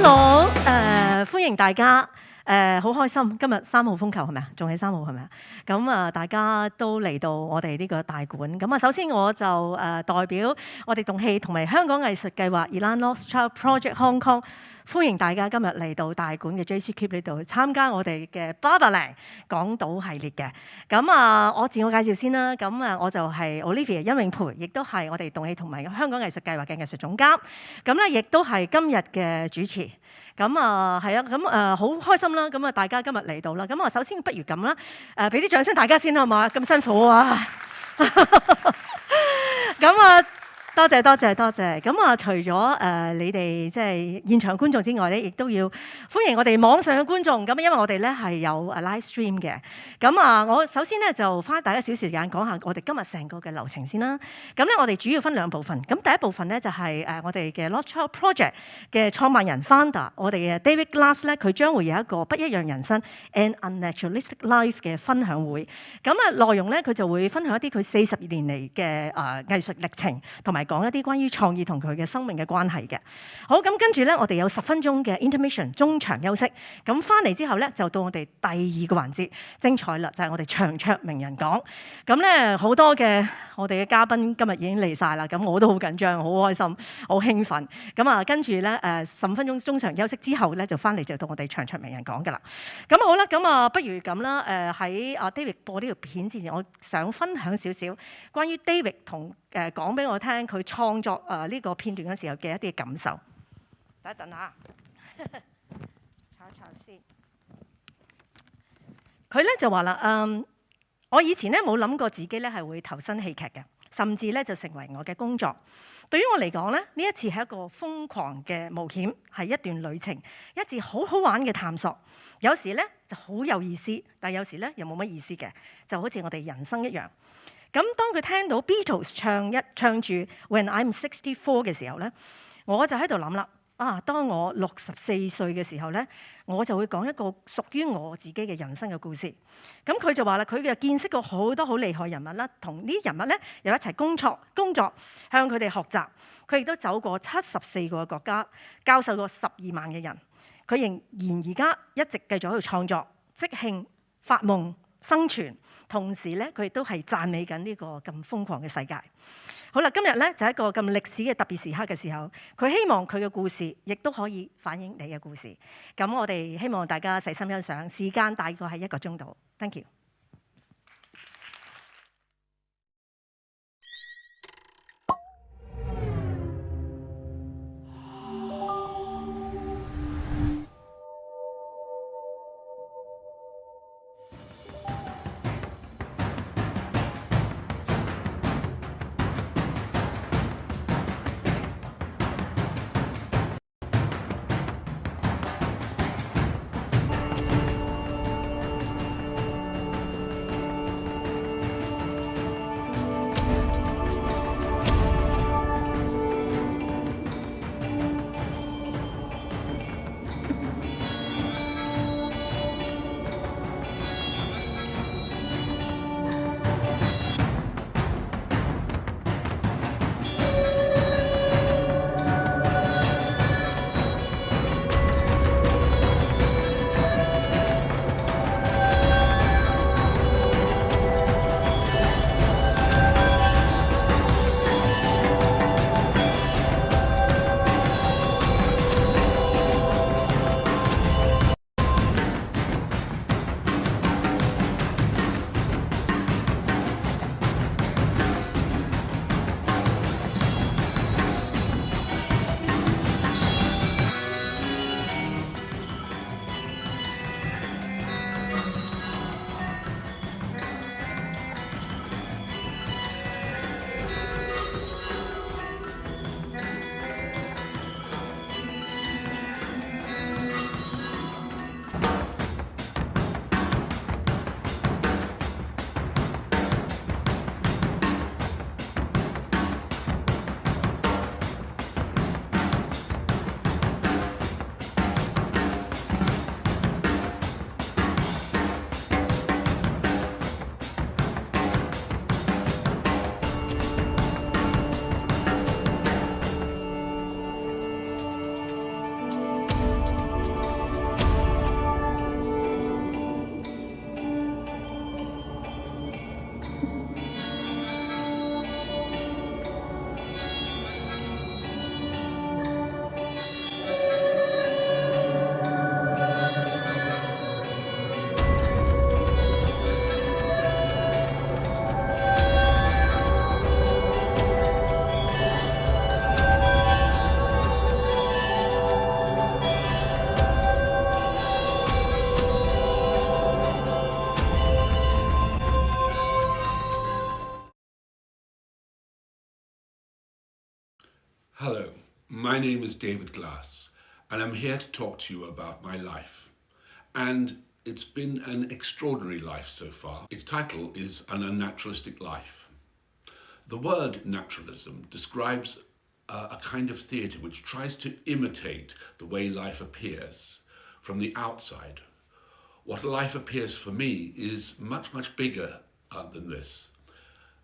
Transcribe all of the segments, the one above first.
Hello， 歡迎大家，好開心，今日3號風球係咪啊？仲係3號係咪啊？咁啊，大家都嚟到我哋呢個大館。咁啊，首先我就代表我哋動氣同埋香港藝術計劃 ÉLAN Lost Child Project Hong Kong，歡迎大家今日嚟到大館嘅 JC Keep 呢度參加我哋嘅BaBaLang港島系列嘅。咁啊，我自我介紹先啦。咁啊，我就係 Olivia 殷永培，亦都係我哋動氣同埋香港藝術計劃嘅藝術總監。咁咧，亦都係今日嘅主持。咁啊，係啊，咁好開心啦！咁啊，大家今日嚟到啦。咁啊，首先不如咁啦，俾啲掌聲大家先啦，係嘛？咁辛苦啊！咁啊〜多謝。咁啊，除咗你哋即係現場觀眾之外咧，亦都要歡迎我哋網上嘅觀眾。咁因為我哋咧係有live stream 嘅。咁啊，我首先咧就花大家少時間講下我哋今日成個嘅流程先啦。咁咧，我哋主要分2部分。咁第一部分咧就係我哋嘅 Lost Child Project 嘅創辦人 founder， 我哋嘅 David Glass 咧，佢將會有一個不一樣人生 and unnaturalistic life 嘅分享會。咁啊，內容咧佢就會分享一啲佢40年嚟嘅藝術歷程，同埋講一啲關於創意同佢嘅生命嘅關係嘅。好，咁跟住咧，我哋有10分鐘嘅 intermission 中場休息。咁翻嚟之後咧，就到我哋第2個環節，精彩啦，就係我哋長桌名人講。咁咧好多嘅我哋嘅嘉賓今日已經嚟晒啦，咁我都好緊張，好開心，好興奮。咁啊，跟住咧15分鐘中場休息之後咧，就翻嚟就到我哋長桌名人講噶啦。咁好啦，咁啊不如咁啦，喺David 播呢條片之前，我想分享少少關於 David 同講俾我聽佢創作呢個片段嘅時候嘅一啲感受。等一等下，查一查先。佢咧就話啦，我以前咧冇諗過自己咧係會投身戲劇嘅，甚至咧就成為我嘅工作。對於我嚟講咧，呢一次係一個瘋狂嘅冒險，係一段旅程，一次好好玩嘅探索。有時咧就好有意思，但係有時咧又冇乜意思嘅，就好似我哋人生一樣。咁當佢聽到 Beatles 唱住 When I'm 64嘅時候咧，我就喺度諗啦，當我64歲嘅時候咧，我就會講一個屬於我自己嘅人生嘅故事。咁佢就話啦，佢嘅見識過好多好厲害人物啦，同呢啲人物咧又一齊工作，向佢哋學習。佢亦都走過74個國家，教授過12萬嘅人。佢仍然而家一直繼續喺度創作、即興、發夢、生存。同時咧，佢亦都係讚美緊呢個咁瘋狂嘅世界。好啦，今日咧就係一個咁歷史嘅特別時刻嘅時候，佢希望佢嘅故事亦都可以反映你嘅故事。咁我哋希望大家細心欣賞，時間大概係1個鐘度。Thank you。Hello, my name is David Glass, and I'm here to talk to you about my life. And it's been an extraordinary life so far. Its title is An Unnaturalistic Life. The word naturalism describes a kind of theatre which tries to imitate the way life appears from the outside. What life appears for me is much, much bigger than this.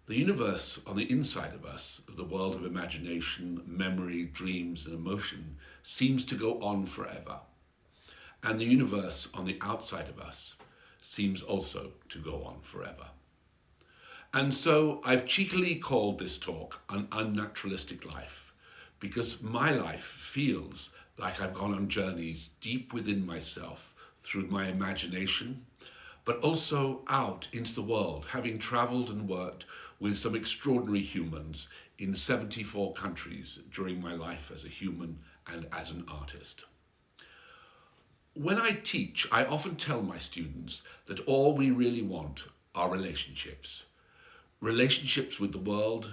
The universe on the inside of us, the world of imagination, memory, dreams, and emotion, seems to go on forever. And the universe on the outside of us seems also to go on forever. And so I've cheekily called this talk An Unnaturalistic Life, because my life feels like I've gone on journeys deep within myself through my imagination, but also out into the world, having travelled and worked with some extraordinary humans in 74 countries during my life as a human and as an artist. When I teach, I often tell my students that all we really want are relationships. Relationships with the world,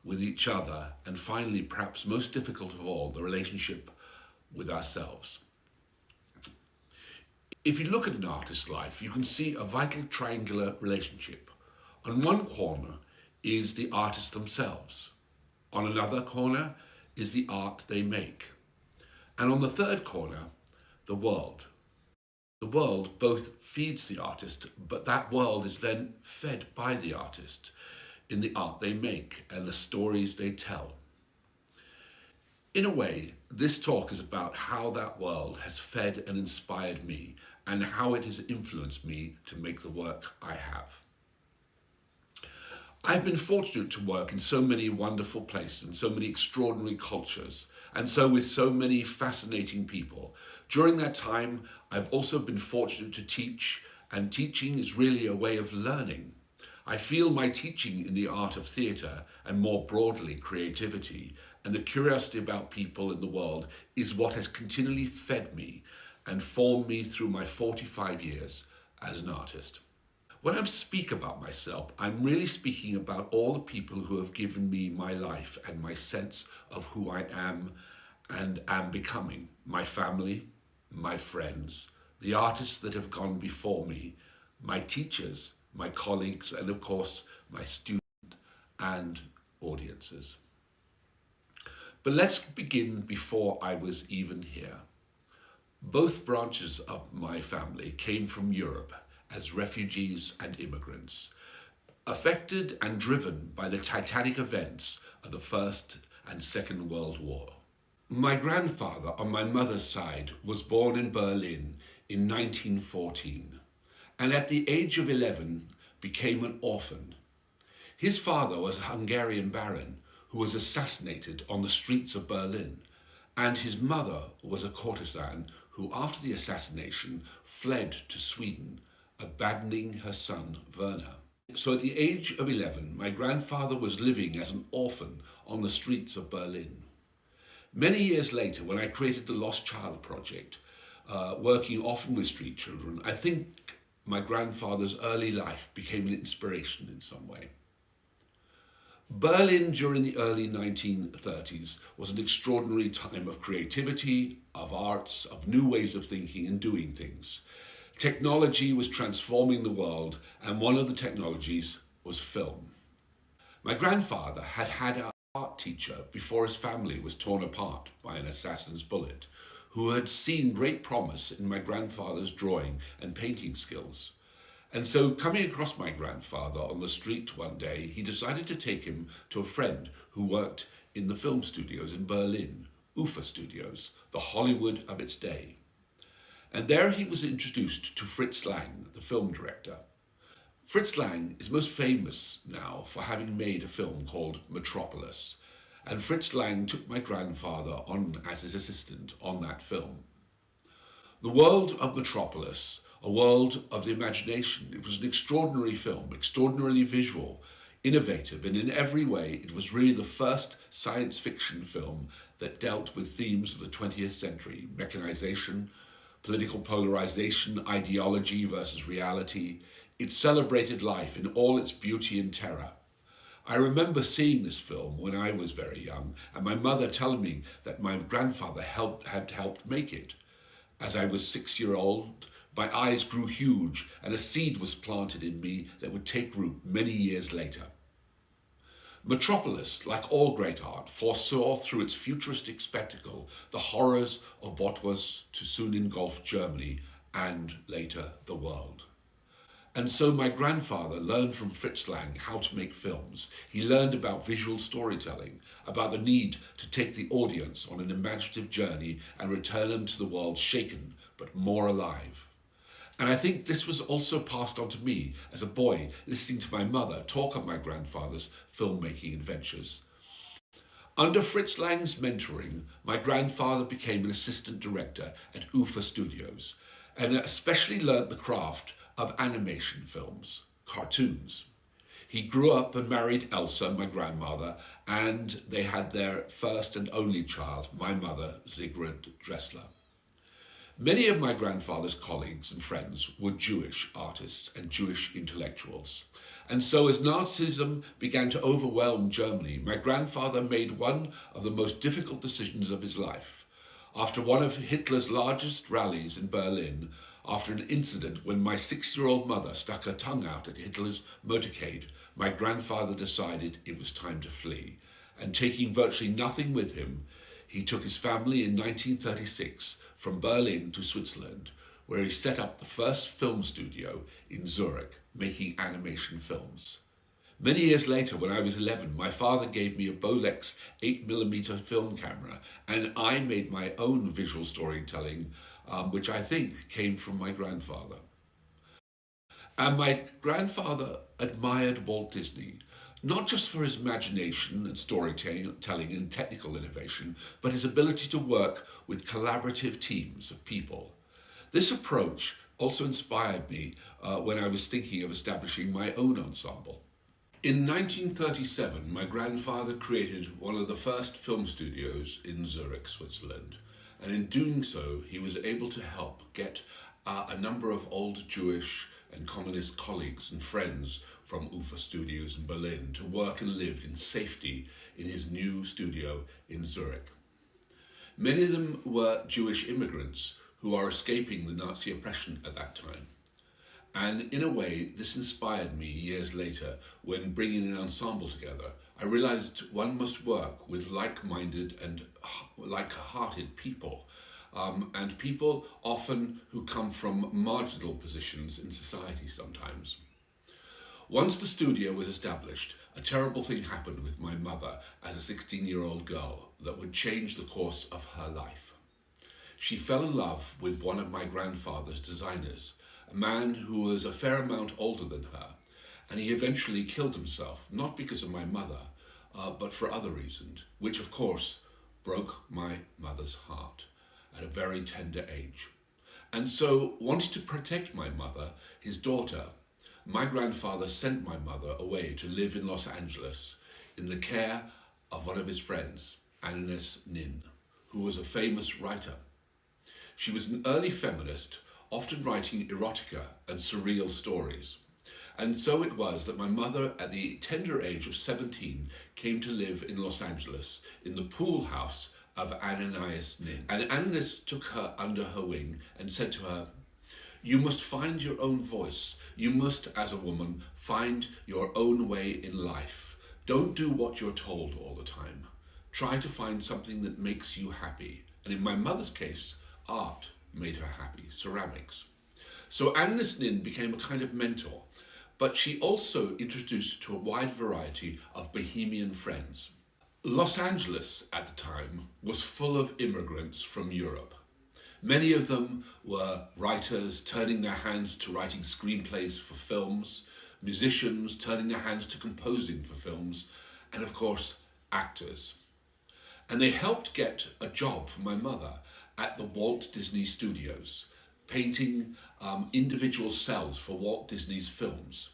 with each other, and finally, perhaps most difficult of all, the relationship with ourselves. If you look at an artist's life, you can see a vital triangular relationship. On one corner is the artists themselves. On another corner is the art they make. And on the third corner, the world. The world both feeds the artist, but that world is then fed by the artist in the art they make and the stories they tell. In a way, this talk is about how that world has fed and inspired me and how it has influenced me to make the work I have. I've been fortunate to work in so many wonderful places and so many extraordinary cultures, and so with so many fascinating people. During that time, I've also been fortunate to teach, and teaching is really a way of learning. I feel my teaching in the art of theatre, and more broadly creativity, and the curiosity about people in the world is what has continually fed me and formed me through my 45 years as an artist. When I speak about myself, I'm really speaking about all the people who have given me my life and my sense of who I am and am becoming. My family, my friends, the artists that have gone before me, my teachers, my colleagues, and of course, my students and audiences. But let's begin before I was even here. Both branches of my family came from Europe as refugees and immigrants, affected and driven by the titanic events of the First and Second World War. My grandfather on my mother's side was born in Berlin in 1914, and at the age of 11 became an orphan. His father was a Hungarian baron who was assassinated on the streets of Berlin, and his mother was a courtesan who, after the assassination, fled to Sweden, abandoning her son Werner. So at the age of 11, my grandfather was living as an orphan on the streets of Berlin. Many years later, when I created the Lost Child Project, working often with street children, I think my grandfather's early life became an inspiration in some way. Berlin during the early 1930s was an extraordinary time of creativity, of arts, of new ways of thinking and doing things. Technology was transforming the world, and one of the technologies was film. My grandfather had had an art teacher before his family was torn apart by an assassin's bullet, who had seen great promise in my grandfather's drawing and painting skills. And so, coming across my grandfather on the street one day, he decided to take him to a friend who worked in the film studios in Berlin, UFA Studios, the Hollywood of its day. And there he was introduced to Fritz Lang, the film director. Fritz Lang is most famous now for having made a film called Metropolis, and Fritz Lang took my grandfather on as his assistant on that film. The world of Metropolis, a world of the imagination. It was an extraordinary film, extraordinarily visual, innovative, and in every way it was really the first science fiction film that dealt with themes of the 20th century, mechanization, political polarization, ideology versus reality. It celebrated life in all its beauty and terror. I remember seeing this film when I was very young, and my mother telling me that my grandfather had helped make it. As I was 6 years old, my eyes grew huge, and a seed was planted in me that would take root many years later. Metropolis, like all great art, foresaw through its futuristic spectacle the horrors of what was to soon engulf Germany and later the world. And so my grandfather learned from Fritz Lang how to make films. He learned about visual storytelling, about the need to take the audience on an imaginative journey and return them to the world shaken but more alive. And I think this was also passed on to me as a boy, listening to my mother talk of my grandfather's filmmaking adventures. Under Fritz Lang's mentoring, my grandfather became an assistant director at UFA Studios and especially learnt the craft of animation films, cartoons. He grew up and married Elsa, my grandmother, and they had their first and only child, my mother, Sigrid Dressler. Many of my grandfather's colleagues and friends were Jewish artists and Jewish intellectuals. And so as Nazism began to overwhelm Germany, my grandfather made one of the most difficult decisions of his life. After one of Hitler's largest rallies in Berlin, after an incident when my 6-year-old mother stuck her tongue out at Hitler's motorcade, my grandfather decided it was time to flee. And taking virtually nothing with him, he took his family in 1936 from Berlin to Switzerland, where he set up the first film studio in Zurich, making animation films. Many years later, when I was 11, my father gave me a Bolex 8mm film camera, and I made my own visual storytelling, which I think came from my grandfather. And my grandfather admired Walt Disney, not just for his imagination and storytelling and technical innovation, but his ability to work with collaborative teams of people. This approach also inspired me when I was thinking of establishing my own ensemble. In 1937, my grandfather created one of the first film studios in Zurich, Switzerland. And in doing so, he was able to help get a number of old Jewish and communist colleagues and friends from UFA Studios in Berlin to work and live in safety in his new studio in Zurich. Many of them were Jewish immigrants who are escaping the Nazi oppression at that time. And in a way, this inspired me years later when bringing an ensemble together. I realized one must work with like-minded and like-hearted people, and people often who come from marginal positions in society sometimes. Once the studio was established, a terrible thing happened with my mother as a 16-year-old girl that would change the course of her life. She fell in love with one of my grandfather's designers, a man who was a fair amount older than her, and he eventually killed himself, not because of my mother, but for other reasons, which of course broke my mother's heart at a very tender age. And so, wanting to protect my mother, his daughter, my grandfather sent my mother away to live in Los Angeles in the care of one of his friends, Agnes Nin, who was a famous writer. She was an early feminist, often writing erotica and surreal stories. And so it was that my mother, at the tender age of 17, came to live in Los Angeles in the pool house of Agnes Nin. And Agnes took her under her wing and said to her, "You must find your own voice. You must, as a woman, find your own way in life. Don't do what you're told all the time. Try to find something that makes you happy." And in my mother's case, art made her happy, ceramics. So Agnes Nin became a kind of mentor, but she also introduced her to a wide variety of bohemian friends. Los Angeles at the time was full of immigrants from Europe. Many of them were writers turning their hands to writing screenplays for films, musicians turning their hands to composing for films, and of course, actors. And they helped get a job for my mother at the Walt Disney Studios, painting individual cells for Walt Disney's films.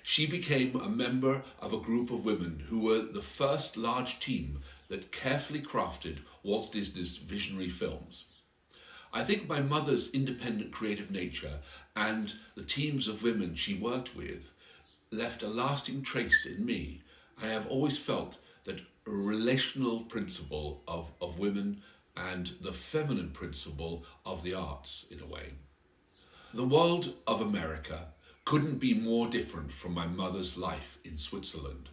She became a member of a group of women who were the first large team that carefully crafted Walt Disney's visionary films. I think my mother's independent creative nature and the teams of women she worked with left a lasting trace in me I have always felt that a relational principle of women and the feminine principle of the arts, in a way. The world of America couldn't be more different from my mother's life in Switzerland.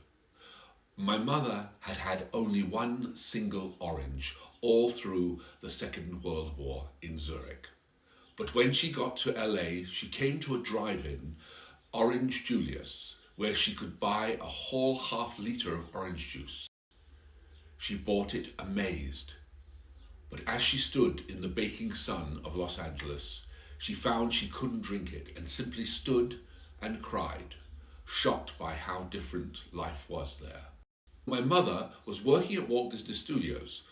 My mother had had only one single orange all through the Second World War in Zurich. But when she got to LA, she came to a drive-in, Orange Julius, where she could buy a whole half-litre of orange juice. She bought it amazed. But as she stood in the baking sun of Los Angeles, she found she couldn't drink it and simply stood and cried, shocked by how different life was there. My mother was working at Walt Disney Studios,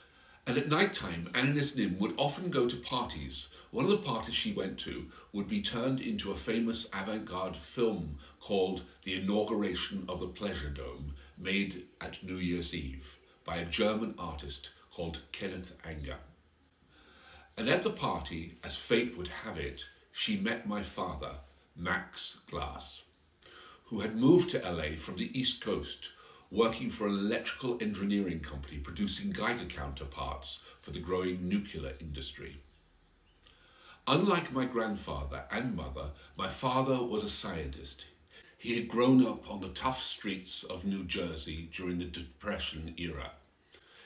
and at night time, Annelies Nim would often go to parties. One of the parties she went to would be turned into a famous avant-garde film called The Inauguration of the Pleasure Dome, made at New Year's Eve by a German artist called Kenneth Anger. And at the party, as fate would have it, she met my father, Max Glass, who had moved to LA from the East Coast, working for an electrical engineering company producing Geiger counterparts for the growing nuclear industry. Unlike my grandfather and mother, my father was a scientist. He had grown up on the tough streets of New Jersey during the Depression era.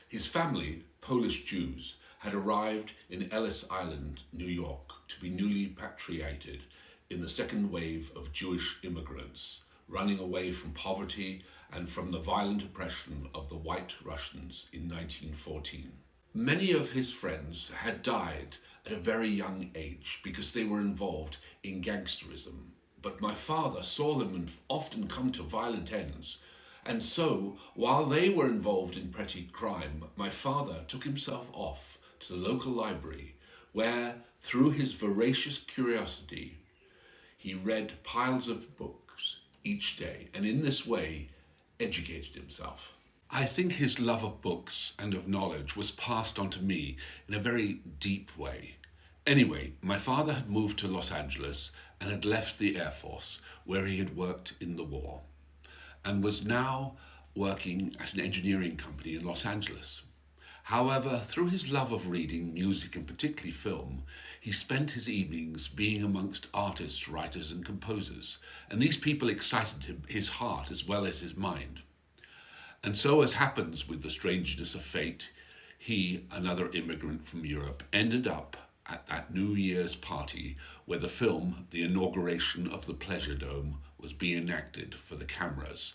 His family, Polish Jews, had arrived in Ellis Island, New York, to be newly patriated in the second wave of Jewish immigrants, running away from poverty and from the violent oppression of the White Russians in 1914. Many of his friends had died at a very young age because they were involved in gangsterism, but my father saw them and often come to violent ends. And so, while they were involved in petty crime, my father took himself off to the local library, where, through his voracious curiosity, he read piles of books each day, and in this way educated himself. I think his love of books and of knowledge was passed on to me in a very deep way. Anyway, my father had moved to Los Angeles and had left the Air Force, where he had worked in the war, and was now working at an engineering company in Los Angeles. However, through his love of reading, music, and particularly film, he spent his evenings being amongst artists, writers, and composers, and these people excited his heart as well as his mind. And so, as happens with the strangeness of fate, he, another immigrant from Europe, ended up at that New Year's party where the film, The Inauguration of the Pleasure Dome, was being enacted for the cameras.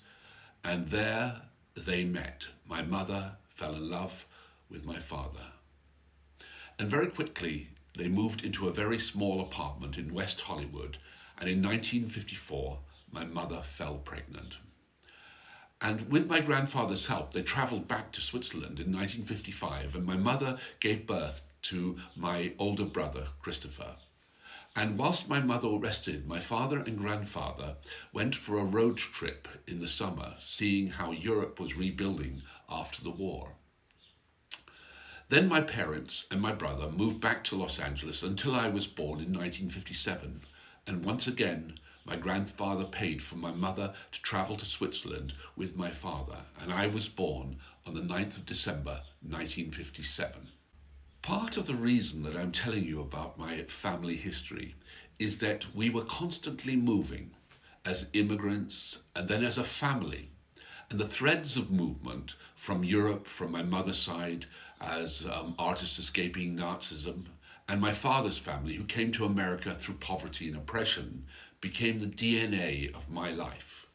And there they met. My mother fell in love with my father. And very quickly, they moved into a very small apartment in West Hollywood. And in 1954, my mother fell pregnant. And with my grandfather's help, they traveled back to Switzerland in 1955, and my mother gave birth to my older brother, Christopher. And whilst my mother rested, my father and grandfather went for a road trip in the summer, seeing how Europe was rebuilding after the war. Then my parents and my brother moved back to Los Angeles until I was born in 1957. And once again, my grandfather paid for my mother to travel to Switzerland with my father, and I was born on the 9th of December, 1957. Part of the reason that I'm telling you about my family history is that we were constantly moving as immigrants and then as a family. And the threads of movement from Europe, from my mother's side, as artists escaping Nazism, and my father's family, who came to America through poverty and oppression, became the DNA of my life.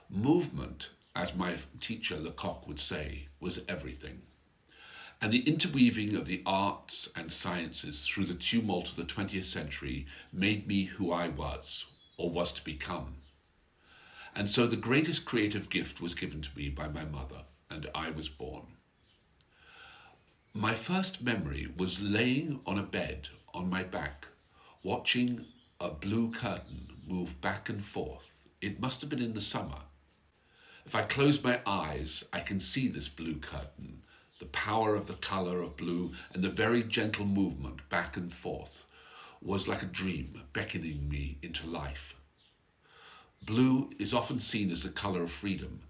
Movement, as my teacher Lecoq would say, was everything. And the interweaving of the arts and sciences through the tumult of the 20th century made me who I was, or was to become. And so the greatest creative gift was given to me by my mother, and I was born. My first memory was laying on a bed on my back, watching a blue curtain move back and forth. It must have been in the summer. If I close my eyes, I can see this blue curtain, the power of the color of blue, and the very gentle movement back and forth was like a dream beckoning me into life. Blue is often seen as the color of freedom,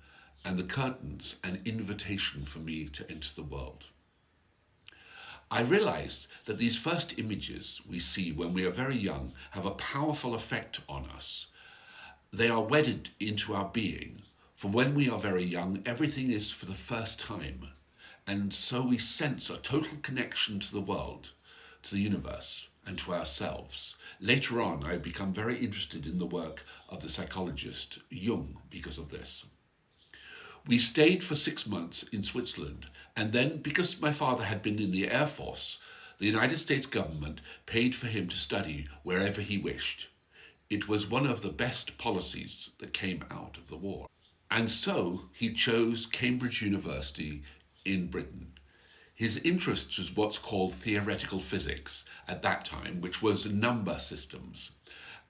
and the curtains an invitation for me to enter the world. I realized that these first images we see when we are very young have a powerful effect on us. They are wedded into our being. For when we are very young, everything is for the first time. And so we sense a total connection to the world, to the universe, and to ourselves. Later on, I become very interested in the work of the psychologist Jung because of this. We stayed for 6 months in Switzerland, and then, because my father had been in the Air Force, the United States government paid for him to study wherever he wished. It was one of the best policies that came out of the war. And so he chose Cambridge University in Britain. His interest was what's called theoretical physics at that time, which was number systems.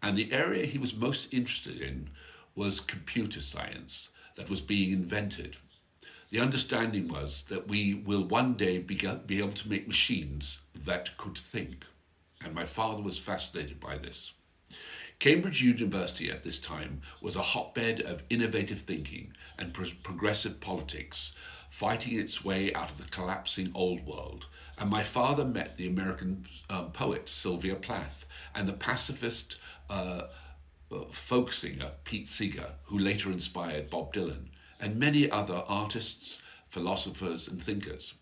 And the area he was most interested in was computer science that was being invented. The understanding was that we will one day be able to make machines that could think. And my father was fascinated by this. Cambridge University at this time was a hotbed of innovative thinking and progressive politics, fighting its way out of the collapsing old world. And my father met the American poet Sylvia Plath and the pacifist folk singer Pete Seeger, who later inspired Bob Dylan, and many other artists, philosophers, and thinkers.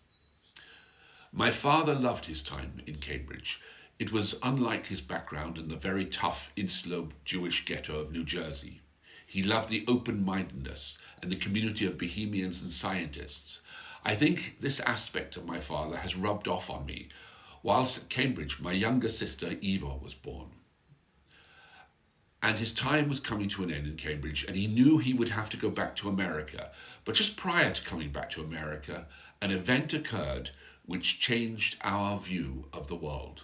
My father loved his time in Cambridge. It was unlike his background in the very tough insular Jewish ghetto of New Jersey. He loved the open-mindedness and the community of bohemians and scientists. I think this aspect of my father has rubbed off on me. Whilst at Cambridge, my younger sister Eva was born. And his time was coming to an end in Cambridge, and he knew he would have to go back to America. But just prior to coming back to America, an event occurred which changed our view of the world.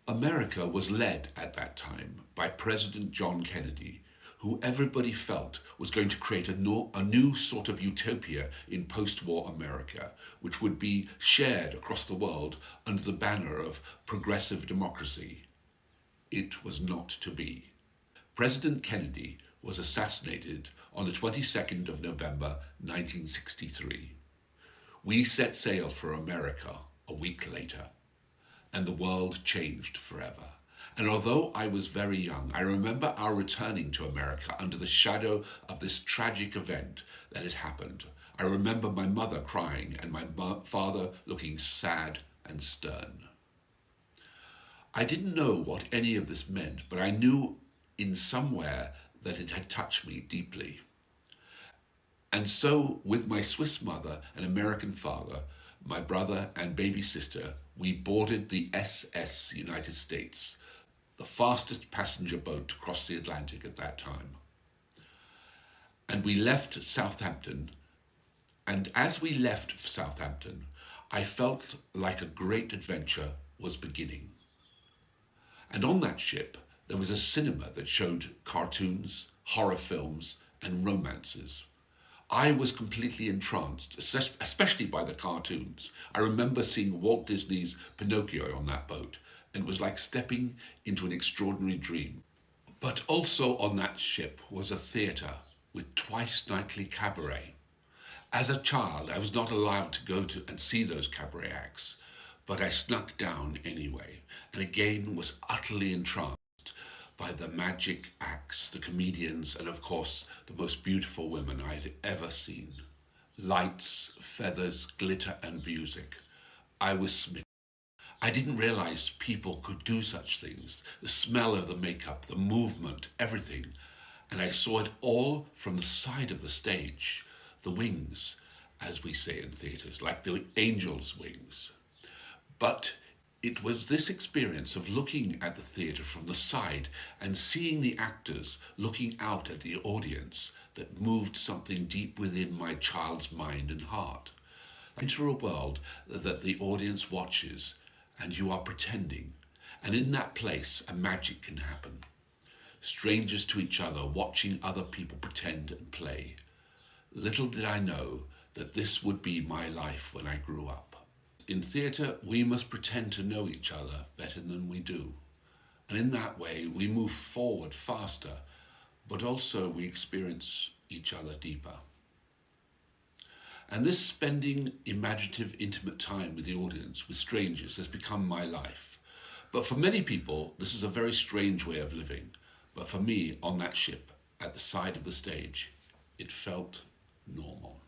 America was led at that time by President John Kennedy, who everybody felt was going to create a new sort of utopia in post-war America, which would be shared across the world under the banner of progressive democracy. It was not to be. President Kennedy was assassinated on the 22nd of November 1963. We set sail for America a week later, and the world changed forever. And although I was very young, I remember our returning to America under the shadow of this tragic event that had happened. I remember my mother crying and my father looking sad and stern. I didn't know what any of this meant, but I knew in somewhere that it had touched me deeply. And so, with my Swiss mother and American father, my brother and baby sister, we boarded the SS United States, the fastest passenger boat to cross the Atlantic at that time. And we left Southampton, and as we left Southampton, I felt like a great adventure was beginning. And on that ship, there was a cinema that showed cartoons, horror films, and romances. I was completely entranced, especially by the cartoons. I remember seeing Walt Disney's Pinocchio on that boat, and it was like stepping into an extraordinary dream. But also on that ship was a theatre with twice nightly cabaret. As a child, I was not allowed to go to and see those cabaret acts, but I snuck down anyway, and again was utterly entranced by the magic acts, the comedians, and of course, the most beautiful women I had ever seen. Lights, feathers, glitter, and music. I was smitten. I didn't realize people could do such things. The smell of the makeup, the movement, everything. And I saw it all from the side of the stage, the wings, as we say in theatres, like the angel's wings. But it was this experience of looking at the theatre from the side and seeing the actors looking out at the audience that moved something deep within my child's mind and heart. Enter a world that the audience watches and you are pretending, and in that place a magic can happen. Strangers to each other watching other people pretend and play. Little did I know that this would be my life when I grew up. In theatre, we must pretend to know each other better than we do. And in that way, we move forward faster, but also we experience each other deeper. And this spending imaginative, intimate time with the audience, with strangers, has become my life. But for many people, this is a very strange way of living. But for me, on that ship, at the side of the stage, it felt normal.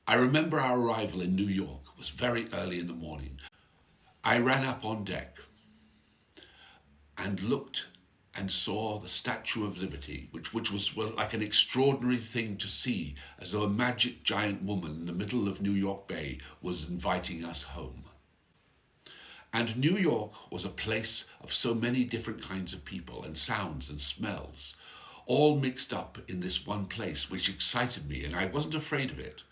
I remember our arrival in New York was very early in the morning. I ran up on deck and looked and saw the Statue of Liberty, which was like an extraordinary thing to see, as though a magic giant woman in the middle of New York Bay was inviting us home. And New York was a place of so many different kinds of people and sounds and smells, all mixed up in this one place, which excited me, and I wasn't afraid of it.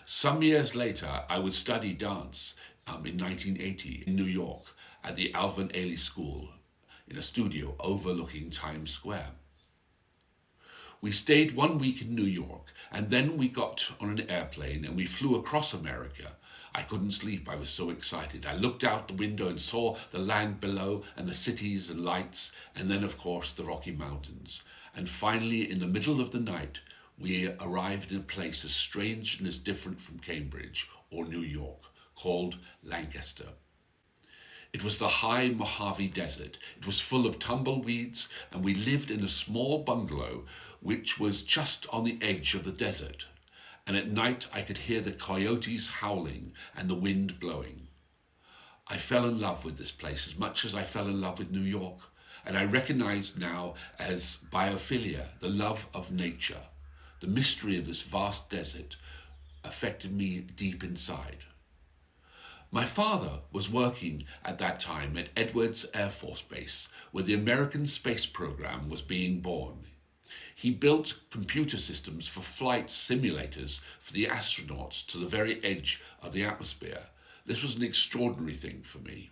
Some years later, I would study dance in 1980 in New York at the Alvin Ailey School in a studio overlooking Times Square. We stayed 1 week in New York, and then we got on an airplane and we flew across America. I couldn't sleep, I was so excited. I looked out the window and saw the land below and the cities and lights, and then of course the Rocky Mountains. And finally, in the middle of the night, we arrived in a place as strange and as different from Cambridge or New York, called Lancaster. It was the high Mojave Desert. It was full of tumbleweeds, and we lived in a small bungalow which was just on the edge of the desert. And at night I could hear the coyotes howling and the wind blowing. I fell in love with this place as much as I fell in love with New York, and I recognized now as biophilia, the love of nature. The mystery of this vast desert affected me deep inside. My father was working at that time at Edwards Air Force Base, where the American space program was being born. He built computer systems for flight simulators for the astronauts to the very edge of the atmosphere. This was an extraordinary thing for me.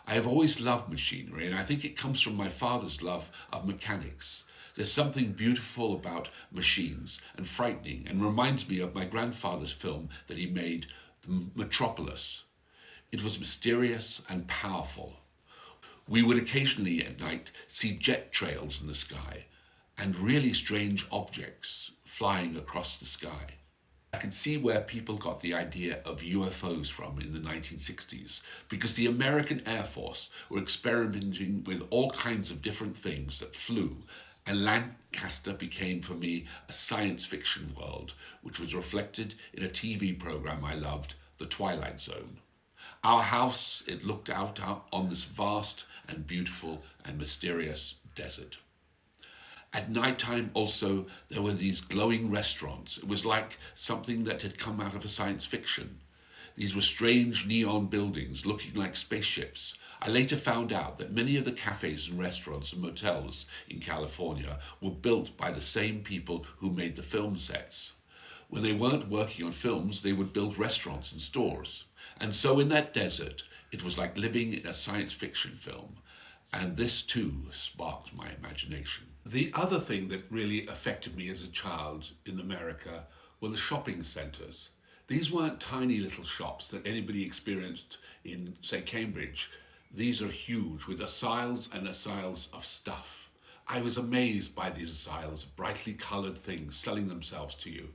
I have always loved machinery, and I think it comes from my father's love of mechanics. There's something beautiful about machines and frightening, and reminds me of my grandfather's film that he made, Metropolis. It was mysterious and powerful. We would occasionally at night see jet trails in the sky and really strange objects flying across the sky. I can see where people got the idea of UFOs from in the 1960s, because the American Air Force were experimenting with all kinds of different things that flew, and Lancaster became for me a science fiction world, which was reflected in a TV program I loved, The Twilight Zone. Our house, it looked out on this vast and beautiful and mysterious desert. At nighttime also, there were these glowing restaurants. It was like something that had come out of a science fiction. These were strange neon buildings looking like spaceships. I later found out that many of the cafes and restaurants and motels in California were built by the same people who made the film sets. When they weren't working on films, they would build restaurants and stores. And so in that desert, it was like living in a science fiction film. And this too sparked my imagination. The other thing that really affected me as a child in America were the shopping centres. These weren't tiny little shops that anybody experienced in, say, Cambridge. These are huge, with aisles and aisles of stuff. I was amazed by these aisles of brightly coloured things selling themselves to you.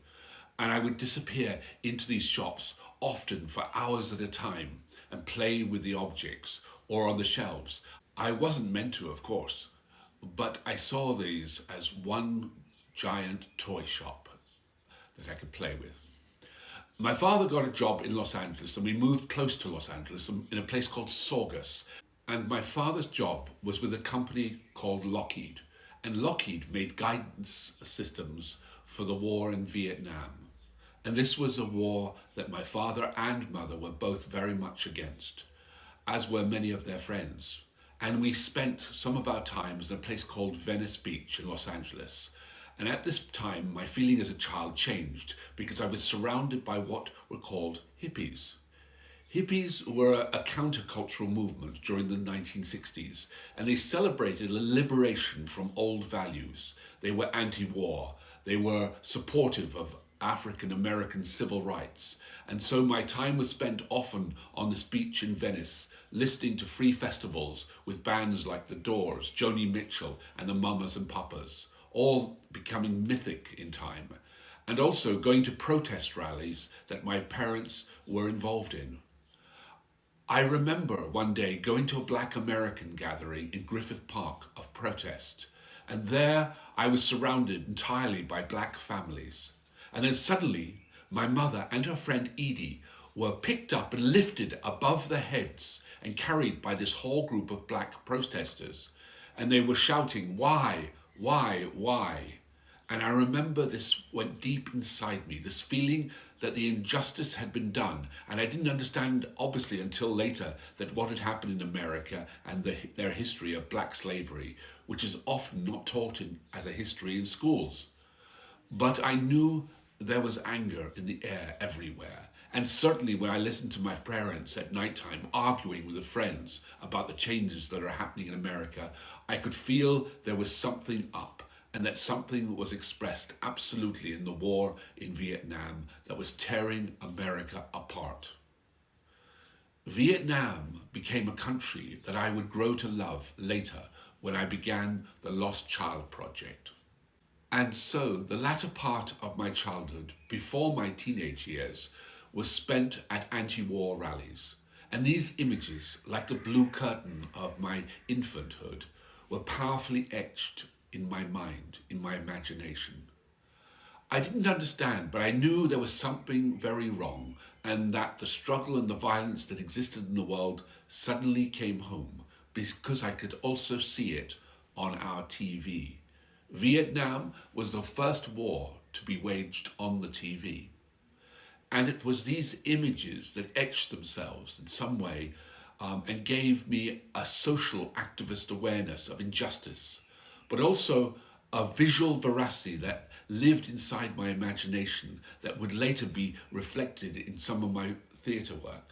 And I would disappear into these shops, often for hours at a time, and play with the objects or on the shelves. I wasn't meant to, of course, but I saw these as one giant toy shop that I could play with. My father got a job in Los Angeles, and we moved close to Los Angeles in a place called Saugus. And my father's job was with a company called Lockheed. And Lockheed made guidance systems for the war in Vietnam. And this was a war that my father and mother were both very much against, as were many of their friends. And we spent some of our times in a place called Venice Beach in Los Angeles. And at this time, my feeling as a child changed, because I was surrounded by what were called hippies. Hippies were a countercultural movement during the 1960s, and they celebrated a liberation from old values. They were anti-war. They were supportive of African American civil rights. And so my time was spent often on this beach in Venice, listening to free festivals with bands like The Doors, Joni Mitchell, and the Mamas and Papas, all becoming mythic in time. and also going to protest rallies that my parents were involved in. I remember one day going to a Black American gathering in Griffith Park of protest, and there I was surrounded entirely by black families. And then suddenly, my mother and her friend Edie were picked up and lifted above their heads and carried by this whole group of black protesters. And they were shouting, "Why, why, why?" And I remember this went deep inside me, this feeling that the injustice had been done. And I didn't understand, obviously, until later, that what had happened in America and their history of black slavery, which is often not taught as a history in schools. But I knew there was anger in the air everywhere. And certainly when I listened to my parents at nighttime arguing with their friends about the changes that are happening in America, I could feel there was something up, and that something was expressed absolutely in the war in Vietnam that was tearing America apart. Vietnam became a country that I would grow to love later when I began the Lost Child Project. And so the latter part of my childhood, before my teenage years, was spent at anti-war rallies. And these images, like the blue curtain of my infanthood, were powerfully etched in my mind, in my imagination. I didn't understand, but I knew there was something very wrong, and that the struggle and the violence that existed in the world suddenly came home, because I could also see it on our TV. Vietnam was the first war to be waged on the TV. And it was these images that etched themselves in some way and gave me a social activist awareness of injustice, but also a visual veracity that lived inside my imagination that would later be reflected in some of my theatre work.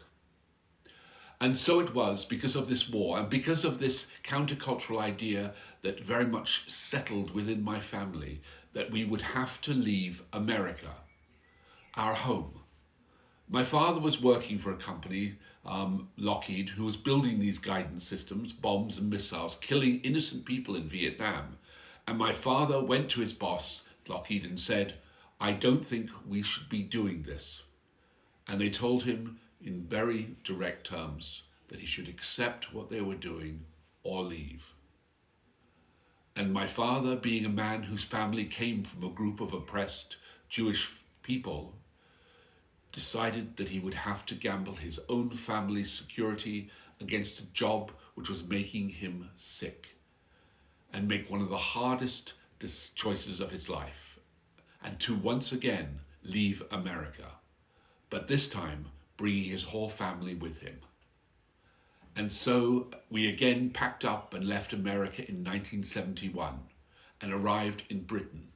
And so it was because of this war and because of this countercultural idea that very much settled within my family that we would have to leave America, our home. My father was working for a company, Lockheed, who was building these guidance systems, bombs and missiles, killing innocent people in Vietnam. And my father went to his boss, Lockheed, and said, "I don't think we should be doing this." And they told him in very direct terms that he should accept what they were doing or leave. And my father, being a man whose family came from a group of oppressed Jewish people, decided that he would have to gamble his own family's security against a job which was making him sick, and make one of the hardest choices of his life, and to once again leave America, but this time bringing his whole family with him. And so we again packed up and left America in 1971 and arrived in Britain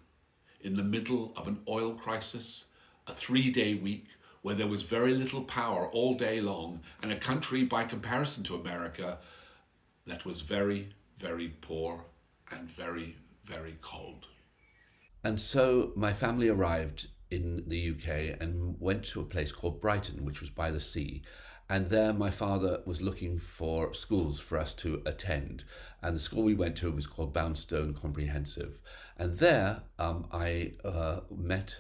in the middle of an oil crisis, a 3-day week where there was very little power all day long, and a country by comparison to America that was very, very poor and very, very cold. And so my family arrived in the UK and went to a place called Brighton, which was by the sea. And there my father was looking for schools for us to attend. And the school we went to was called Boundstone Comprehensive. And there I met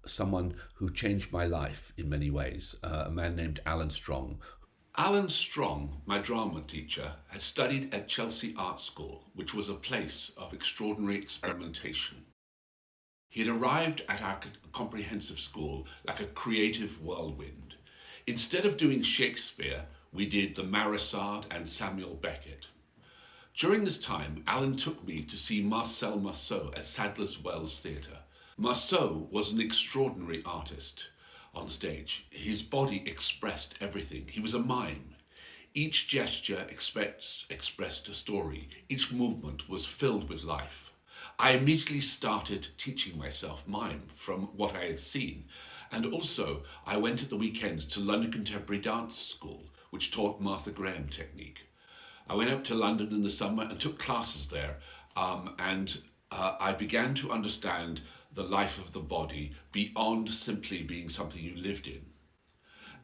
someone who changed my life in many ways, a man named Alan Strong. Alan Strong, my drama teacher, had studied at Chelsea Art School, which was a place of extraordinary experimentation. He had arrived at our comprehensive school like a creative whirlwind. Instead of doing Shakespeare, we did the Marisade and Samuel Beckett. During this time, Alan took me to see Marcel Marceau at Sadler's Wells Theatre. Marceau was an extraordinary artist on stage. His body expressed everything. He was a mime. Each gesture expressed a story. Each movement was filled with life. I immediately started teaching myself mime from what I had seen. And also, I went at the weekends to London Contemporary Dance School, which taught Martha Graham technique. I went up to London in the summer and took classes there, and I began to understand the life of the body beyond simply being something you lived in.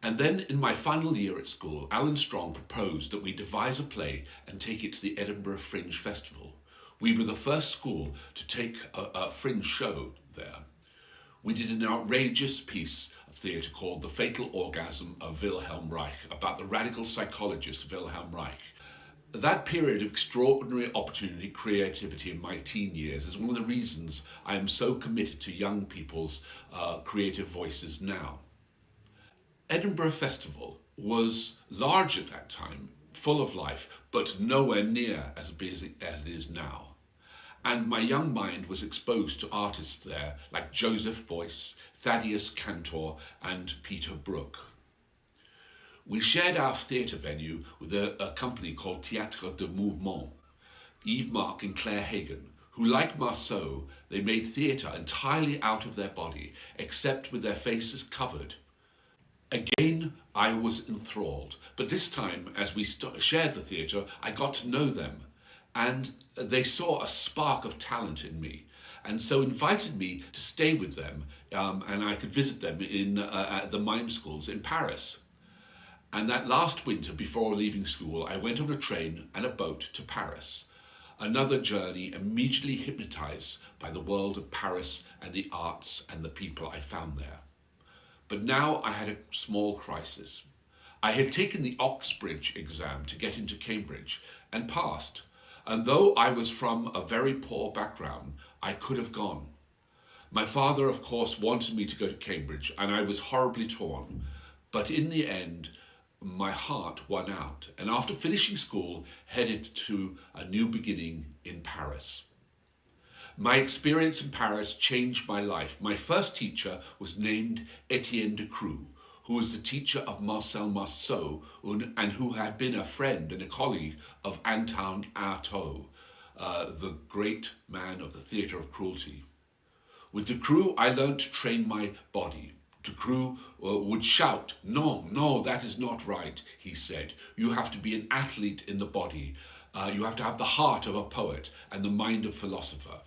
And then in my final year at school, Alan Strong proposed that we devise a play and take it to the Edinburgh Fringe Festival. We were the first school to take a fringe show there. We did an outrageous piece of theatre called The Fatal Orgasm of Wilhelm Reich, about the radical psychologist Wilhelm Reich. That period of extraordinary opportunity, creativity in my teen years is one of the reasons I am so committed to young people's creative voices now. Edinburgh Festival was large at that time, full of life, but nowhere near as busy as it is now. And my young mind was exposed to artists there like Joseph Beuys, Thaddeus Cantor, and Peter Brook. We shared our theatre venue with a company called Théâtre de Mouvement, Yves Marc and Claire Hagan, who, like Marceau, they made theatre entirely out of their body, except with their faces covered. Again, I was enthralled, but this time, as we shared the theatre, I got to know them, and they saw a spark of talent in me, and so invited me to stay with them, and I could visit them at the mime schools in Paris. And that last winter, before leaving school, I went on a train and a boat to Paris. Another journey immediately hypnotized by the world of Paris and the arts and the people I found there. But now I had a small crisis. I had taken the Oxbridge exam to get into Cambridge and passed. And though I was from a very poor background, I could have gone. My father, of course, wanted me to go to Cambridge, and I was horribly torn. But in the end, my heart won out, and after finishing school, headed to a new beginning in Paris. My experience in Paris changed my life. My first teacher was named Etienne de Creux, who was the teacher of Marcel Marceau and who had been a friend and a colleague of Antoine Artaud, the great man of the theatre of cruelty. With de Creux, I learned to train my body. De Creux would shout, no, that is not right, he said. You have to be an athlete in the body. You have to have the heart of a poet and the mind of a philosopher.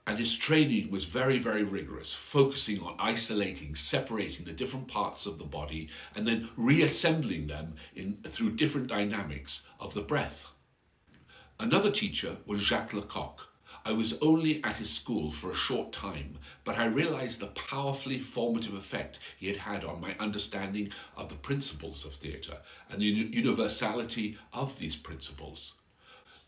And his training was very, very rigorous, focusing on isolating, separating the different parts of the body and then reassembling them through different dynamics of the breath. Another teacher was Jacques Lecoq. I was only at his school for a short time, but I realized the powerfully formative effect he had had on my understanding of the principles of theatre and the universality of these principles.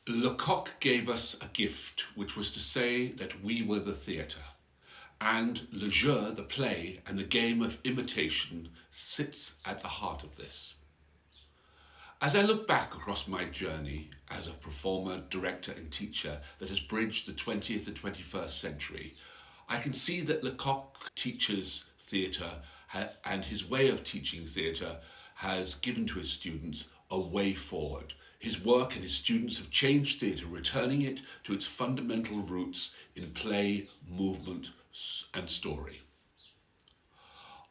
Lecoq gave us a gift, which was to say that we were the theatre, and le jeu, the play, and the game of imitation sits at the heart of this. As I look back across my journey as a performer, director and teacher that has bridged the 20th and 21st century, I can see that Lecoq teaches theatre and his way of teaching theatre has given to his students a way forward. His work and his students have changed theatre, returning it to its fundamental roots in play, movement and story.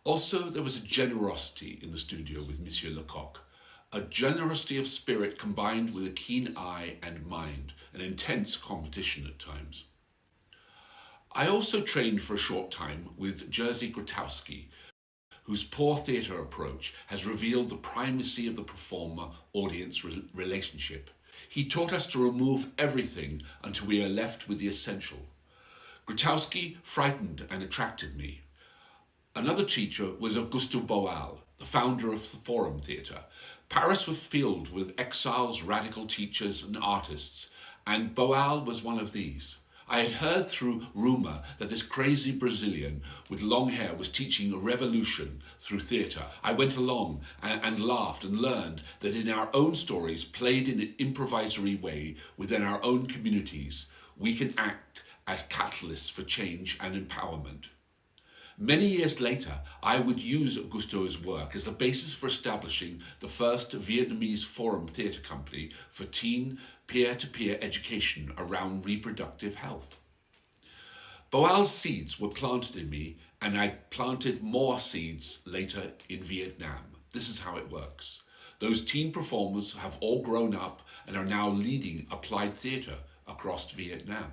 Also, there was a generosity in the studio with Monsieur Lecoq. A generosity of spirit combined with a keen eye and mind, an intense competition at times. I also trained for a short time with Jerzy Grotowski, whose poor theatre approach has revealed the primacy of the performer-audience relationship. He taught us to remove everything until we are left with the essential. Grotowski frightened and attracted me. Another teacher was Auguste Boal, the founder of the Forum Theatre. Paris was filled with exiles, radical teachers and artists, and Boal was one of these. I had heard through rumour that this crazy Brazilian with long hair was teaching a revolution through theatre. I went along and laughed and learned that in our own stories, played in an improvisory way within our own communities, we can act as catalysts for change and empowerment. Many years later, I would use Augusto's work as the basis for establishing the first Vietnamese forum theatre company for teen peer-to-peer education around reproductive health. Boal's seeds were planted in me, and I planted more seeds later in Vietnam. This is how it works. Those teen performers have all grown up and are now leading applied theatre across Vietnam.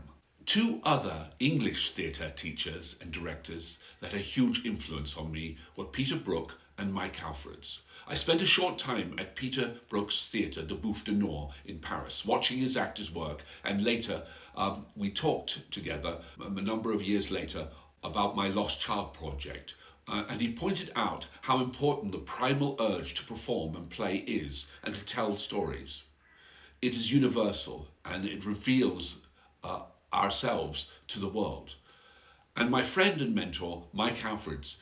Two other English theatre teachers and directors that had a huge influence on me were Peter Brook and Mike Alfreds. I spent a short time at Peter Brook's theatre, the Bouffe du Nord in Paris, watching his actors work, and later we talked together a number of years later about my Lost Child project, and he pointed out how important the primal urge to perform and play is and to tell stories. It is universal and it reveals ourselves to the world. And my friend and mentor, Mike Alfreds,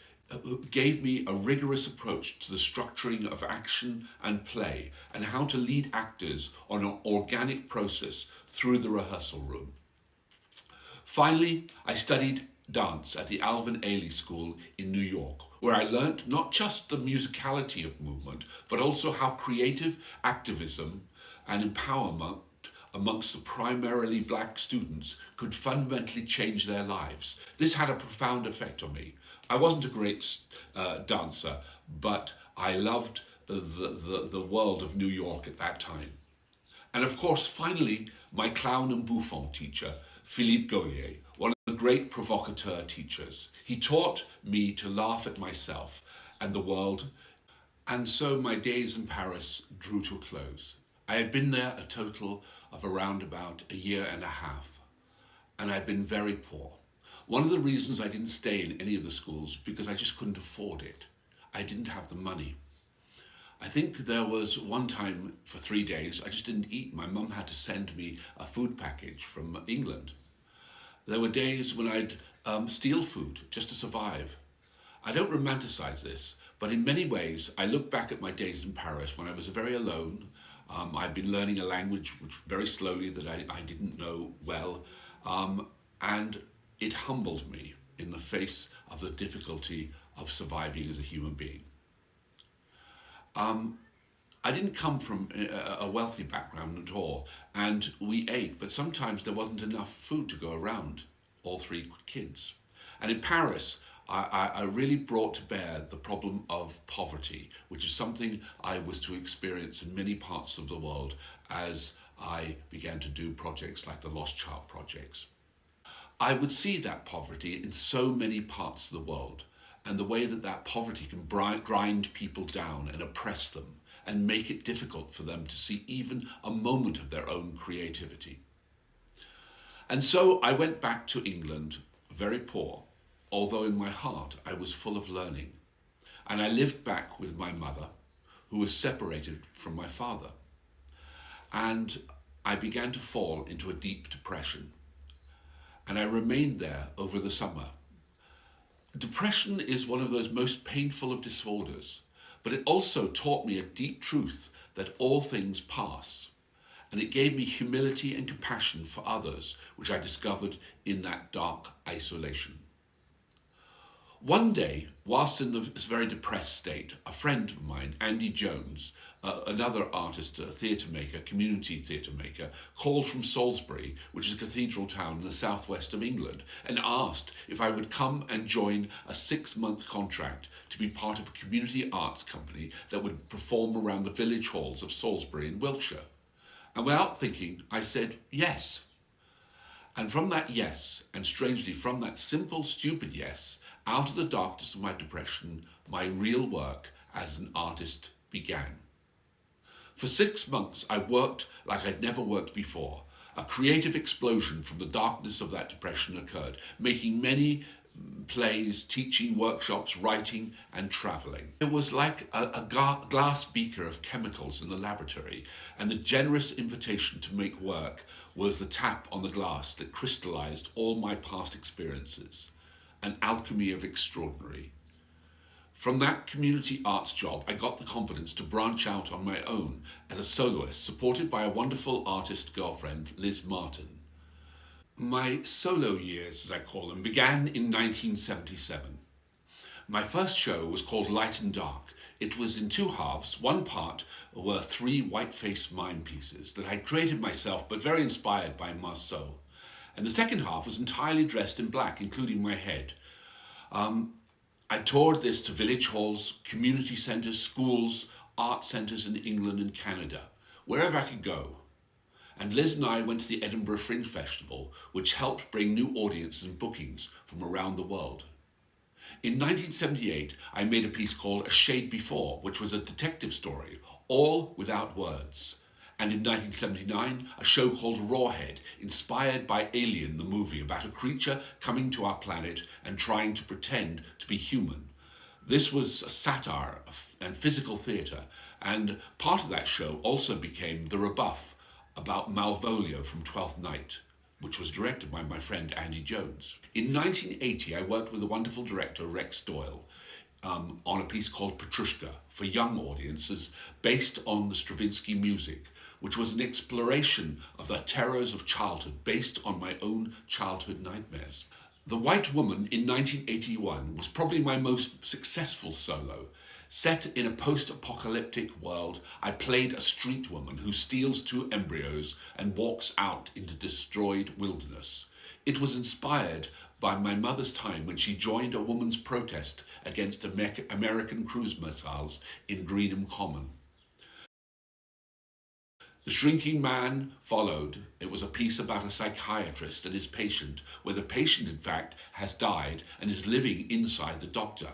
gave me a rigorous approach to the structuring of action and play and how to lead actors on an organic process through the rehearsal room. Finally, I studied dance at the Alvin Ailey School in New York, where I learnt not just the musicality of movement, but also how creative activism and empowerment amongst the primarily black students could fundamentally change their lives. This had a profound effect on me. I wasn't a great dancer, but I loved the world of New York at that time. And of course, finally, my clown and bouffon teacher, Philippe Gaulier, one of the great provocateur teachers. He taught me to laugh at myself and the world, and so my days in Paris drew to a close. I had been there a total of around about a year and a half, and I'd been very poor. One of the reasons I didn't stay in any of the schools because I just couldn't afford it. I didn't have the money. I think there was one time for 3 days I just didn't eat. My mum had to send me a food package from England. There were days when I'd steal food just to survive. I don't romanticize this, but in many ways I look back at my days in Paris when I was very alone. I'd been learning a language which very slowly that I didn't know well, and it humbled me in the face of the difficulty of surviving as a human being. I didn't come from a wealthy background at all, and we ate, but sometimes there wasn't enough food to go around, all 3 kids. And in Paris, I really brought to bear the problem of poverty, which is something I was to experience in many parts of the world as I began to do projects like the Lost Child projects. I would see that poverty in so many parts of the world, and the way that poverty can grind people down and oppress them and make it difficult for them to see even a moment of their own creativity. And so I went back to England very poor, although in my heart I was full of learning. And I lived back with my mother, who was separated from my father. And I began to fall into a deep depression. And I remained there over the summer. Depression is one of those most painful of disorders, but it also taught me a deep truth that all things pass. And it gave me humility and compassion for others, which I discovered in that dark isolation. One day, whilst in this very depressed state, a friend of mine, Andy Jones, another artist, a theatre maker, community theatre maker, called from Salisbury, which is a cathedral town in the southwest of England, and asked if I would come and join a 6-month contract to be part of a community arts company that would perform around the village halls of Salisbury in Wiltshire. And without thinking, I said yes. And from that yes, and strangely from that simple, stupid yes, out of the darkness of my depression, my real work as an artist began. For 6 months, I worked like I'd never worked before. A creative explosion from the darkness of that depression occurred, making many plays, teaching workshops, writing and traveling. It was like a glass beaker of chemicals in the laboratory, and the generous invitation to make work was the tap on the glass that crystallized all my past experiences. An alchemy of extraordinary. From that community arts job, I got the confidence to branch out on my own as a soloist, supported by a wonderful artist girlfriend, Liz Martin. My solo years, as I call them, began in 1977. My first show was called Light and Dark. It was in 2 halves. One part were 3 white-faced mime pieces that I created myself, but very inspired by Marceau. And the second half was entirely dressed in black, including my head. I toured this to village halls, community centres, schools, art centres in England and Canada, wherever I could go. And Liz and I went to the Edinburgh Fringe Festival, which helped bring new audiences and bookings from around the world. In 1978, I made a piece called A Shade Before, which was a detective story, all without words. And in 1979, a show called Rawhead, inspired by ÉLAN, the movie, about a creature coming to our planet and trying to pretend to be human. This was a satire and physical theatre, and part of that show also became The Rebuff about Malvolio from Twelfth Night, which was directed by my friend Andy Jones. In 1980, I worked with the wonderful director Rex Doyle on a piece called Petrushka for young audiences based on the Stravinsky music, which was an exploration of the terrors of childhood based on my own childhood nightmares. The White Woman in 1981 was probably my most successful solo. Set in a post-apocalyptic world, I played a street woman who steals 2 embryos and walks out into destroyed wilderness. It was inspired by my mother's time when she joined a woman's protest against American cruise missiles in Greenham Common. The Shrinking Man followed. It was a piece about a psychiatrist and his patient, where the patient, in fact, has died and is living inside the doctor.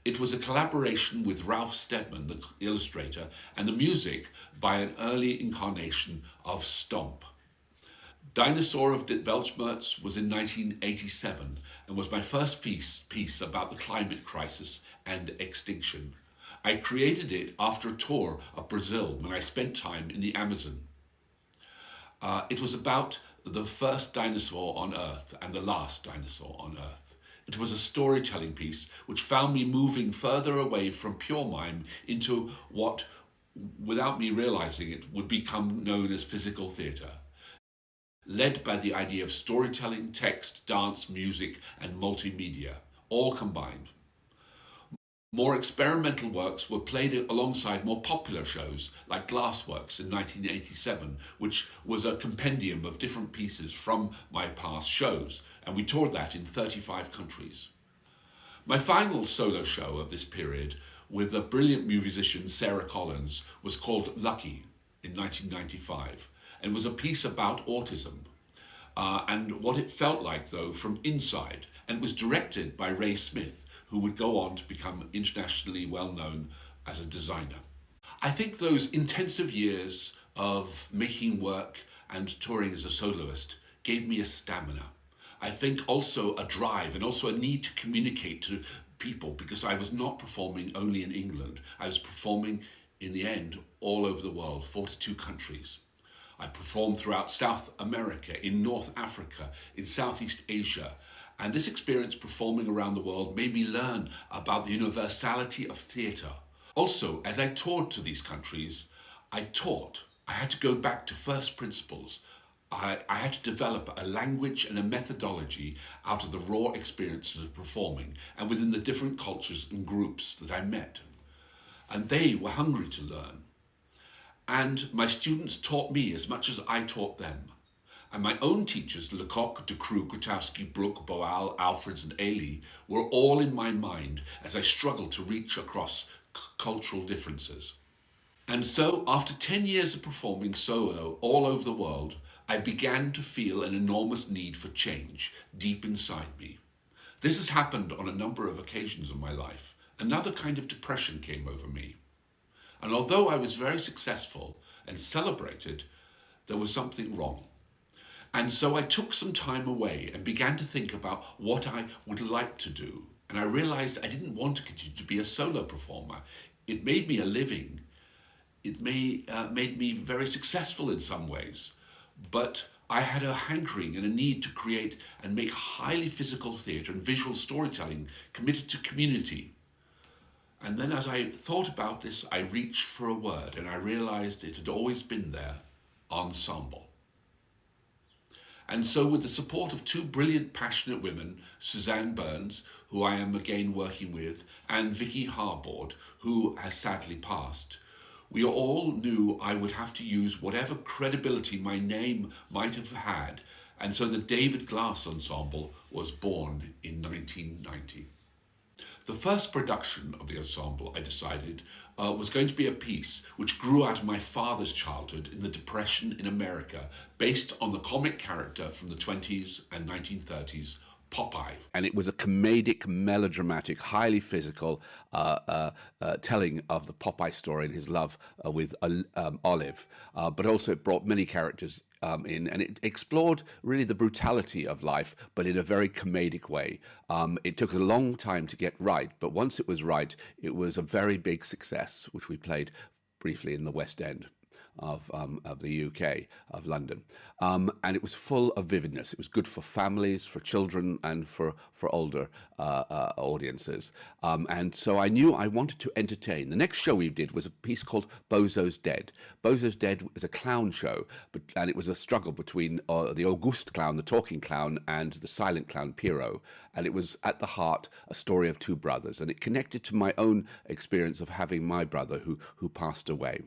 It was a collaboration with Ralph Steadman, the illustrator, and the music by an early incarnation of Stomp. Dinosaur of Weltschmerz was in 1987 and was my first piece about the climate crisis and extinction. I created it after a tour of Brazil when I spent time in the Amazon. It was about the first dinosaur on Earth and the last dinosaur on Earth. It was a storytelling piece which found me moving further away from pure mime into what, without me realizing it, would become known as physical theatre, led by the idea of storytelling, text, dance, music, and multimedia, all combined. More experimental works were played alongside more popular shows like Glassworks in 1987, which was a compendium of different pieces from my past shows, and we toured that in 35 countries. My final solo show of this period with the brilliant musician Sarah Collins was called Lucky in 1995, and was a piece about autism and what it felt like, though, from inside, and was directed by Ray Smith, who would go on to become internationally well known as a designer. I think those intensive years of making work and touring as a soloist gave me a stamina. I think also a drive and also a need to communicate to people, because I was not performing only in England. I was performing, in the end, all over the world, 42 countries. I performed throughout South America, in North Africa, in Southeast Asia. And this experience performing around the world made me learn about the universality of theatre. Also, as I toured to these countries, I taught. I had to go back to first principles. I had to develop a language and a methodology out of the raw experiences of performing and within the different cultures and groups that I met. And they were hungry to learn. And my students taught me as much as I taught them. And my own teachers, Lecoq, De Croo, Grotowski, Brooke, Boal, Alfreds and Ailey, were all in my mind as I struggled to reach across cultural differences. And so, after 10 years of performing solo all over the world, I began to feel an enormous need for change deep inside me. This has happened on a number of occasions in my life. Another kind of depression came over me. And although I was very successful and celebrated, there was something wrong. And so I took some time away and began to think about what I would like to do. And I realized I didn't want to continue to be a solo performer. It made me a living. It made me very successful in some ways. But I had a hankering and a need to create and make highly physical theatre and visual storytelling committed to community. And then as I thought about this, I reached for a word and I realized it had always been there: ensemble. And so, with the support of 2 brilliant, passionate women, Suzanne Burns, who I am again working with, and Vicky Harbord, who has sadly passed, we all knew I would have to use whatever credibility my name might have had, and so the David Glass Ensemble was born in 1990. The first production of the ensemble, I decided, was going to be a piece which grew out of my father's childhood in the Depression in America, based on the comic character from the 20s and 1930s, Popeye. And it was a comedic, melodramatic, highly physical telling of the Popeye story and his love with Olive, but also it brought many characters in, and it explored really the brutality of life, but in a very comedic way. It took a long time to get right, but once it was right, it was a very big success, which we played briefly in the West End of the UK, of London. And it was full of vividness. It was good for families, for children, and for older audiences. And so I knew I wanted to entertain. The next show we did was a piece called Bozo's Dead. Bozo's Dead is a clown show, and it was a struggle between the Auguste clown, the talking clown, and the silent clown, Pierrot. And it was at the heart a story of two brothers, and it connected to my own experience of having my brother who passed away.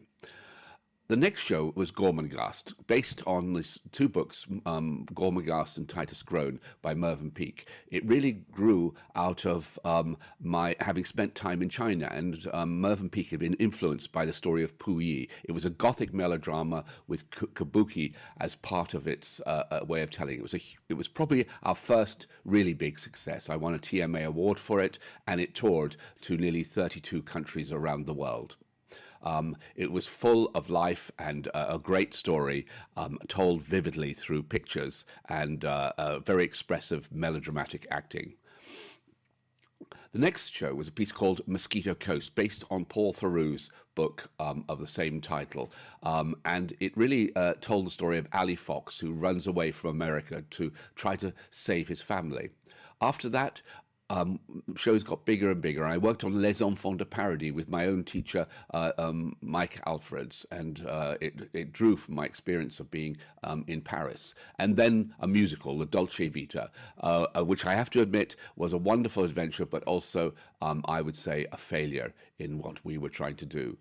The next show was Gormenghast, based on these two books, Gormenghast and Titus Groan by Mervyn Peake. It really grew out of my having spent time in China, and Mervyn Peake had been influenced by the story of Pu Yi. It was a Gothic melodrama with kabuki as part of its way of telling. It was probably our first really big success. I won a TMA award for it, and it toured to nearly 32 countries around the world. It was full of life and a great story told vividly through pictures and very expressive melodramatic acting. The next show was a piece called Mosquito Coast, based on Paul Theroux's book of the same title. And it really told the story of Ali Fox, who runs away from America to try to save his family. After that, shows got bigger and bigger. I worked on Les Enfants de Paradis with my own teacher, Mike Alfreds, and it drew from my experience of being in Paris. And then a musical, La Dolce Vita, which I have to admit was a wonderful adventure, but also, I would say, a failure in what we were trying to do.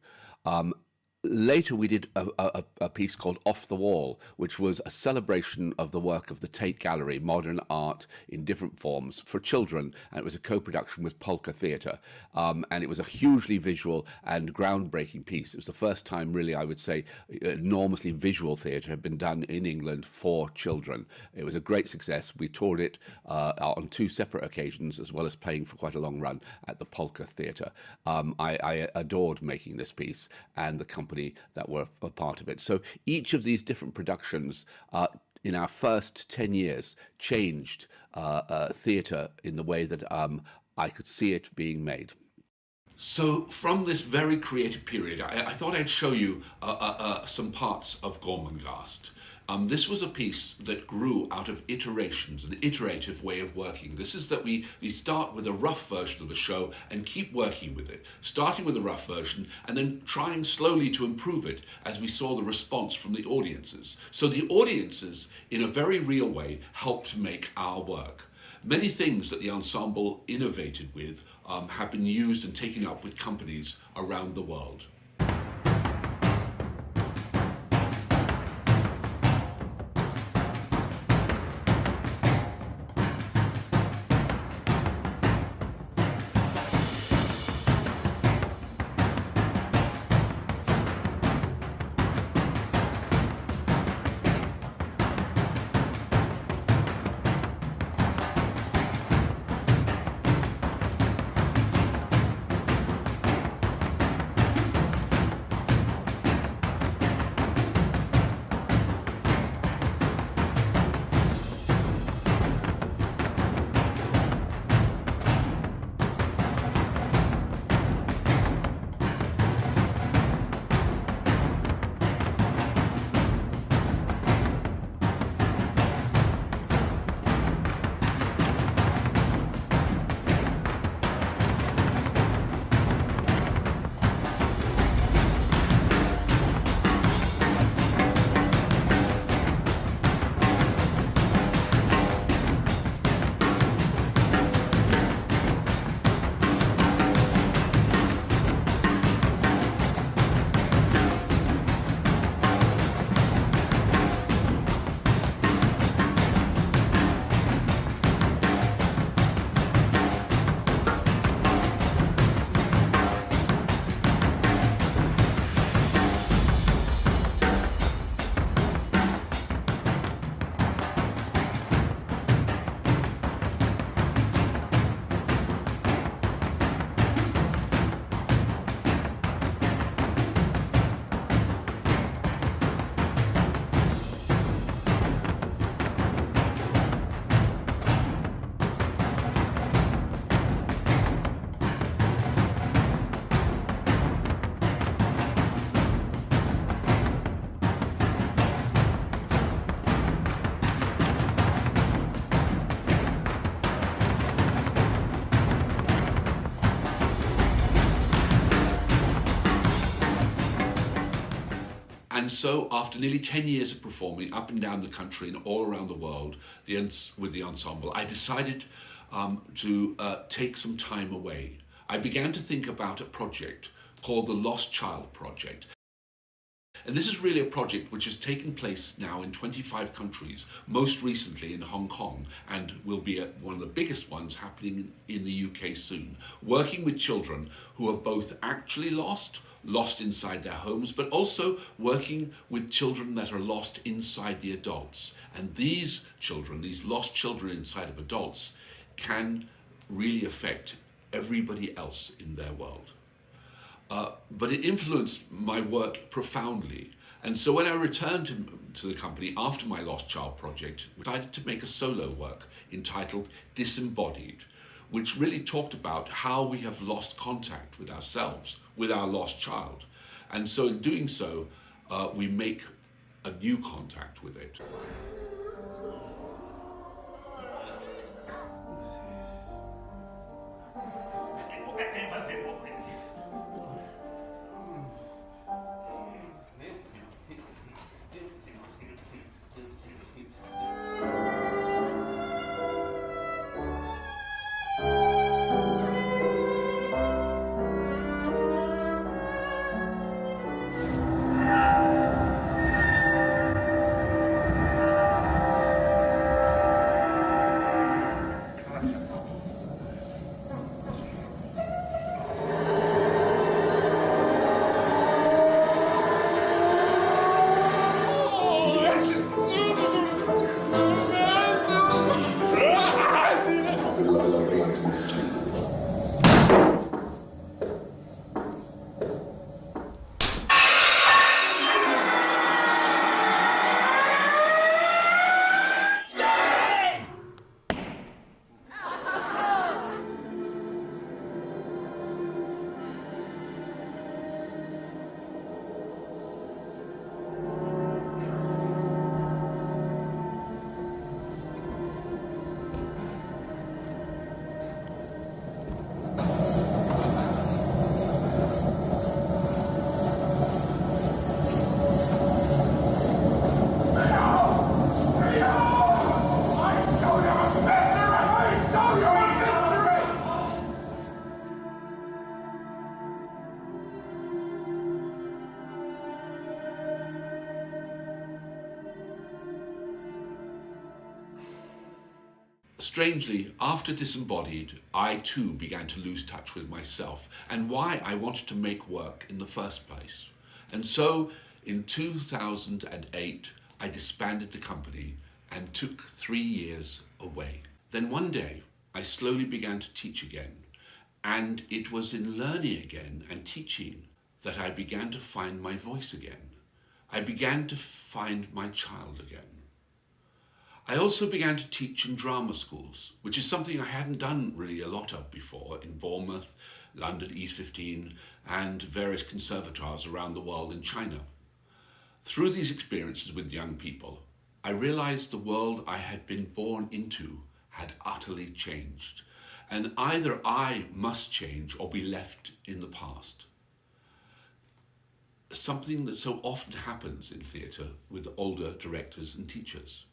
Later, we did a piece called Off the Wall, which was a celebration of the work of the Tate Gallery, modern art in different forms for children, and it was a co-production with Polka Theatre. And it was a hugely visual and groundbreaking piece. It was the first time, really, I would say, enormously visual theatre had been done in England for children. It was a great success. We toured it on two separate occasions, as well as playing for quite a long run at the Polka Theatre. I adored making this piece, and the company that were a part of it. So each of these different productions in our first 10 years changed theatre in the way that I could see it being made. So from this very creative period, I thought I'd show you some parts of Gormenghast. This was a piece that grew out of iterations, an iterative way of working. This is that we start with a rough version of the show and keep working with it, starting with a rough version and then trying slowly to improve it as we saw the response from the audiences. So the audiences, in a very real way, helped make our work. Many things that the ensemble innovated with have been used and taken up with companies around the world. And so after nearly 10 years of performing up and down the country and all around the world with the ensemble, I decided to take some time away. I began to think about a project called the Lost Child Project. And this is really a project which has taken place now in 25 countries, most recently in Hong Kong, and will be one of the biggest ones happening in the UK soon, working with children who are both actually lost inside their homes, but also working with children that are lost inside the adults. And these children, these lost children inside of adults, can really affect everybody else in their world. But it influenced my work profoundly. And so when I returned to the company after my Lost Child project, I decided to make a solo work entitled Disembodied, which really talked about how we have lost contact with ourselves, with our lost child. And so in doing so, we make a new contact with it. Strangely, after Disembodied, I too began to lose touch with myself and why I wanted to make work in the first place. And so in 2008, I disbanded the company and took 3 years away. Then one day, I slowly began to teach again. And it was in learning again and teaching that I began to find my voice again. I began to find my child again. I also began to teach in drama schools, which is something I hadn't done really a lot of before in Bournemouth, London East 15, and various conservatoires around the world in China. Through these experiences with young people, I realized the world I had been born into had utterly changed, and either I must change or be left in the past. Something that so often happens in theatre with older directors and teachers.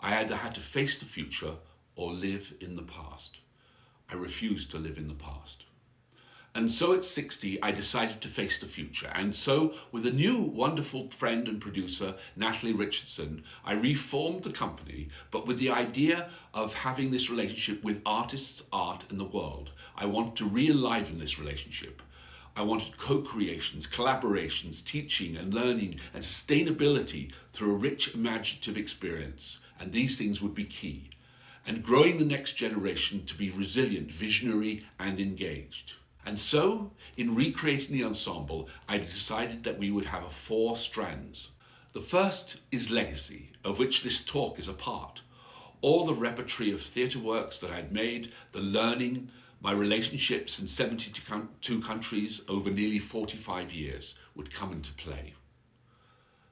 I either had to face the future or live in the past. I refused to live in the past. And so at 60, I decided to face the future. And so with a new wonderful friend and producer, Natalie Richardson, I reformed the company, but with the idea of having this relationship with artists, art, and the world. I wanted to re-enliven this relationship. I wanted co-creations, collaborations, teaching and learning, and sustainability through a rich imaginative experience. And these things would be key. And growing the next generation to be resilient, visionary, and engaged. And so, in recreating the ensemble, I decided that we would have 4 strands. The first is legacy, of which this talk is a part. All the repertory of theatre works that I'd made, the learning, my relationships in 72 countries over nearly 45 years would come into play.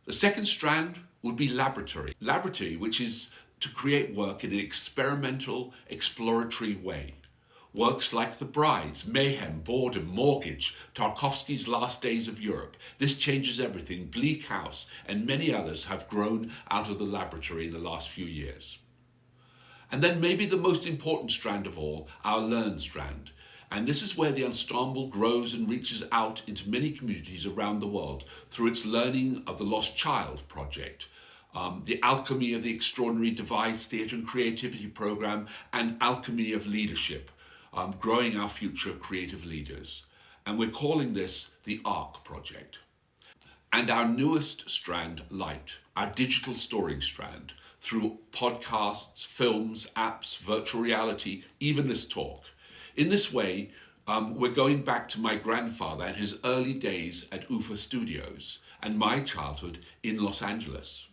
The second strand would be laboratory. Laboratory, which is to create work in an experimental, exploratory way, Works like The Brides, Mayhem, Boredom, Mortgage, Tarkovsky's Last Days of Europe, This Changes Everything, Bleak House, and many others have grown out of the laboratory in the last few years. And then maybe the most important strand of all, our Learn strand. And this is where the Ensemble grows and reaches out into many communities around the world through its Learning of the Lost Child project, the Alchemy of the Extraordinary Devised Theatre and Creativity program, and Alchemy of Leadership, growing our future creative leaders. And we're calling this the ARC project. And our newest strand, Light, our digital story strand, through podcasts, films, apps, virtual reality, even this talk. In this way, we're going back to my grandfather and his early days at UFA Studios and my childhood in Los Angeles.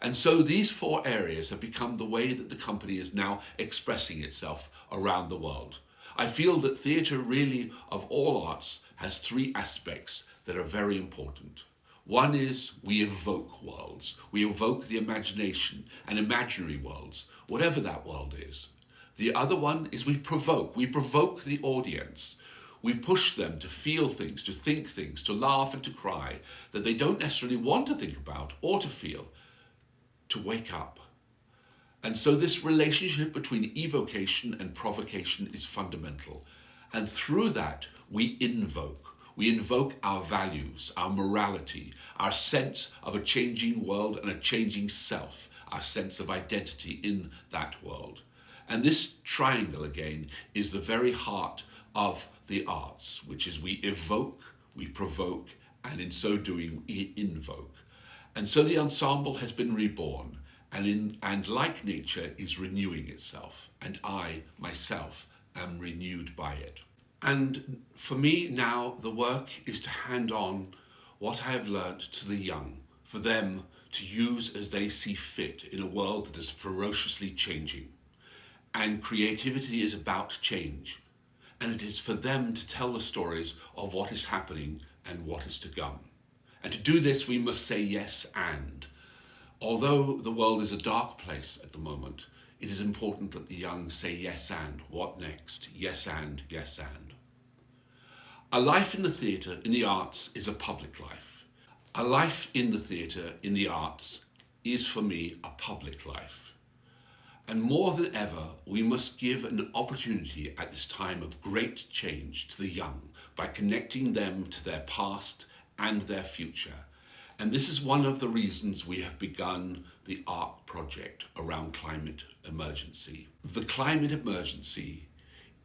And so these 4 areas have become the way that the company is now expressing itself around the world. I feel that theatre really, of all arts, has 3 aspects that are very important. One is we evoke worlds. We evoke the imagination and imaginary worlds, whatever that world is. The other one is we provoke. We provoke the audience. We push them to feel things, to think things, to laugh and to cry that they don't necessarily want to think about or to feel, to wake up. And so this relationship between evocation and provocation is fundamental. And through that, we invoke. We invoke our values, our morality, our sense of a changing world and a changing self, our sense of identity in that world. And this triangle, again, is the very heart of the arts, which is we evoke, we provoke, and in so doing, we invoke. And so the Ensemble has been reborn, and like nature, is renewing itself. And I, myself, am renewed by it. And for me now, the work is to hand on what I have learnt to the young, for them to use as they see fit in a world that is ferociously changing. And creativity is about change. And it is for them to tell the stories of what is happening and what is to come. And to do this, we must say yes and. Although the world is a dark place at the moment, it is important that the young say yes and. What next? Yes and, yes and. A life in the theatre, in the arts, is a public life. A life in the theatre, in the arts, is for me a public life. And more than ever, we must give an opportunity at this time of great change to the young by connecting them to their past and their future. And this is one of the reasons we have begun the ARC project around climate emergency. The climate emergency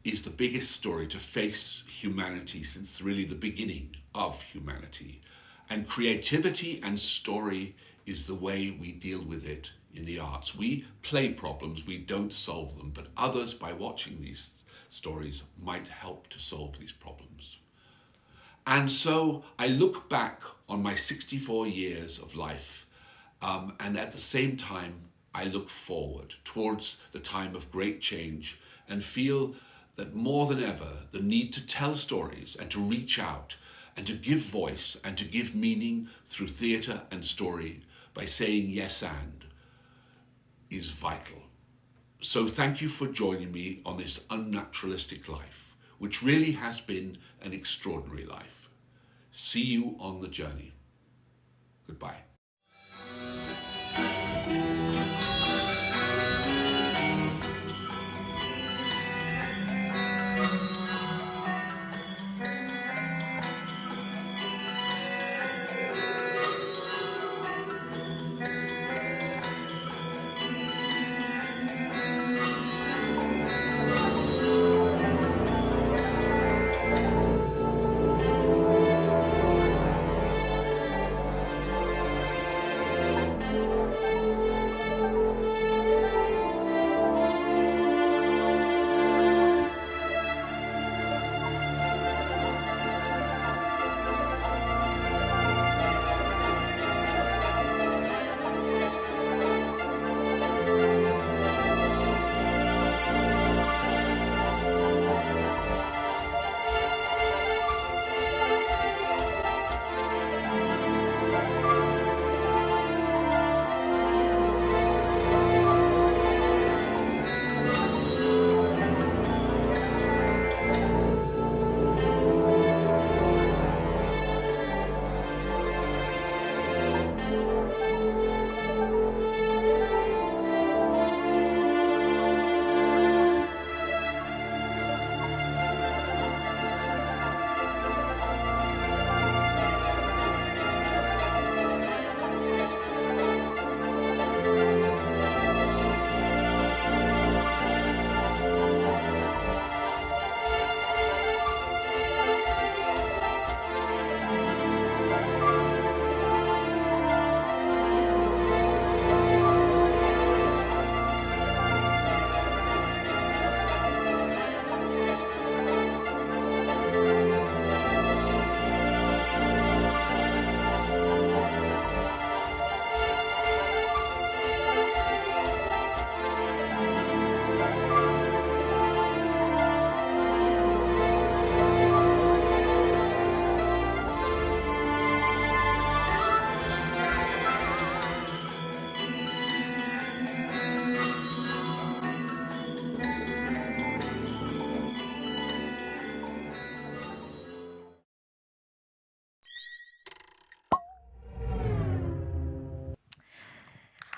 is the biggest story to face humanity since really the beginning of humanity. And creativity and story is the way we deal with it in the arts. We play problems, we don't solve them, but others, by watching these stories, might help to solve these problems. And so I look back on my 64 years of life, and at the same time, I look forward towards the time of great change and feel that more than ever, the need to tell stories and to reach out and to give voice and to give meaning through theatre and story by saying yes and is vital. So thank you for joining me on this unnaturalistic life, which really has been an extraordinary life. See you on the journey. Goodbye.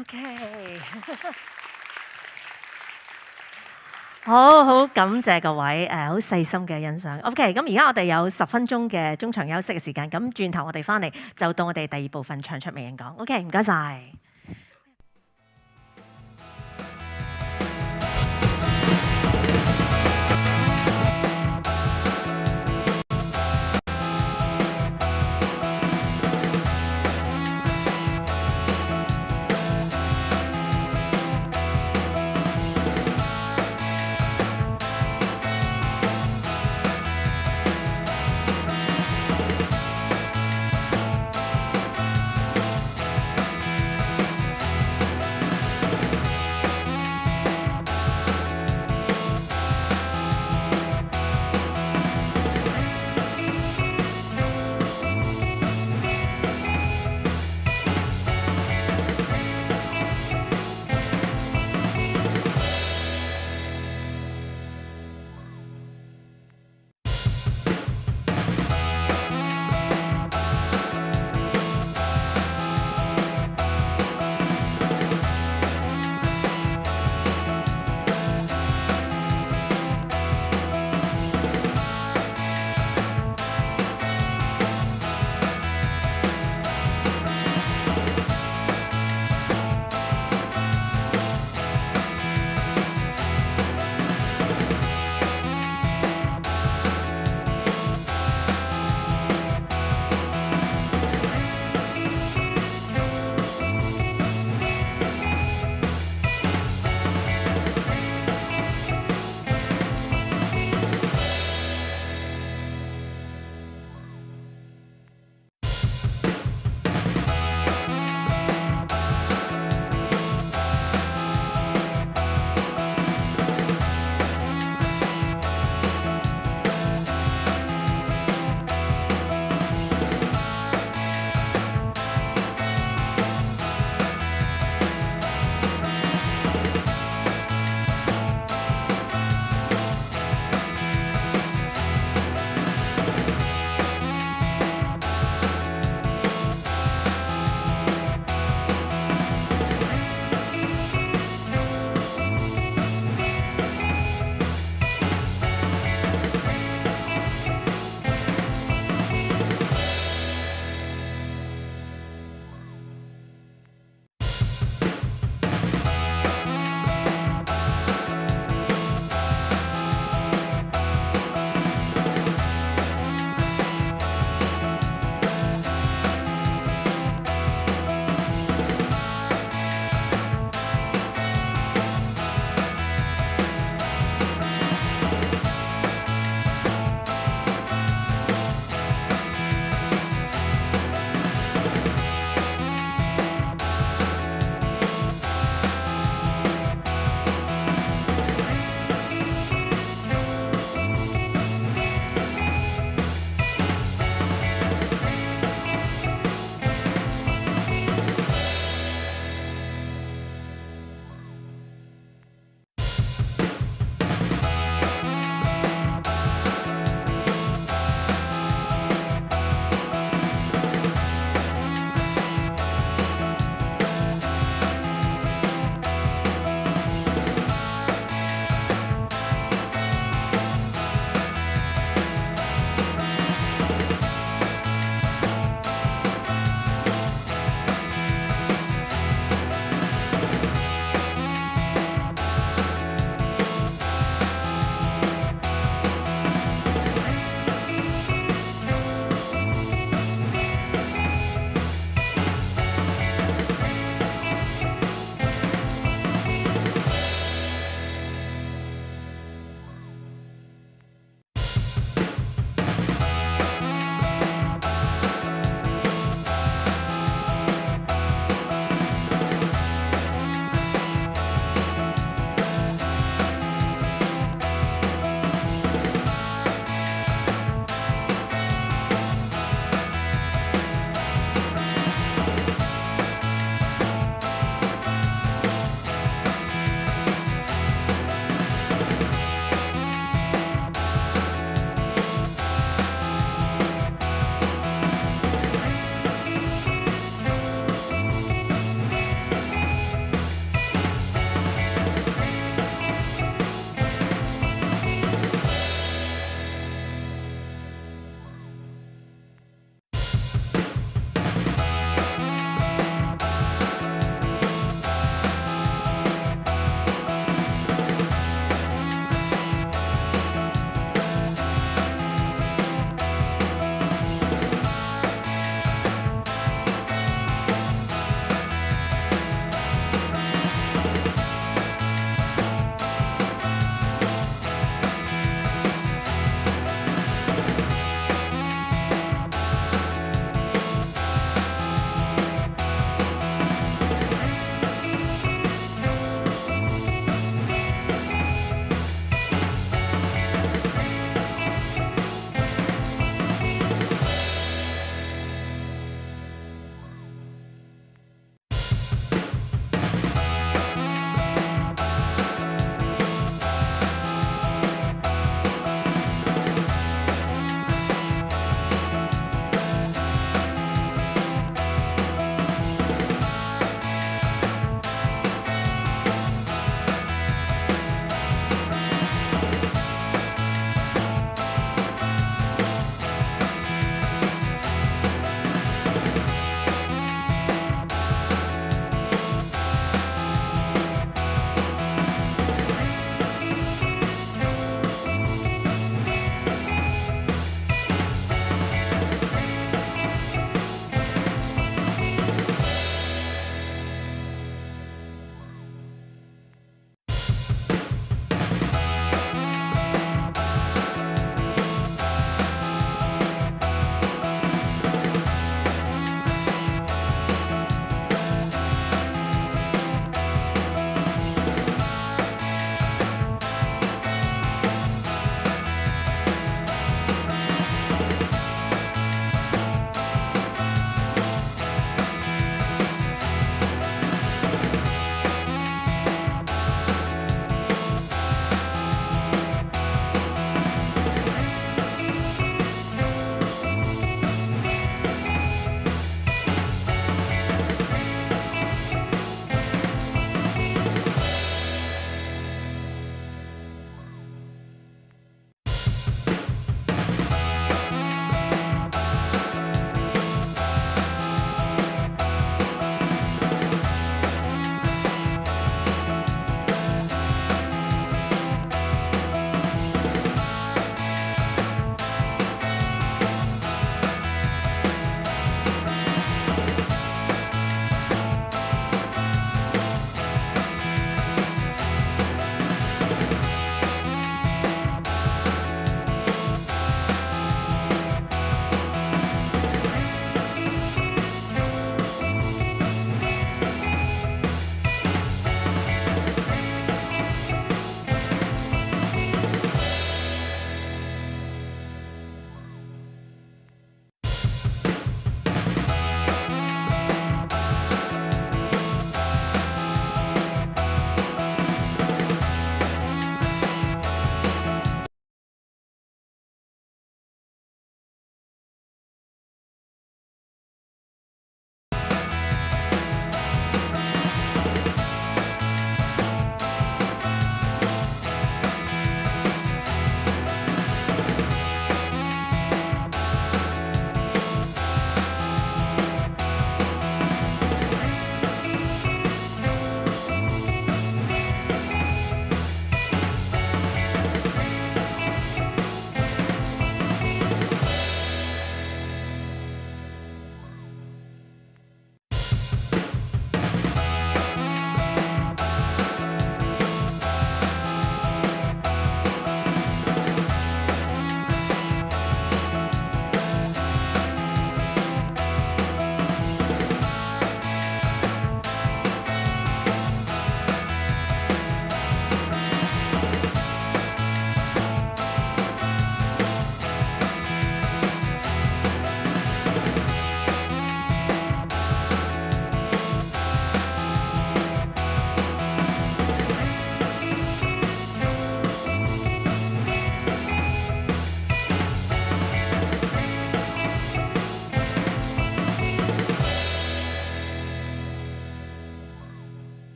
OK，好感謝各位好細心嘅欣賞。OK，咁而家我哋有10分鐘嘅中場休息嘅時間，咁轉頭我哋翻嚟就到我哋第二部分唱出名人講。OK，唔該晒。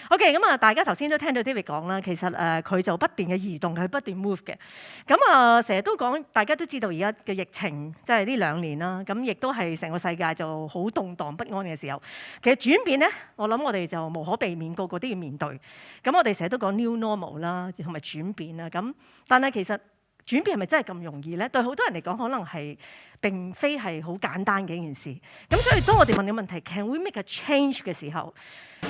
OK， 咁大家頭先都聽到 David 講啦，其實佢就不斷嘅移動，佢不斷 move 嘅。咁成日都講，大家都知道而家嘅疫情，即係呢2年啦，咁亦都係成個世界就好動盪不安嘅時候。其實轉變咧，我諗我哋就無可避免，個個都要面對。咁我哋成日都講 new normal 啦，同埋轉變啦。咁但係其實轉變係咪真係咁容易咧？對好多人嚟講，可能係並非係好簡單嘅一件事。咁所以當我哋問嘅問題 ，Can we make a change 嘅時候，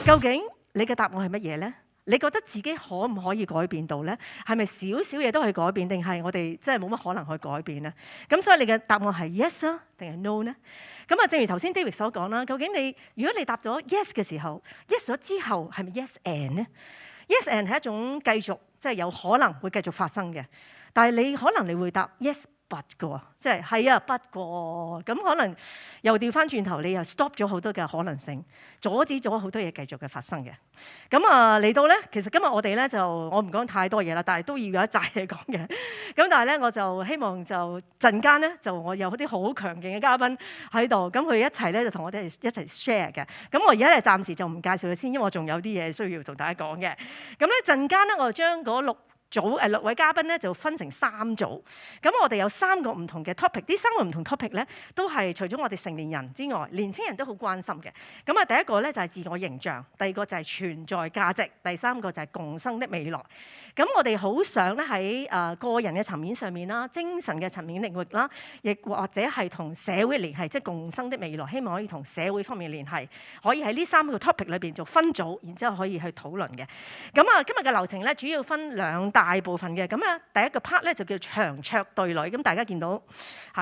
究竟你嘅答案係乜嘢咧？你覺得自己可唔可以改變到咧？係咪少少嘢都可以改變，定係我哋真係冇乜可能去改變咧？咁所以你嘅答案係 yes 啊，定係 no 咧？咁正如頭先 David 所講啦，究竟如果你答咗 yes 嘅時候 ，yes 咗之後係咪 yes and 咧 ？yes and 係一種繼續，即係有可能會繼續發生嘅，但係你可能你會答 yes but 嘅喎，即係係啊，不過咁可能又調翻轉頭，你又 stop 咗好多嘅可能性，阻止咗好多嘢繼續嘅發生嘅。咁嚟到咧，其實今日我哋咧就我唔講太多嘢啦，但係都要有一紮嘢講嘅。咁但係咧，我就希望就陣間咧，就我有啲好強勁嘅嘉賓喺度，咁佢一齊咧就同我哋一齊 share 嘅。咁我而家咧暫時就唔介紹佢先，因為我仲有啲嘢需要同大家講嘅。咁咧陣間咧，我就將嗰6位嘉賓咧就分成3組，咁我哋有3個唔同嘅 topic， 呢3個唔同 topic 咧都係除咗我哋成年人之外，年輕人都好關心嘅。咁第一個咧就係自我形象，第二個就係存在價值，第3個就係共生的未來。咁我哋好想咧喺個人嘅層面上面啦，精神嘅層面領域啦，亦或者係同社會聯繫，即係共生的未來，希望可以同社會方面聯繫，可以喺呢3個 topic 裏邊做分組，然之後可以去討論嘅。咁今日嘅流程咧主要分2大部分嘅。咁第一個 part 咧就叫長桌對壘，咁大家見到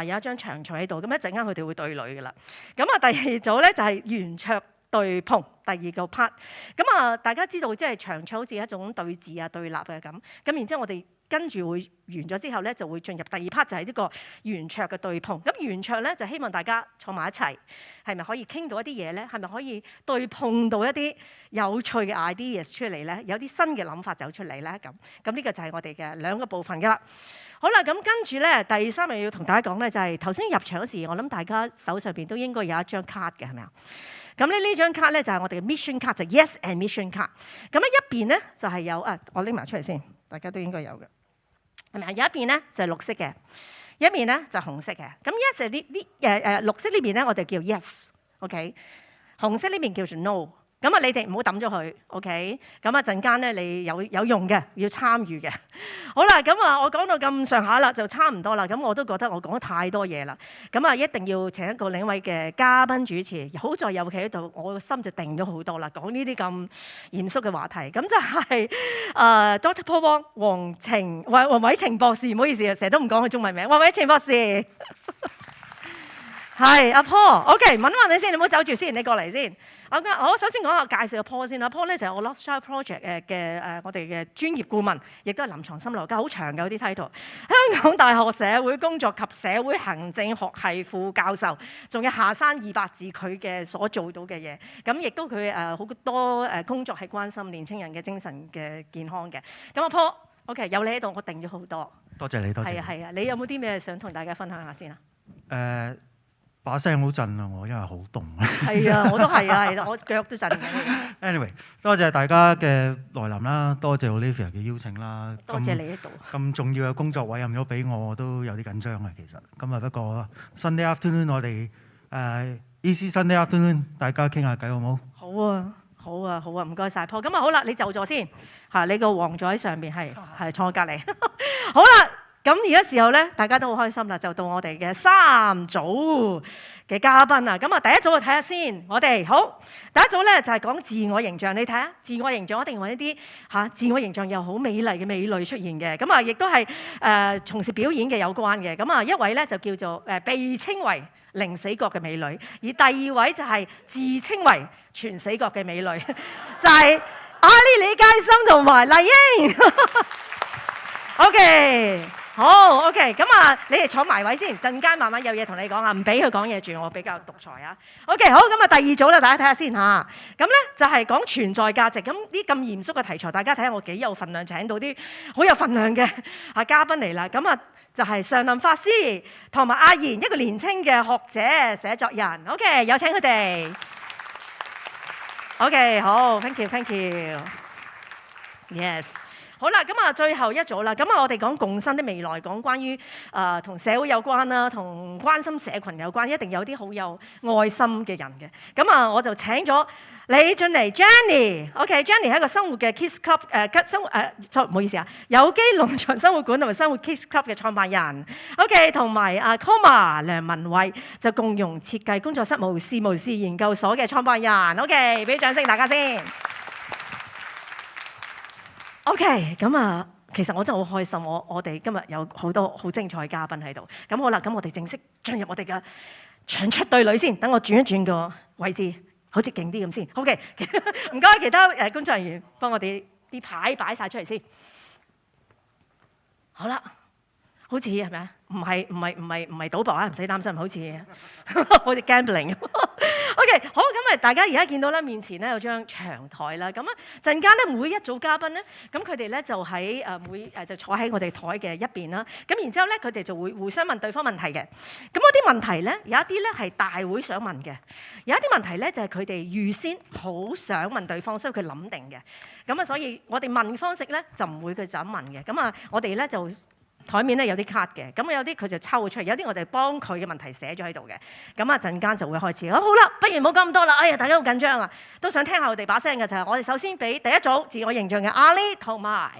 有一張長桌喺度，咁一陣間佢哋會對壘噶啦。咁第二組咧就係圓桌對碰，第2個 part。咁大家知道即係長桌好似一種對峙啊、對立啊咁。咁然之後我哋跟住會完咗之後咧，就會進入第2 part，就係呢個圓桌嘅對碰。咁圓桌咧就希望大家坐埋一齊，係咪可以傾到一啲嘢咧？係咪可以對碰到一啲有趣嘅 ideas 出嚟咧？有啲新嘅諗法走出嚟咧？咁呢個就係我哋嘅2個部分噶啦。好啦，咁跟住咧第3樣要同大家講咧，就係頭先入場嗰時，我諗大家手上邊都應該有一張卡嘅，係咪啊？咁呢張卡咧就係我哋嘅 mission 卡，就 yes and mission 卡。咁一邊咧就係有我拎埋出嚟先，大家都應該有嘅，係咪啊？有一邊咧就係綠色嘅，一邊咧就係紅色嘅。咁 yes 綠色呢邊咧我哋叫 yes，OK，紅色呢邊叫做 no。咁你哋唔好抌咗佢 ，OK？ 咁陣間咧你有用嘅，要參與嘅。好啦，咁我講到咁上下啦，就差唔多啦。咁我都覺得我講得太多嘢啦。咁一定要請另一位嘅嘉賓主持。好在有企喺度，我個心就定咗好多啦。講呢啲咁嚴肅嘅話題，咁就係Dr. Paul Wong 黃偉晴博士。唔好意思啊，成日都唔講佢中文名，黃偉晴博士。係阿 Paul，OK， 問一問你先，你唔好走住先，你過嚟先。我首先講下介紹阿 Paul 先啦。Paul 咧就係我 Lost Child Project 嘅我哋嘅專業顧問，亦都係臨床心理學家，好長嘅嗰啲 title。香港大學社會工作及社會行政學系副教授，仲有下山200字佢嘅所做到嘅嘢。咁亦都佢好多工作係關心年青人嘅精神嘅健康嘅。咁阿 Paul，OK， 有你喺度，我定咗好多。多謝你，多謝。係啊，你有冇啲咩想同大家分享下先啊？把聲好震啊！我因為好凍啊。係啊，我都係啊，我腳都震緊。Anyway， 多謝大家嘅來臨啦，多謝 Olivia 嘅邀請啦。多謝你喺度。咁重要嘅工作委任咗俾我，我都有啲緊張啊。其實今日不過 Sunday afternoon， 我哋Easy Sunday afternoon， 大家傾下偈好冇？好啊，好啊，好啊，唔該晒 Paul。咁好啦，你就坐先嚇，你個王座喺上邊，係坐我隔離。好啦。咁而家時候咧，大家都好開心啦，就到我哋嘅3組嘅嘉賓啦。咁第一組就睇下先，我哋好第一組咧就係講自我形象。你睇下自我形象，一定揾一啲自我形象又好美麗嘅美女出現嘅。咁亦都係從事表演嘅有關嘅。咁一位咧就叫做被稱為零死角嘅美女，而第2位就係自稱為全死角嘅美女，就係阿麗李佳芯同埋麗英。OK。好 ，OK， 咁你哋坐埋位先，陣間慢慢有嘢同你講啊，唔俾佢講嘢住，我比較獨裁啊。OK， 好，咁第2組啦，大家睇下先嚇。咁咧就係講存在價值，咁啲咁嚴肅嘅題材，大家睇下我幾有份量，請到啲好有份量嘅嘉賓嚟啦。咁就係上林法師同埋阿賢，一個年青嘅學者寫作人。OK， 有請佢哋。 Thank you. 好啦，咁今日你哋坐埋位先，陣間慢慢有嘢同你講啊，唔俾佢講嘢住，我比較獨裁啊。OK，好，咁第2組啦，大家睇下先嚇。咁咧就係講存在價值，咁啲咁嚴肅嘅題材，大家睇下我幾有份量，請到啲好有份量嘅嘉賓嚟啦。咁就係上林法師同埋阿賢，一個年青嘅學者寫作人。OK， 有請佢哋。OK， 好 ，thank you，thank you。Yes。好啦，咁啊，最後一組啦。咁啊，我哋講共生的未來，講關於同社會有關啦，同關心社群有關，一定有啲好有愛心嘅人嘅。咁啊，我就請咗你進嚟 Jenny。OK，Jenny 係一個生活嘅 Kids Club 唔好意思啊，有機農場生活館同埋生活 Kids Club 嘅創辦人。OK， 同埋Koma 梁文慧就共融設計工作室無事研究所嘅創辦人。OK， 俾啲掌聲大家先。OK， 咁啊，其實我真係好開心，我哋今日有好多好精彩嘅嘉賓喺度。咁好啦，咁我哋正式進入我哋嘅長出對壘先。等我轉一轉個位置，好似勁啲咁先。OK， 唔該，其他工作人員幫我哋啲牌擺晒出嚟先。好啦，好似係咪啊？唔係賭博啊，唔使擔心，好似好似 gambling。OK， 好，咁啊，大家而家見到咧，面前咧有張長台啦。咁啊，陣間咧每一組嘉賓咧，咁佢哋咧就喺就坐喺我哋台嘅一邊啦。咁然之後咧，佢哋就會互相問對方問題嘅。咁嗰啲問題咧，有一啲咧係大會想問嘅，有一啲問題咧就係佢哋預先好想問對方，所以佢諗定嘅。咁啊，所以我哋問嘅方式咧就唔會佢就咁問嘅。咁啊，我哋咧就台面咧有啲卡嘅，咁有啲佢就抽出嚟，有啲我哋幫佢嘅問題寫咗喺度嘅。咁啊陣間就會開始。好啦，不如唔好講咁多啦。哎呀，大家好緊張啊，都想聽下我哋把聲嘅就係我哋首先俾第一組自我形象嘅阿麗同埋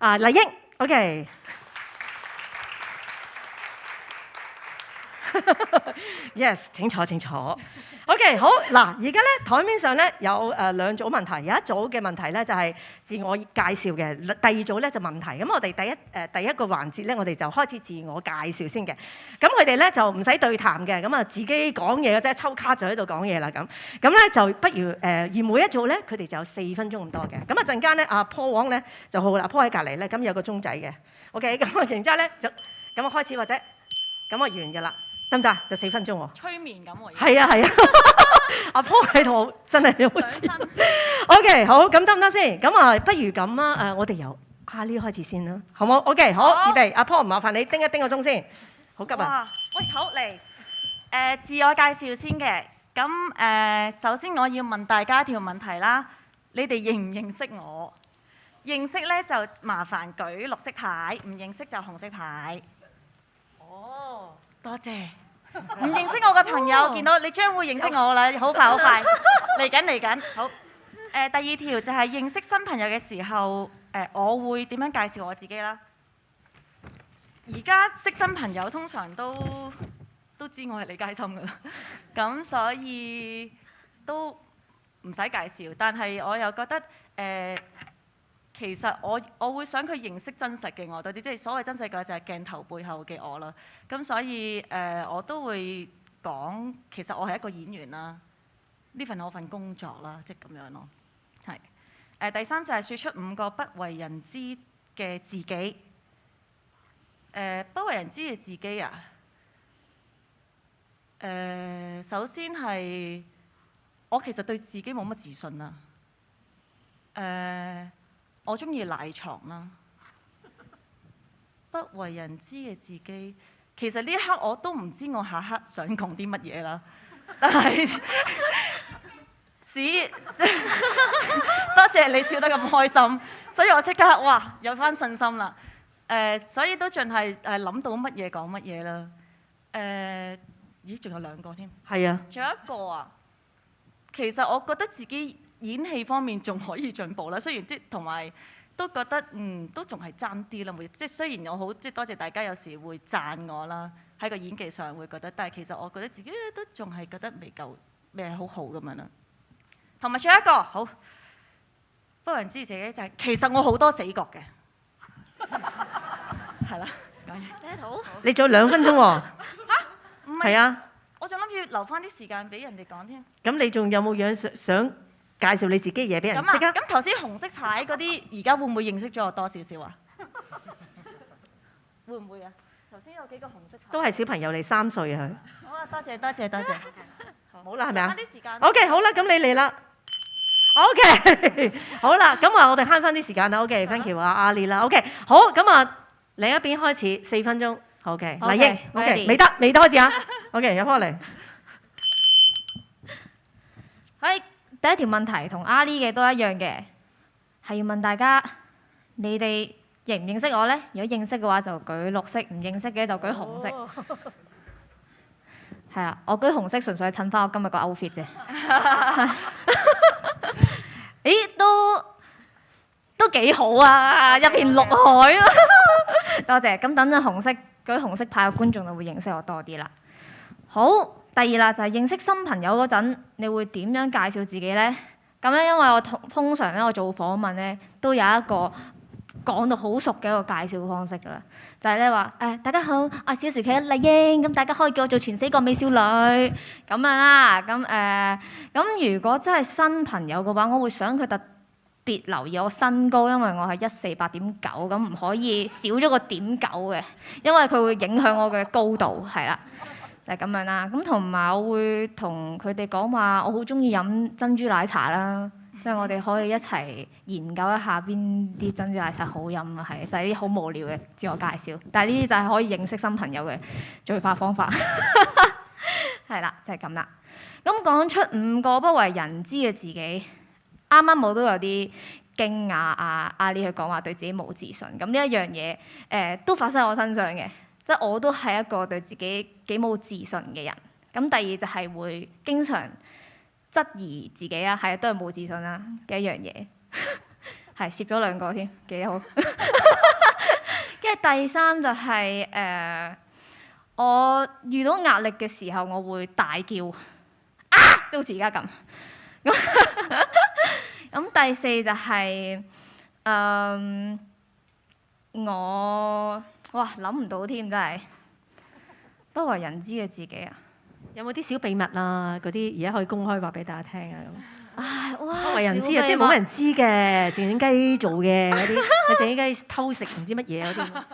麗英。OK。Yes， 請坐。OK， 好嗱，而家咧台面上咧有兩組問題，有一組嘅問題咧就係自我介紹嘅，第二組咧就問題。咁我哋第一個環節咧，我哋就開始自我介紹先嘅。咁佢哋咧就唔使對談嘅，咁啊自己講嘢嘅啫，抽卡就喺度講嘢啦咁。咁咧就不如而每一組咧佢哋就有4分鐘咁多嘅。咁啊陣間咧阿 Paul 王咧就好啦，Paul 喺隔離咧，咁有個鐘仔嘅。OK， 咁啊然之後咧就咁啊開始或者咁啊完㗎啦。得唔得？就4分鐘喎。催眠咁喎。係啊。阿 Paul 喺度真係好似。OK， 好，咁得唔得先？咁啊，不如咁啊，我哋由阿 Lee 開始先啦，好冇 ？OK， 好，預備。阿 Paul， 麻煩你叮一叮個鐘先。好急啊！喂，好嚟。自我介紹先嘅。咁首先我要問大家一條問題啦。你哋認唔認識我？認識咧就麻煩舉綠色牌，唔認識就紅色牌。哦，多謝。唔認識我嘅朋友，見到你將會認識我啦，好快，嚟緊。好，第二條就係認識新朋友嘅時候，我會點樣介紹我自己啦？而家識新朋友通常都知我係李佳芯噶啦，咁所以都唔使介紹。但係我又覺得其實我會想佢認識真實嘅我多啲，即係所謂真實嘅就係鏡頭背後嘅我啦。咁所以我都會講，其實我係一個演員啦，呢份係我份工作啦，即係咁樣咯。係第三就係説出5個不為人知嘅自己。不為人知嘅自己啊，首先係我其實對自己冇乜自信啦。我中意賴床啦，不為人知嘅自己。其實呢一刻我都唔知我下刻想講啲乜嘢啦，但係多謝你笑得咁開心，所以我即刻哇有返信心啦。所以都盡係諗到乜嘢講乜嘢啦。咦，仲有2個添？係啊，仲有一個啊。其實我覺得自己演戲方面仲可以進步啦，雖然即同埋都覺得都仲係爭啲啦，即係雖然我好即係多謝大家有時會讚我啦，喺個演技上會覺得，但係其實我覺得自己都仲係覺得未係好好咁樣啦。同埋仲有一個好不為人知自己就係其實我好多死角嘅，係啦，講嘢。好，你仲有2分鐘喎。嚇？唔係。係啊。我仲諗住留翻啲時間俾人哋講添。咁你仲有冇樣想介紹你自己嘢俾人識啊？咁頭先紅色牌嗰啲，而家會唔會認識咗我多少少啊？會唔會啊？頭先有幾個紅色牌。都係小朋友嚟，3歲啊佢。好啊，多謝。好啦，係咪啊？慳啲時間。OK， 好啦，咁你嚟啦。OK， 好啦，咁我哋慳翻啲時間啦。OK，thank you 啊，阿麗啦。OK， 好，咁另一邊開始4分鐘。OK， 麗英。OK， 未得開始啊。OK， 有返嚟。係第一條問題同阿 Lee 嘅都一樣嘅，係要問大家你哋認唔認識我呢？如果認識嘅話就舉綠色，唔認識嘅就舉紅色。係啦，我舉紅色純粹係襯翻我今日個 outfit 啫。咦，都幾好啊！一片綠海啊！多謝。咁等陣舉紅色牌嘅觀眾就會認識我多啲啦。好，第二啦，就係認識新朋友嗰陣，你會點樣介紹自己呢？咁咧，因為我通常咧，我做訪問咧，都有一個講到好熟嘅一個介紹方式㗎啦，就係咧話大家好，我係小薯茄麗英，咁大家可以叫我做全死角美少女咁樣啦。咁如果真係新朋友嘅話，我會想佢特別留意我身高，因為我係148.9，咁唔可以少咗個0.9嘅，因為佢會影響我嘅高度，係啦，就係咁樣啦。咁同埋我會同佢哋講話，我好中意飲珍珠奶茶啦。即係我哋可以一齊研究一下邊啲珍珠奶茶好飲啊，係就係啲好無聊嘅自我介紹，但係呢啲就係可以認識新朋友嘅最快方法，係啦，就係咁啦。咁講出5個不為人知嘅自己，啱啱我都有啲驚訝啊！阿 Lee 佢講話對自己冇自信，咁呢一樣嘢都發生喺我身上嘅，即係我都係一個對自己幾冇自信嘅人。咁第二就係會經常質疑自己啦，係都係冇自信啦嘅一樣嘢，係攝咗2個添，幾好。跟住第三就係我遇到壓力嘅時候，我會大叫啊，就好似而家咁。咁第4就係我諗唔到添，真係不為人知嘅自己啊！有冇啲小秘密啊？嗰啲而家可以公開話俾大家聽啊！唉，哇！不為人知啊，即係冇人知嘅，靜靜雞做嘅嗰啲，靜靜雞偷食唔知乜嘢嗰啲。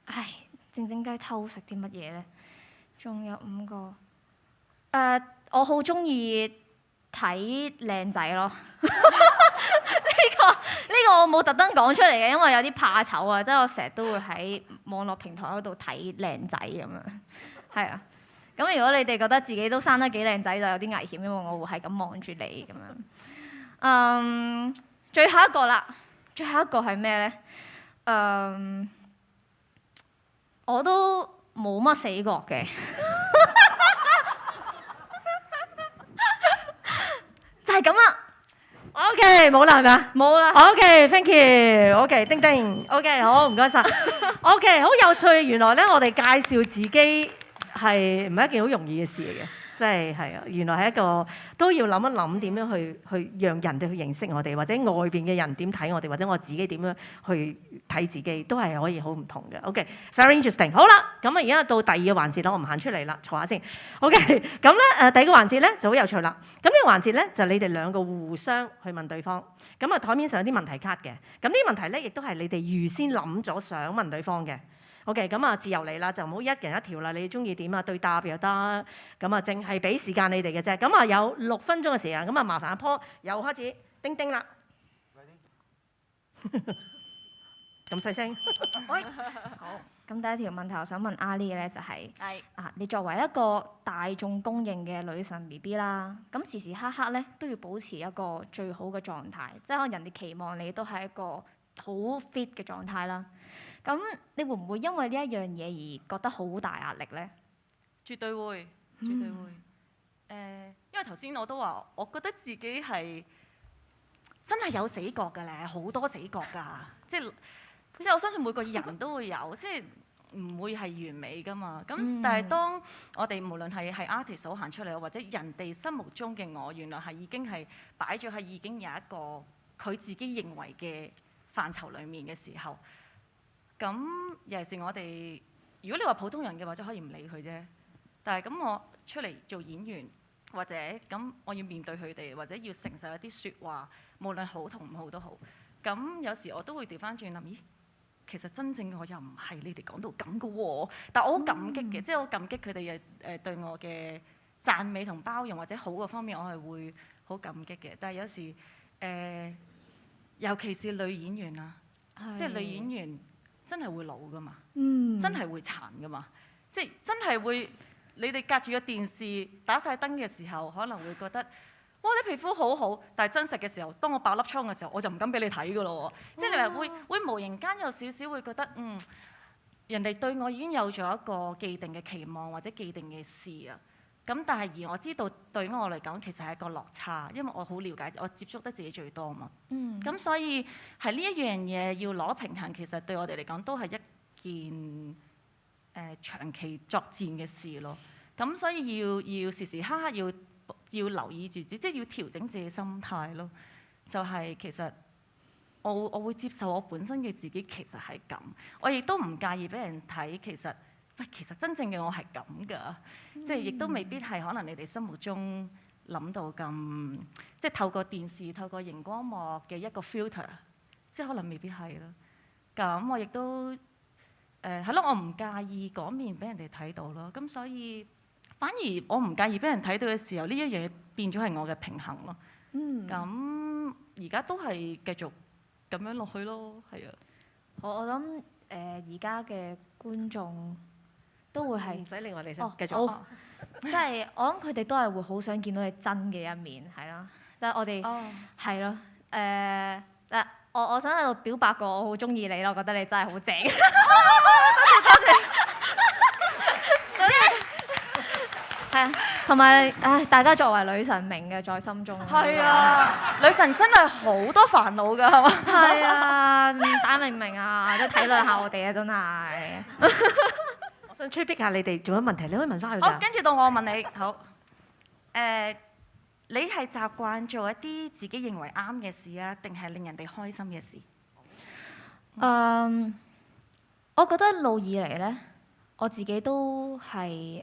唉，靜靜雞偷食啲乜嘢咧？仲有5個。我好中意睇靚仔咯。呢個我冇特登講出嚟嘅，因為有啲怕醜啊，即係我成日都會喺網絡平台嗰度睇靚仔咁樣，係啊。咁如果你哋覺得自己都生得幾靚仔，就有啲危險，因為我會係咁望住你咁樣。最後一個啦，最後一個係咩咧？我都冇乜死角嘅，就係咁啦。OK， 冇啦係咪啊？冇啦。OK，thank you。OK， 叮叮。OK， 好，唔該晒。OK， 好有趣。原來咧，我哋介紹自己係唔係一件好容易嘅事嚟嘅，即係啊，原來係一個都要諗一諗點樣去讓人哋去認識我哋，或者外邊嘅人點睇我哋，或者我自己點樣去睇自己，都係可以好唔同嘅。OK，very interesting。好啦，咁啊而家到第2個環節啦，我唔行出嚟啦，坐下先。OK，咁咧第2個環節咧就好有趣啦。咁呢個環節咧就你哋2個互相去問對方。咁啊台面上有啲問題卡嘅，咁呢啲問題咧亦都係你哋預先諗咗想問對方嘅。OK， 咁啊自由嚟啦，就唔好一人一條啦。你中意點啊？對答又得，咁啊淨係俾時間你哋嘅啫。咁啊有6分鐘嘅時間，咁啊麻煩阿 Paul 又開始叮叮啦。咁細聲。好。咁第一條問題我想問阿 Lee 嘅咧就係你作為一個大眾公認嘅女神 BB 啦，咁時時刻刻咧都要保持一個最好嘅狀態，即係可能人哋期望你都係一個好 fit 嘅狀態啦。咁你會唔會因為呢一樣嘢而覺得好大壓力咧？絕對會，絕對會。因為頭先我都話，我覺得自己係真係有死角㗎咧，好多死角㗎。即係我相信每個人都會有，即係唔會係完美㗎嘛。咁但係當我哋無論係 artist 行出嚟，或者人哋心目中嘅我，原來係已經係擺咗喺已經有一個佢自己認為嘅範疇裡面嘅時候。咁尤其是我哋，如果你話普通人嘅話，就可以唔理佢啫。但係咁我出嚟做演員，或者咁我要面對佢哋，或者要承受一啲説話，無論好同唔好都好。咁有時我都會調翻轉諗，咦，其實真正我又唔係你哋講到咁嘅喎。但我好感激嘅，即係我感激佢哋嘅對我嘅讚美同包容，或者好嘅方面，我係會好感激嘅。但係有時尤其是女演員啊，即係女演員。真係會老㗎嘛，真係會殘㗎嘛，即係真係會。你哋隔住個電視打晒燈嘅時候，可能會覺得哇！你皮膚好好，但係真實嘅時候，當我爆粒瘡嘅時候，我就唔敢俾你睇㗎咯喎。即係你話會無形間有少少會覺得人哋對我已經有咗一個既定嘅期望或者既定嘅事啊。咁但係而我知道對我嚟講其實係一個落差，因為我好了解，我接觸得自己最多嘛。咁所以係呢一樣嘢要攞平衡，其實對我哋嚟講都係一件長期作戰嘅事咯。咁所以要時時刻刻要留意住即係要調整自己心態咯。就係其實我會接受我本身嘅自己其實係咁，我亦都唔介意俾人睇其實真正嘅我係咁㗎，即係亦都未必係可能你哋心目中諗到咁，即係透過電視、透過熒光幕嘅一個 filter， 即係可能未必係咯。咁我亦都係咯，我唔介意嗰面俾人哋睇到咯。咁所以反而我唔介意俾人睇到嘅時候，呢一樣嘢變咗係我嘅平衡咯。咁而家都係繼續咁樣落去咯，係啊。我諗而家嘅觀眾都會係唔使理我哋先，繼好續。即係我諗佢哋都係會好想見到你真嘅一面，係咯。即係我哋係咯。我想喺度表白過，我好中意你咯，我覺得你真係好正。多謝。係啊，同埋大家作為女神明嘅在心中。係啊，女神真係好多煩惱㗎，係嘛？係啊，大家明唔明啊？即係體諒下我哋啊，真係。我想催逼下你哋，仲有問題你可以問翻佢好，㗎。跟住到我問你，好你係習慣做一啲自己認為啱嘅事啊，定係令人哋開心嘅事？我覺得一路以嚟咧，我自己都係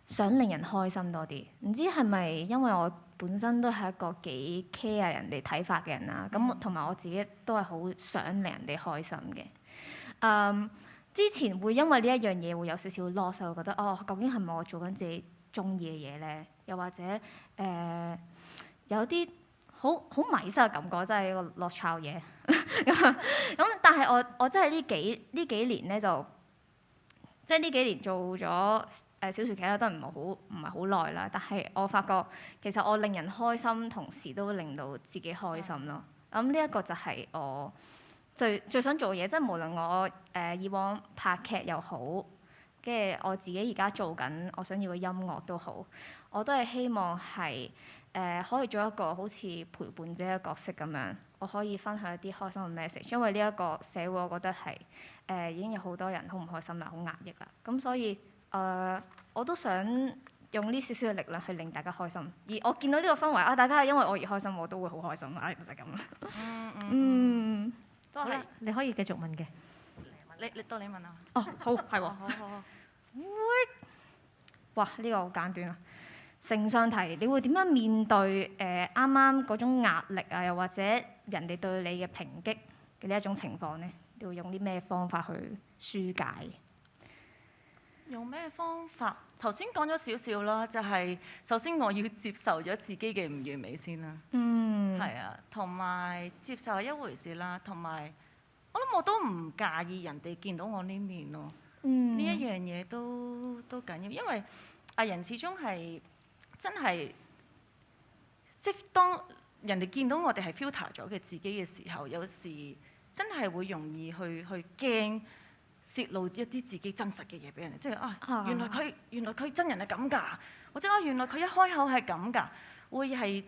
想令人開心多啲。唔知係咪因為我本身都係一個幾 care 人哋睇法嘅人啦，咁同埋我自己都係好想令人哋開心嘅。之前會因為呢一樣嘢會有少少 loss，我覺得究竟係咪我做緊自己中意嘅嘢咧？又或者有啲好迷失嘅感覺，真係一個 lost child 嘢。咁但係我真係呢幾年咧就即係呢幾年做咗小薯茄啦，都唔係好耐啦。但係我發覺其實我令人開心，同時都令到自己開心咯。咁呢一個就係我最想做嘅嘢，即係無論我以往拍劇又好，跟住我自己而家做緊我想要嘅音樂都好，我都係希望係可以做一個好似陪伴者嘅角色咁樣，我可以分享一啲開心嘅 message。因為呢一個社會，我覺得係已經有好多人好唔開心啦，好壓抑啦。咁所以我都想用呢少少嘅力量去令大家開心。而我見到呢個氛圍大家係因為我而開心，我都會好開心啦。就係咁啦。好啦，你可以繼續問嘅。你到你問啊。好，係喎。好。哇！呢個好簡短啊。承上題，你會點樣面對啱啱嗰種壓力啊？又或者人哋對你嘅抨擊嘅呢一種情況呢？你會用啲咩方法去疏解？用咩方法？頭先講咗少少啦，就係首先我要接受咗自己嘅唔完美先啦。係啊，同埋接受係一回事啦，同埋我諗我都唔介意人哋見到我呢面咯。呢一樣嘢都緊要，因為藝人始終係真係，即係當人哋見到我哋係 filter 咗嘅自己嘅時候，有時真係會容易去驚泄露一啲自己真實嘅嘢俾人哋，即係原來佢真人係咁㗎，或者原來佢一開口係咁㗎，會係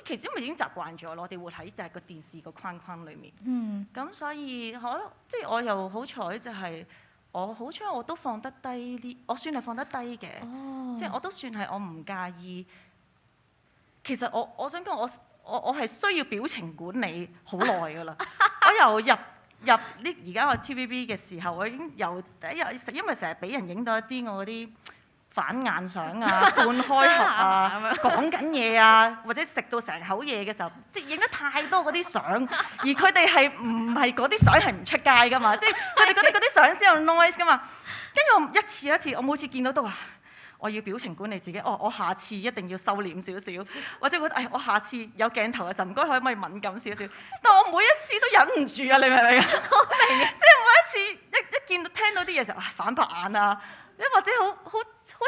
其實因為已經習慣咗，我哋會喺就係個電視個框框裡面。咁所以即係我又好彩就係。我好彩我都放得低啲，我算係放得低嘅，即係我都算係我唔介意。其實我想講我係需要表情管理好耐㗎啦。我由入呢而家我 TVB 嘅時候，我已經由第一日因為成日俾人影到一啲我嗰啲反眼相啊、半開合啊、講緊嘢啊，或者食到成口嘢嘅時候，即係影得太多嗰啲相，而佢哋係唔係嗰啲相係唔出街㗎嘛？即係佢哋覺得嗰啲相先有 noise 㗎嘛。跟住我一次，我每次見到都話：我要表情管理自己，我下次一定要收斂少少，或者覺得我下次有鏡頭嘅時候唔該可唔可以敏感少少？但我每一次都忍唔住啊！你明唔明啊？我明，即係每一次一見到聽到啲嘢時候反白眼啊，或者好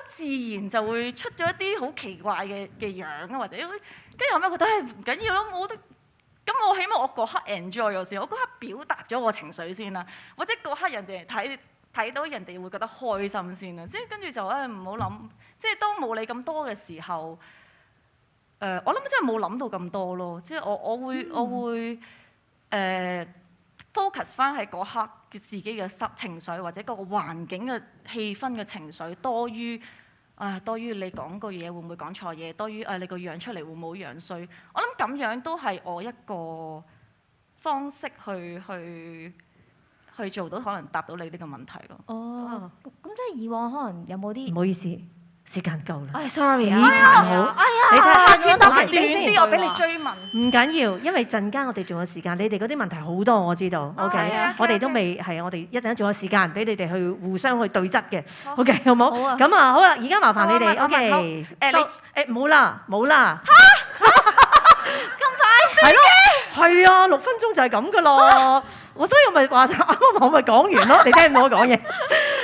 自然就會出咗一啲好奇怪嘅樣啊，或者跟住後尾覺得唔緊要咯，我覺得。咁我起碼我嗰刻 enjoy 咗先，我嗰刻表達咗我情緒先啦，或者嗰刻人哋睇到人哋會覺得開心先啦，即係跟住就唔好諗，即係當冇你咁多嘅時候，我諗真係冇諗到咁多咯，即係我會focus 翻喺嗰刻嘅自己嘅情緒或者嗰個環境嘅氣氛嘅情緒多於你講個嘢會唔會講錯嘢，多於你個樣出嚟會唔會樣衰，我諗咁樣都係我一個方式去做到可能答到你呢個問題咯。哦，咁即係以往可能有冇啲？唔好意思，時間夠啦。sorry 幾殘好。你睇下次短啲，我俾你追問。唔緊要，因為陣間我哋仲有時間，你哋嗰啲問題好多我知道。OK，我哋都未係我哋一陣仲有時間俾你哋去互相去對質嘅。OK，好唔好？好啊。咁啊，好啦，而家麻煩你哋。OK，冇啦，冇啦。係咯，係啊，6分鐘就係咁噶咯。所以我咪話啱啱我咪講完咯，你聽唔到我講嘢。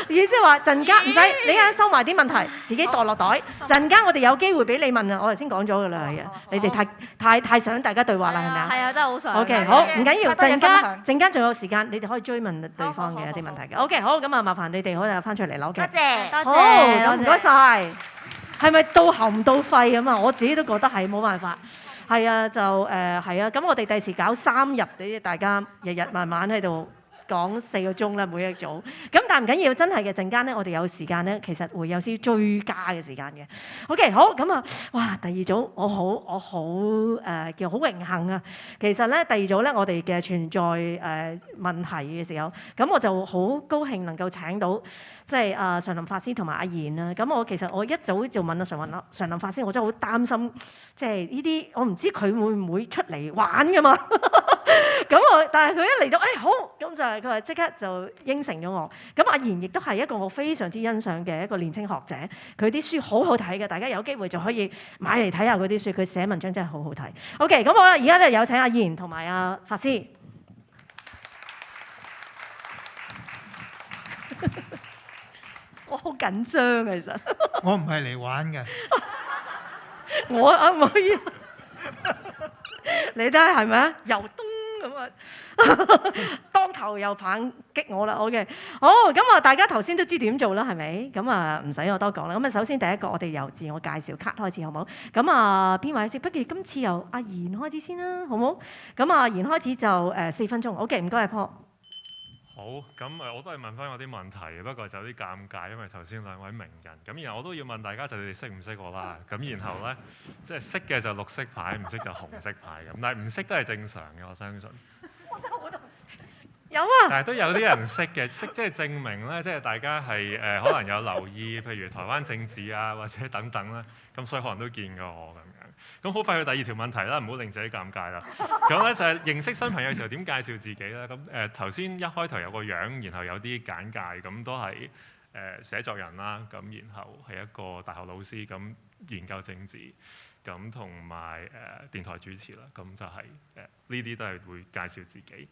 意思係話陣間唔使，你一陣收埋啲問題，自己墮落袋。陣間我哋有機會俾你問啊，我頭先講咗噶啦，係啊。你哋太想大家對話啦，係咪啊？係啊，真係好想。OK，好，唔緊要，陣間仲有時間，你哋可以追問對方嘅一啲問題嘅。OK，好，咁啊，麻煩你哋可以翻出嚟攞嘅。多謝，好，咁唔該晒。係咪到喉唔到肺咁啊？我自己都覺得係冇辦法。係啊，就係啊，咁我哋第時搞3日俾大家日日慢慢喺度講4個鐘啦，每一組。咁但係唔緊要，真係嘅陣間咧，我哋有時間咧，其實會有啲追加嘅時間嘅。OK，好，咁啊，哇，第二組我好叫好榮幸啊。其實咧，第二組咧，我哋嘅存在問題嘅時候，咁我就好高興能夠請到。即係常林法師同埋阿賢啦，咁我其實我一早就問常林法師，我真係好擔心，即係呢啲我唔知佢會唔會出嚟玩㗎嘛。但係佢一嚟到，好，咁就係佢話即刻就應承咗我。咁阿賢亦都係一個我非常之欣賞嘅一個年青學者，佢啲書好好睇嘅，大家有機會就可以買嚟睇下佢啲書，佢寫文章真係好好睇。OK，咁好啦，而家咧有請阿賢同埋阿法師。我好緊張，其實。我唔係嚟玩嘅。我唔可以。你睇係咪啊？又咚咁啊！當頭又棒擊我啦。OK，好咁啊！大家頭先都知點做啦，係咪？咁啊，唔使我多講啦。咁啊，首先第一個我哋由自我介紹卡開始，好唔好？咁啊，邊位先？不如今次由阿賢開始先啦，好唔好？咁啊，賢開始就4分鐘。OK，唔該阿 Paul。好，咁我都係問翻我啲問題，不過就有啲尷尬，因為頭先兩位名人，咁然後我都要問大家就你哋識唔識我啦，咁然後咧即係識嘅就綠色牌，唔識就紅色牌咁，但係唔識都係正常嘅，我相信。我真係好多有啊！但係都有啲人識嘅，識即係證明咧，即係大家係可能有留意，譬如台灣政治啊或者等等啦，咁所以可能都見過我咁樣。咁好快去第二條問題啦，唔好令自己尷尬啦。咁咧就係認識新朋友嘅時候點介紹自己咧？咁頭先一開頭有個樣，然後有啲簡介，咁都係寫作人啦，咁然後係一個大學老師，咁研究政治，咁同埋電台主持啦，咁就係呢啲都係會介紹自己。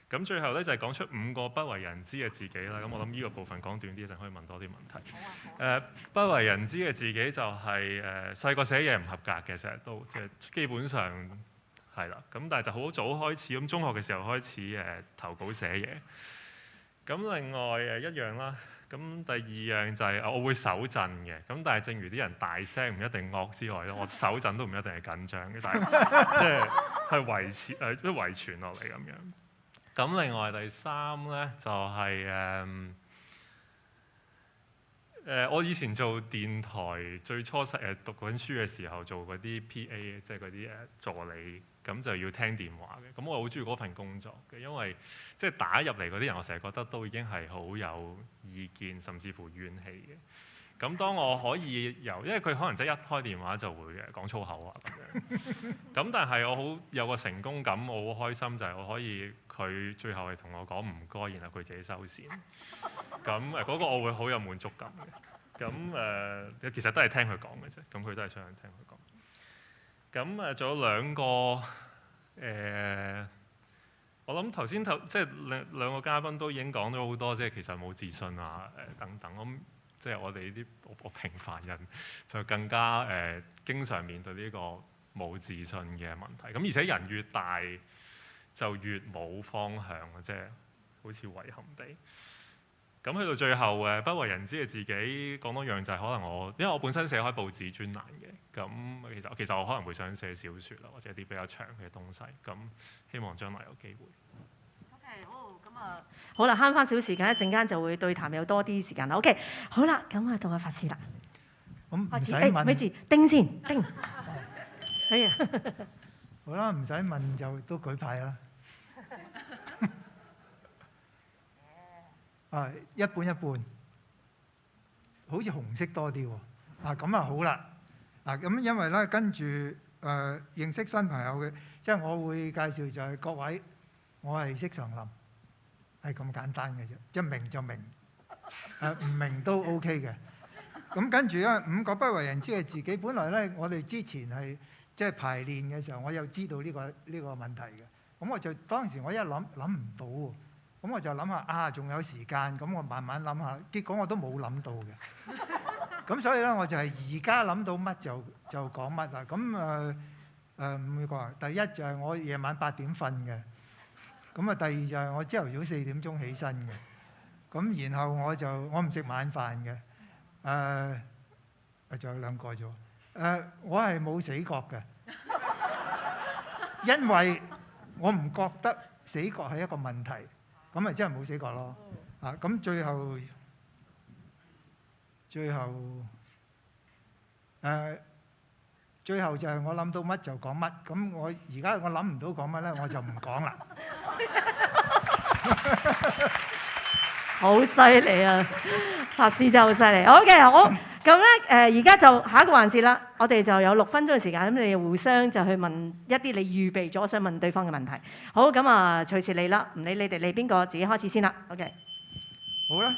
咁最後咧就係講出5個不為人知嘅自己啦。咁我諗呢個部分講短啲，就可以問多啲問題。不為人知嘅自己就係細個寫嘢唔合格嘅，成日都即係基本上係啦。咁但係就好早開始，咁中學嘅時候開始投稿寫嘢。咁另外一樣啦，咁第二樣就係我會手震嘅。咁但係正如啲人大聲唔一定惡之外咧，我手震都唔一定係緊張嘅，但係即係遺傳落嚟咁樣。咁另外第3咧就係我以前做電台最初讀緊書嘅時候做嗰啲 PA， 即係嗰啲助理，咁就要聽電話嘅。咁我好中意嗰份工作嘅，因為即係打入嚟嗰啲人，我成日覺得都已經係好有意見，甚至乎怨氣嘅。咁當我可以因為佢可能即係一開電話就會講粗口啊咁樣。咁但係我好有個成功感，我好開心就係我可以佢最後係同我講唔該，然後佢自己收線。咁嗰個我會好有滿足感嘅。咁其實都係聽佢講嘅啫，咁佢都係想聽佢講。咁仲有兩個我諗頭先即係兩個嘉賓都已經講咗好多，即係其實冇自信啊等等。咁即係我哋呢啲平凡人就更加經常面對呢個冇自信嘅問題。咁而且人越大就越冇方向，即係好似遺憾地。咁去到最後不為人知嘅自己講多樣就係可能因為我本身寫開報紙專欄嘅，咁其實我可能會想寫小説啦，或者一啲比較長嘅東西，咁希望將來有機會。OK， 好，咁啊，好啦，慳翻少時間，一陣間就會對談有多啲時間啦。OK， 好啦，咁啊到阿法師啦。咁唔使問，咪住叮先，叮。可以啊。好啦，唔使問就都舉牌啦。一半一半，好似紅色多啲喎。咁啊好啦。咁因為咧跟住認識新朋友嘅，即係我會介紹就係各位，我係釋常林，係咁簡單嘅啫，即係明就明，唔明都 OK 嘅。咁跟住咧5個不為人知嘅自己，本來咧我哋之前係即係排練嘅時候，我有知道呢個問題嘅。咁我就當時我一諗唔到喎。咁我就諗下仲有時間，咁我慢慢諗下，結果我都冇諗到嘅。咁所以咧，我就係而家諗到乜就講乜啦。咁5個，第一就係我夜晚8點瞓嘅。咁第二就係我朝頭早4點鐘起身嘅。咁然後我唔食晚飯嘅。仲有2個啫。我係冇死角嘅，因為我唔覺得死角係一個問題。咁咪真係冇死角咯。咁最後就係我諗到乜就講乜。咁我而家我諗唔到講乜咧，我就唔講啦。好犀利啊！法師真係好犀利。OK， 好。咁咧而家就下一個環節啦。我哋就有6分鐘嘅時間，咁你哋互相就去問一啲你預備咗想問對方嘅問題。好，咁啊隨時嚟啦，唔理你哋嚟邊個，自己開始先啦。OK。好啦，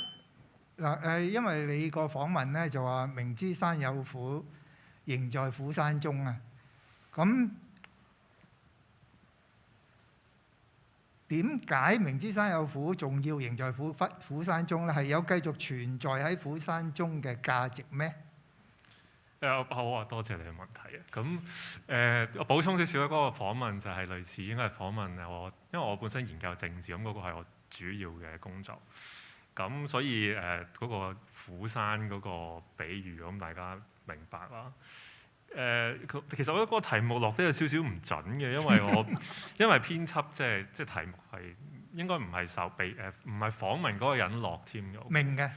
嗱因為你個訪問咧就話明知山有虎，仍在虎山中啊。咁點解明知山有虎，仲要仍在虎山中咧？係有繼續存在喺虎山中嘅價值咩？好啊，多謝你嘅問題啊。咁我補充少少嗰個訪問就係類似應該係訪問我，因為我本身研究政治，咁嗰個係我主要嘅工作。咁所以嗰個虎山嗰個比喻，咁大家明白啦。其實我覺得嗰個題目落得有少少唔準嘅，因為編輯即係題目係應該唔係唔係訪問嗰個人落添嘅。明嘅。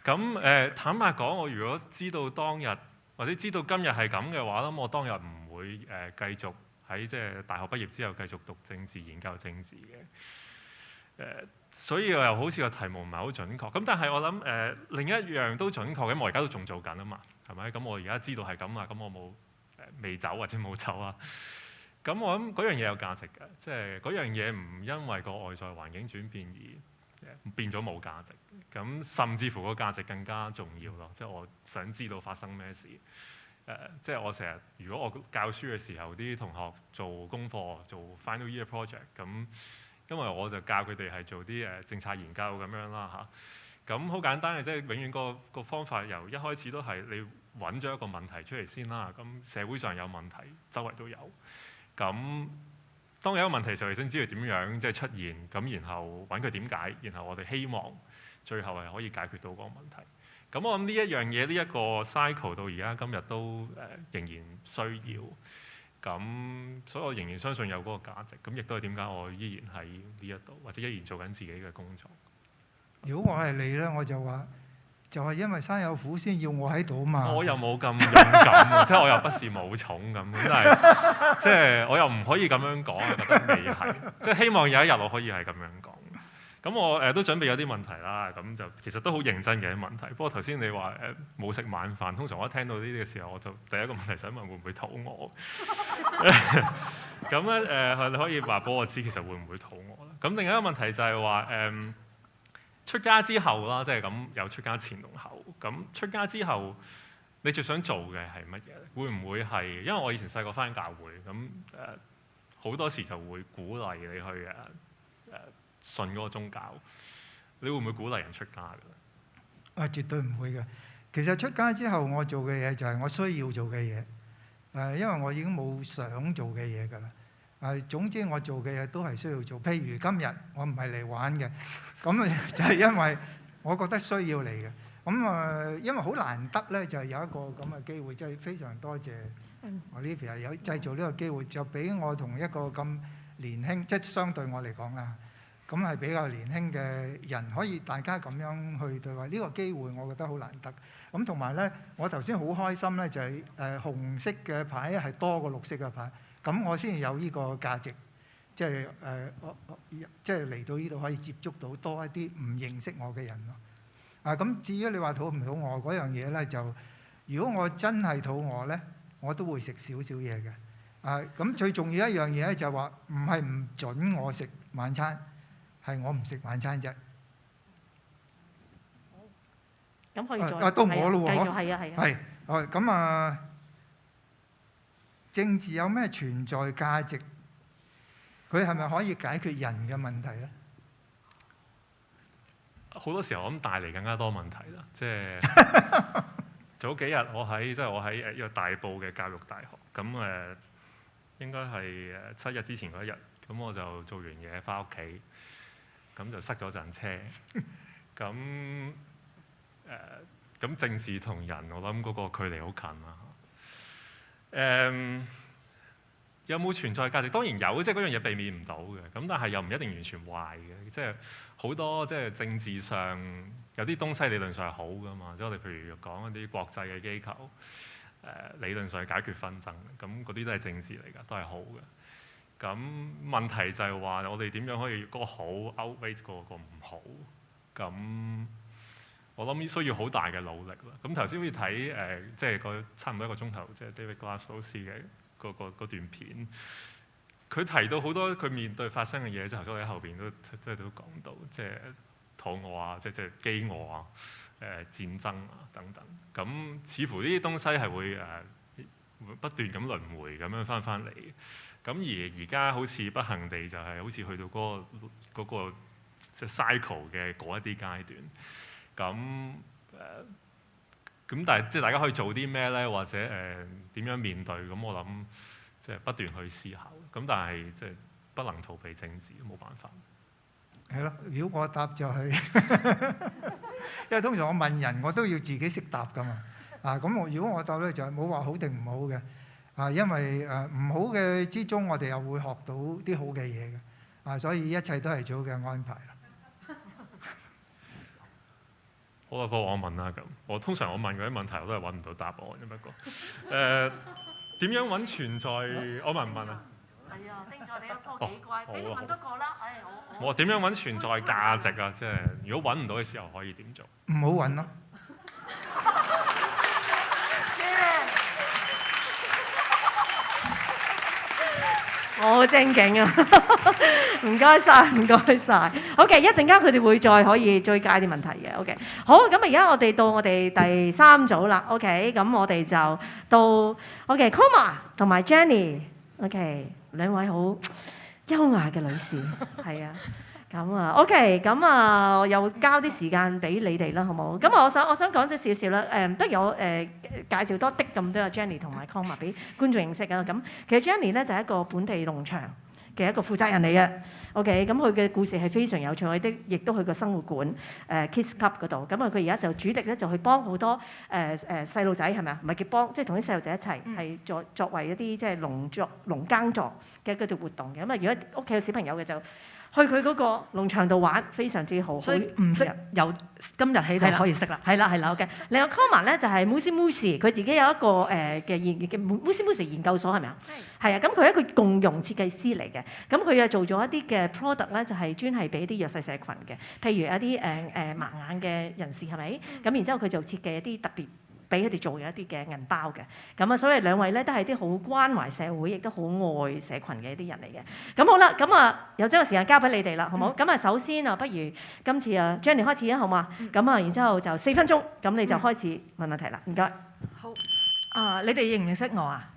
咁坦白講，我如果知道當日或者知道今日係咁嘅話，咁我當日唔會繼續喺即係大學畢業之後繼續讀政治研究政治嘅。所以又好似個題目唔係好準確。咁但係我諗另一樣都準確嘅，我而家都仲做緊啊嘛。係咪？咁我而家知道係咁啊，咁我冇未走或者冇走啊。咁我諗嗰樣嘢有價值嘅，即係嗰樣嘢唔因為個外在環境轉變而變咗冇價值。咁甚至乎個價值更加重要咯。即係我想知道發生咩事。即係我成日如果我教書嘅時候，啲同學做功課做 final year project， 咁因為我就教佢哋係做啲政策研究咁樣啦嚇。咁好簡單嘅，即係永遠個方法由一開始都係你揾咗一個問題出嚟先啦。咁社會上有問題，周圍都有。咁當有一個問題時候，你想知道點樣即係出現，咁然後揾佢點解，然後我哋希望最後係可以解決到嗰個問題。咁我諗呢一樣嘢，呢一個 cycle 到而家今日都仍然需要。咁所以我仍然相信有嗰個價值。咁亦都係點解我依然喺呢一度，或者依然做緊自己嘅工作。如果我係你咧，我就話就係因為山有虎先要我喺度嘛。我又冇咁勇敢，即係我又不是武松咁，但係即係我又唔可以咁樣講，我覺得未係。即係希望有一日我可以係咁樣講。咁我都準備有啲問題啦，咁就其實都好認真嘅問題。不過頭先你話冇食晚飯，通常我一聽到呢啲嘅時候，我就第一個問題想問會唔會肚餓？咁咧你可以話俾我知其實會唔會肚餓啦？咁另一個問題就係話出家之後啦，即係咁有出家前同後。咁出家之後，你最想做嘅係乜嘢？會唔會係因為我以前細個返教會咁好多時就會鼓勵你去信嗰個宗教，你會唔會鼓勵人出家㗎？絕對唔會嘅。其實出家之後，我做嘅嘢就係我需要做嘅嘢。因為我已經冇想做嘅嘢㗎啦。總之我做嘅嘢都係需要做。譬如今日我唔係嚟玩嘅，咁就係因為我覺得需要嚟嘅。咁因為好難得咧，就係有一個咁嘅機會，即係非常多謝Olivia有製造呢個機會，就俾我同一個咁年輕，即係相對我嚟講啦，咁係比較年輕嘅人，可以大家咁樣去對話。呢個機會我覺得好難得。咁同埋咧，我頭先好開心咧，就係紅色嘅牌係多過綠色嘅牌，咁我先有呢個價值，即係即係嚟到呢度可以接觸到多一啲唔認識我嘅人咯。咁至於你話肚唔肚餓嗰樣嘢咧，就如果我真係肚餓咧，我都會食少少嘢嘅。咁最重要一樣嘢咧就係話唔係唔準我食晚餐，係我唔食晚餐啫。咁可以再到我咯喎，繼續係啊。係咁政治有咩存在價值？佢係咪可以解決人嘅問題咧？好多時候我諗帶嚟更加多問題啦，即係早幾日我喺一個大埔嘅教育大學，咁應該係7日之前嗰一日，咁我就做完嘢翻屋企，咁就塞咗陣車，咁政治同人我諗嗰個距離好近啦。有冇存在價值？當然有，即係嗰樣嘢避免唔到嘅。咁但係又唔一定完全壞嘅，即係好多即係政治上有啲東西理論上係好㗎嘛。即係我哋譬如講一啲國際嘅機構，理論上解決紛爭，咁嗰啲都係政治嚟㗎，都係好嘅。咁問題就係話我哋點樣可以嗰個好 outweigh 個唔好？咁我諗需要好大嘅努力啦。咁頭先好似睇即係差唔多1個鐘頭，即係 David Glass 老師嘅嗰段片，佢提到好多佢面對發生嘅嘢，即係頭先我喺後邊都講到，即係肚餓啊，即係飢餓啊，戰爭啊等等。咁似乎呢啲東西係會不斷咁輪迴咁樣翻嚟。咁而家好似不幸地就係好似去到嗰個即係 cycle 嘅嗰一啲階段。咁但係即係大家可以做啲咩咧？或者點樣面對？咁我諗即係不斷去思考。咁但係即係不能逃避政治，冇辦法。係咯，如果我答就係，因為通常我問人我都要自己識答㗎嘛。咁如果我答咧就係冇話好定唔好嘅。因為唔好嘅之中，我哋又會學到啲好嘅嘢嘅。所以一切都係最好嘅安排啦。好啦，到我問啦咁。我通常問嗰啲問題，我都係揾唔到答案嘅。不過點樣揾存在？我問唔問啊？係啊，丁咗你一科幾怪，俾你問多個啦。我點樣揾存在價值啊？即係如果揾唔到嘅時候，可以點做？唔好揾咯。我好精警啊！唔該晒，唔該晒。OK，一陣間佢哋會再可以追加啲問題嘅。OK，好，咁而家我哋到我哋第3組啦。OK，咁我哋就到 OK，Koma 同埋 Jenny。OK， 兩位好優雅嘅女士，係啊。咁啊 ，OK， 咁啊，我又交啲時間俾你哋啦，好冇？咁我想講咗少少啦。不如我介紹多啲咁多阿 Jenny 同埋 Koma 俾觀眾認識啊。咁其實 Jenny 咧就係一個本地農場嘅一個負責人嚟嘅。OK，咁佢嘅故事係非常有趣，亦都去過生活館Kids Club 嗰度。咁佢而家就主力咧就去幫好多細路仔係咪啊？唔係叫幫，即係同啲細路仔一齊係作為一啲即係農耕作嘅嗰啲活動嘅。咁如果屋企有小朋友嘅就去佢嗰個農場度玩，非常之好。所以唔識由今日起就可以識啦。係啦 ，OK。另外 Koma 咧就係 Musi， 佢自己有一個嘅Musi 研究所係咪啊？係啊，咁佢係一個共融設計師嚟嘅。咁佢又做咗一啲嘅 product 咧，就係專係俾啲弱勢社群嘅，譬如一啲盲眼嘅人士係咪？咁然之後佢就設計一啲特別俾佢哋做一啲嘅銀包嘅。咁啊，所以兩位咧都係啲好關懷社會，亦都好愛社群嘅一啲人嚟嘅。咁好啦，咁啊又將個時間交俾你哋啦，好冇？咁啊，首先啊，不如今次啊 Jenny 開始啊，好嘛？咁啊，然之後就4分鐘，咁你就開始問問題啦。唔該。好。你哋認唔認識我啊？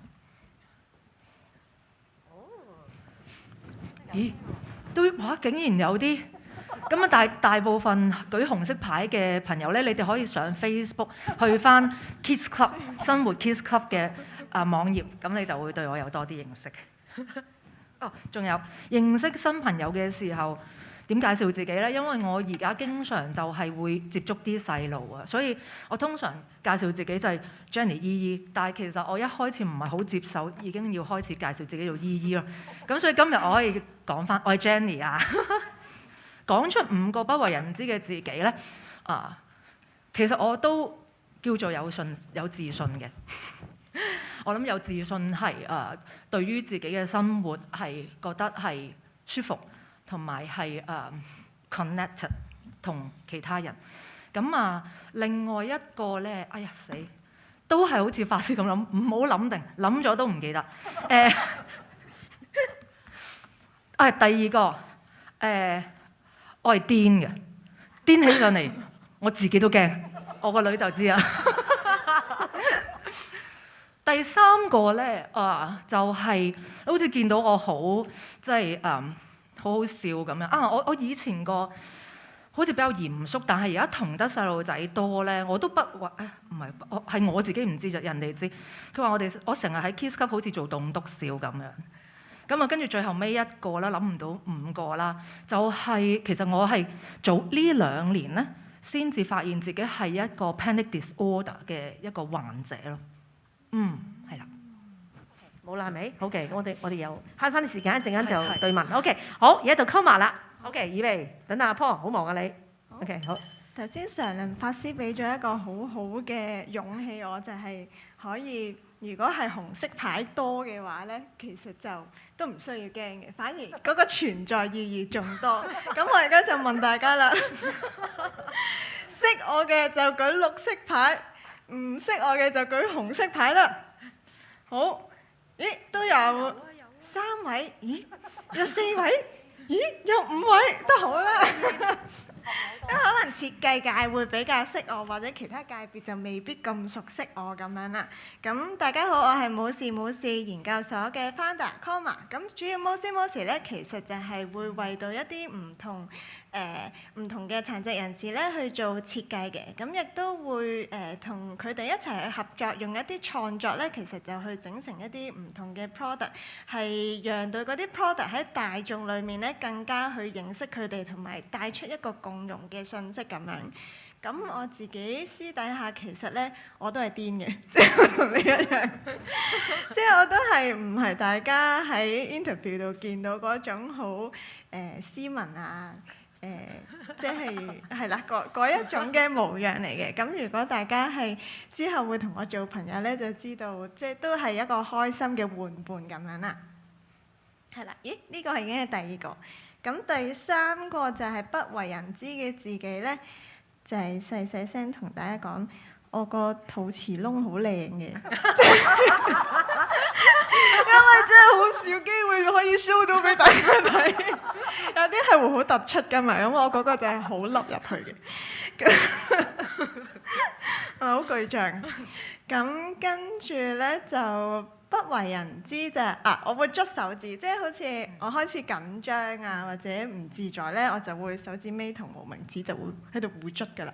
咦？竟然有啲咁啊！大部分舉紅色牌嘅朋友咧，你哋可以上 Facebook 去翻 Kids Club 生活 Kids Club 嘅網頁，咁你就會對我有多啲認識。仲有認識新朋友嘅時候點介紹自己咧？因為我而家經常就係會接觸啲細路啊，所以我通常介紹自己就係 Jenny 姨姨，但係其實我一開始唔係好接受，已經要開始介紹自己做姨姨咯。咁所以今日我可以講翻我係 Jenny 啊，講出5個不為人知嘅自己咧其實我都叫做有自信嘅。我諗有自信係對於自己嘅生活係覺得係舒服。同埋係connected 同其他人。咁另外一個咧，哎呀死，都係好似法師咁諗，唔好諗定，諗咗都唔記得。第二個我係癲嘅，癲起上嚟我自己都驚，我個女就知啦。第3個咧就係好似見到我好即係好好笑咁樣我以前個好似比較嚴肅，但係而家同得細路仔多咧，我都不話唔係，係我自己唔知啫，人哋知。佢話我成日喺 Kids Club 好似做棟篤笑咁樣。咁跟住最後尾一個啦，諗唔到5個啦，就係其實我係早呢2年咧，先至發現自己係一個 panic disorder 嘅一個患者咯。係啦。冇啦，係咪？好嘅，我哋又慳翻啲時間，一陣間就對問。OK， 好，而家到 Comma 啦。OK， 預備，等阿 Paul， 好忙啊你。OK， 好。頭先常林法師俾咗一個好好嘅勇氣，我就係可以，如果係紅色牌多嘅話咧，其實就都唔需要驚嘅，反而嗰個存在意義仲多。咁我而家就問大家啦，識我嘅就舉綠色牌，唔識我嘅就舉紅色牌啦。好。咦，都有3位，咦，有4位，咦，有5位，都好啦。咁可能設計界會比較識我，或者其他界別就未必咁熟悉我咁樣啦。咁大家好，我係冇事研究所嘅 founder Comma。咁主要冇事咧，其實就係會為到一啲唔同嘅殘疾人士咧去做設計嘅。咁亦都會同佢哋一齊去合作，用一啲創作咧，其實就去整成一啲唔同嘅 product， 係讓到嗰啲 product 喺大眾裡面咧更加去認識佢哋，同埋帶出一個共融嘅信息咁樣。咁我自己私底下其實咧我都係癲嘅，即係我同你一樣，即係我都係唔係大家喺 interview 度見到嗰種好斯文啊即係啦嗰一種嘅模樣嚟嘅。咁如果大家係之後會同我做朋友咧，就知道即係都係一個開心嘅玩伴咁樣啦。係啦，咦？呢個係已經係第2個。咁第3個就係不為人知嘅自己咧，就係細聲同大家講，我個肚臍窿好靚嘅，因為真係好少機會可以 show 到俾大家睇，有啲係會好突出㗎嘛，咁我嗰個就係好凹入去嘅，好具象。咁跟住咧就不為人知就係我會捽手指，即係好似我開始緊張啊或者唔自在咧，我就會手指尾同無名指就會喺度互捽㗎啦。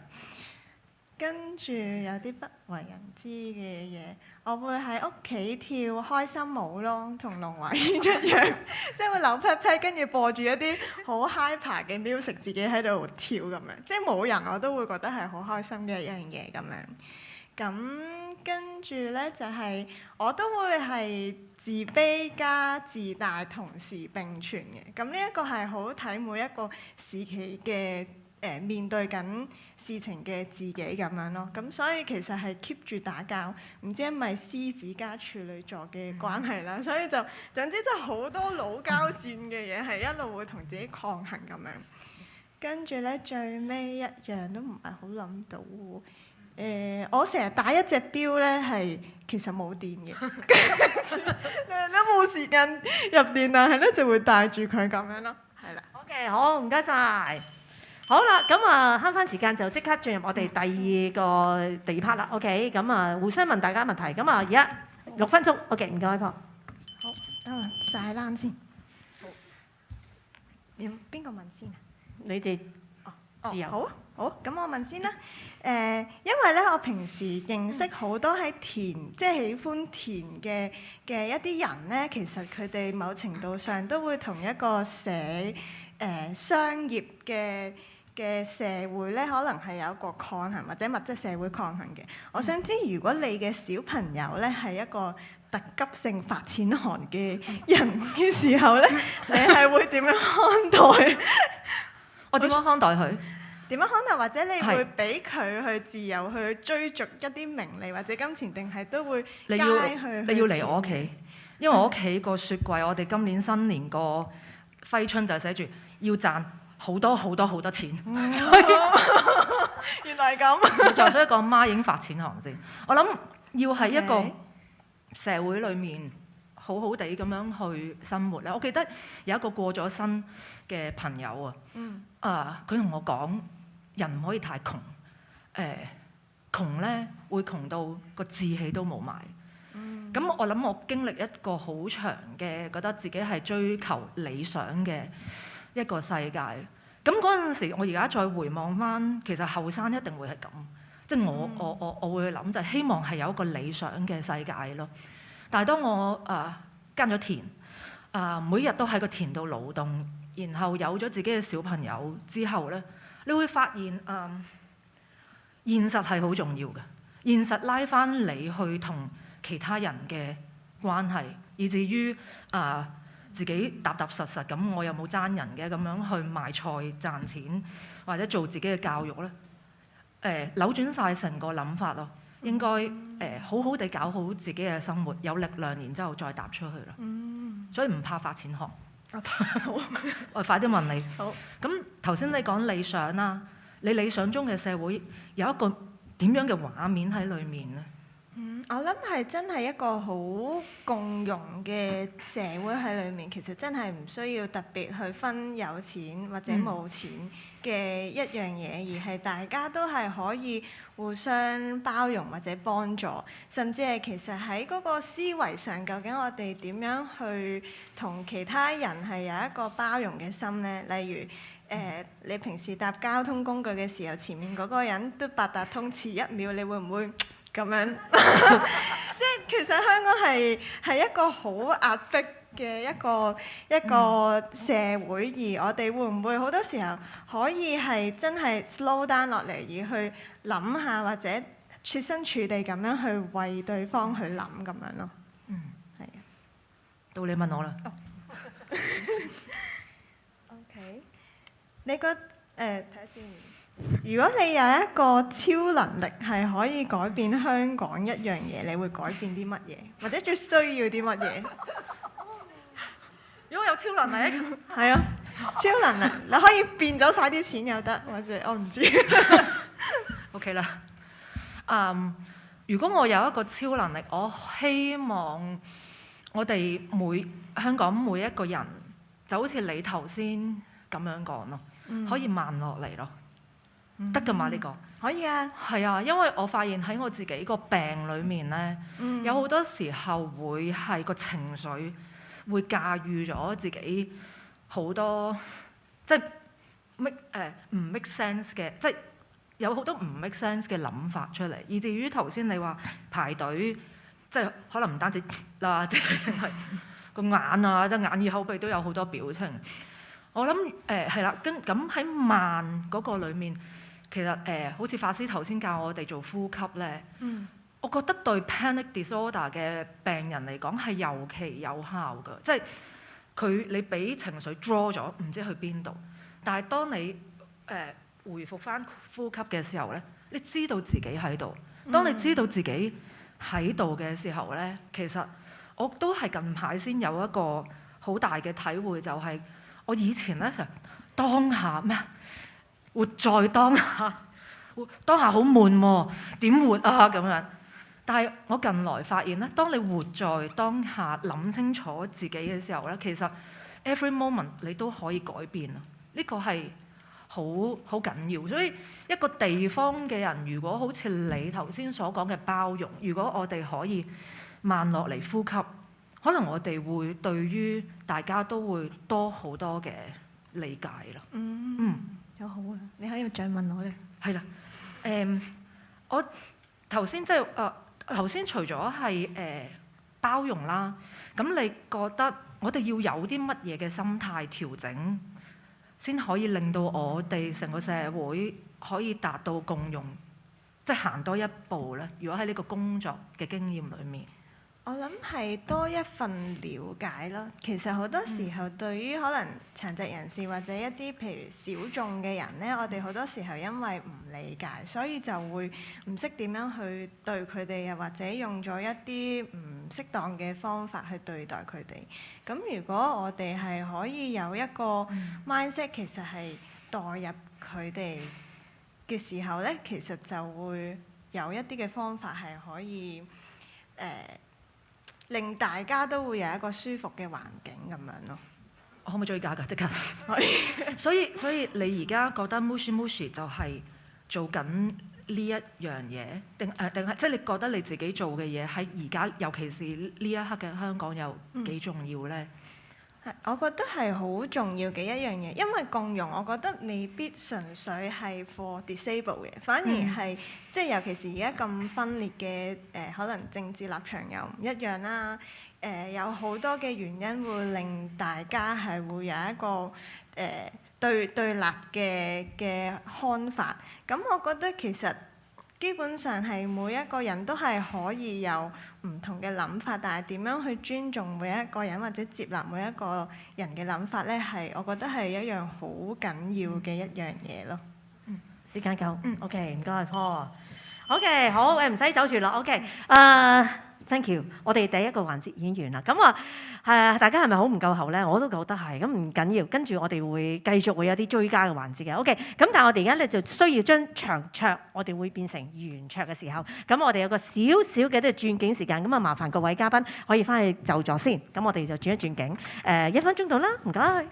跟住有啲不為人知嘅嘢，我會喺屋企跳開心舞咯，同龍華一樣，即係會扭 pat pat，跟住播住一啲好 hyper 嘅 music， 自己喺度跳咁樣，即係冇人我都會覺得係好開心嘅一樣嘢咁樣。咁跟住咧就係我都會係自卑加自大同時並存嘅。咁呢一個係好睇每一個時期嘅面對緊事情嘅自己咁樣咯。咁所以其實係 keep 住打交，唔知係咪獅子加處女座嘅關係啦。所以就總之就好多老交戰嘅嘢係一路會同自己抗衡咁樣。跟住咧最尾一樣都唔係好諗到喎。我成日戴一隻錶咧係其實冇電嘅，你冇時間入電，但係咧就會戴住佢咁樣咯，係啦。OK， 好，唔該晒。好啦，咁啊慳翻時間就即刻進入我哋第二 part 啦。OK， 咁啊互相問大家問題。咁啊而家6分鐘。OK， 唔該，Paul。好，等我晒冷先。邊個問先啊？你哋自由。好，咁我問先啦。因為咧，我平時認識好多喺田，即係喜歡田嘅一啲人咧，其實佢哋某程度上都會同一個商業嘅社會咧，可能係有一個抗衡或者物質社會抗衡嘅。我想知如果你嘅小朋友咧係一個特急性發錢寒嘅人嘅時候咧，你係會點樣看待？我點樣看待佢？點樣看待？或者你會俾佢去自由去追逐一啲名利或者金錢，定係都會街去？你要嚟我屋企，因為我屋企個雪櫃，我哋今年新年個揮春就寫住要賺好多好多好多錢，所以原來係咁。所以個媽已經發錢寒先。我諗要喺一個社會裏面好好地咁樣去生活咧。我記得有一個過咗身嘅朋友啊，佢同我講：人唔可以太窮，窮咧會窮到個志氣都冇埋。咁我諗我經歷一個好長嘅，覺得自己係追求理想嘅一個世界。咁嗰陣時，我而家再回望返，其實後生一定會係咁，即係我會去諗就係希望係有一個理想嘅世界咯。但係當我耕咗田，每日都喺個田度勞動，然後有咗自己嘅小朋友之後咧，你會發現現實係好重要嘅。現實拉返你去同其他人嘅關係，以至於自己踏踏實實咁，我又冇爭人嘅咁樣去賣菜賺錢，或者做自己嘅教育咧，扭轉晒成個諗法咯。應該好好地搞好自己嘅生活，有力量，然之後再踏出去啦。所以唔怕發錢寒。好，我快啲問你。好。咁頭先你講理想啦，你理想中嘅社會有一個點樣嘅畫面喺裡面咧？我諗係真係一個好共融嘅社會喺裏面，其實真係唔需要特別去分有錢或者冇錢嘅一樣嘢，而係大家都係可以互相包容或者幫助，甚至係其實喺嗰個思維上，究竟我哋點樣去同其他人係有一個包容嘅心呢？例如你平時搭交通工具嘅時候，前面嗰個人都八達通遲1秒，你會唔會咁樣？即係其實香港係一個好壓迫嘅一個社會，而我哋會唔會好多時候可以係真係 slow down 落嚟，而去諗下或者設身處地咁樣去為對方去諗咁樣咯？係啊。到你問我啦。OK， 你覺睇下先。如果你有一個超能力係可以改變香港一樣嘢，你會改變啲乜嘢？或者最需要啲乜嘢？如果有超能力，係啊，超能力你可以變咗晒啲錢又得，或者我唔知。OK 啦。如果我有一個超能力，我希望我哋香港每一個人就好似你頭先咁樣講咯，可以慢落嚟咯。得㗎嘛？呢個可以啊。係啊，因為我發現喺我自己個病裡面咧，有好多時候會係個情緒會駕馭咗自己好多，即係唔 make sense 嘅，即係有好多唔 make sense 嘅諗法出嚟，以至於頭先你話排隊，即係可能唔單止啦，即係個眼啊，即係眼耳口鼻都有好多表情。我諗係啦，咁喺慢嗰個裡面。其實好似法師頭先教我哋做呼吸咧，我覺得對 panic disorder 嘅病人嚟講係尤其有效㗎，即係你俾情緒 draw 咗，唔知去邊度，但係當你回復翻呼吸嘅時候咧，你知道自己喺度。當你知道自己喺度嘅時候咧，其實我都係近排先有一個好大嘅體會，就係我以前咧成日當下咩？活在當下，當下好悶喎，點活啊咁樣？但係我近來發現咧，當你活在當下，諗清楚自己嘅時候咧，其實 every moment 你都可以改變啊！呢個係好緊要。所以一個地方嘅人，如果好似你頭先所講嘅包容，如果我哋可以慢落嚟呼吸，可能我哋會對於大家都會多好多嘅理解啦。好好啊！你可以再問我咧。係啦，我頭先即係頭先除咗係包容啦，咁你覺得我哋要有啲乜嘢嘅心態調整，先可以令到我哋成個社會可以達到共融，即係行多一步咧？如果喺呢個工作嘅經驗裏面。我諗係多一份了解咯。其實好多時候對於可能殘疾人士或者一啲譬如小眾嘅人呢，我哋好多時候因為唔理解，所以就會唔識點樣去對佢哋，又或者用咗一啲唔適當嘅方法去對待佢哋。咁如果我哋係可以有一個 mindset，其實係代入佢哋嘅時候呢，其實就會有一啲嘅方法係可以令大家都會有一個舒服嘅環境咁樣咯。我可唔可以追加㗎？即刻。可以。所以你而家覺得 Mushy 就係做緊呢一樣嘢，定係即係你覺得你自己做嘅嘢喺而家，尤其是呢一刻嘅香港有幾重要咧？我覺得係好重要嘅一樣嘢，因為共融我覺得未必純粹係 for disabled 嘅，反而係即係尤其是而家咁分裂嘅可能政治立場又唔一樣啦，有好多嘅原因會令大家係會有一個對立嘅看法。咁我覺得其實基本上係每一個人都係可以有唔同嘅諗法，但係點樣去尊重每一個人或者接納每一個人嘅諗法咧，係我覺得係一樣好緊要嘅一樣嘢咯。時間夠，OK，唔該 Paul。OK， 好，唔使走住啦。OK， thank you。我哋第一個環節已經完啦。咁大家係咪好唔夠喉咧？我都覺得係。咁唔緊要，跟住我哋會繼續會有啲追加嘅環節嘅。OK， 咁但係我哋而家咧就需要將長桌，我哋會變成圓桌嘅時候，咁我哋有個少少嘅轉景時間。咁麻煩各位嘉賓可以翻去就座先。咁我哋就轉一轉景。1分鐘到啦，唔該。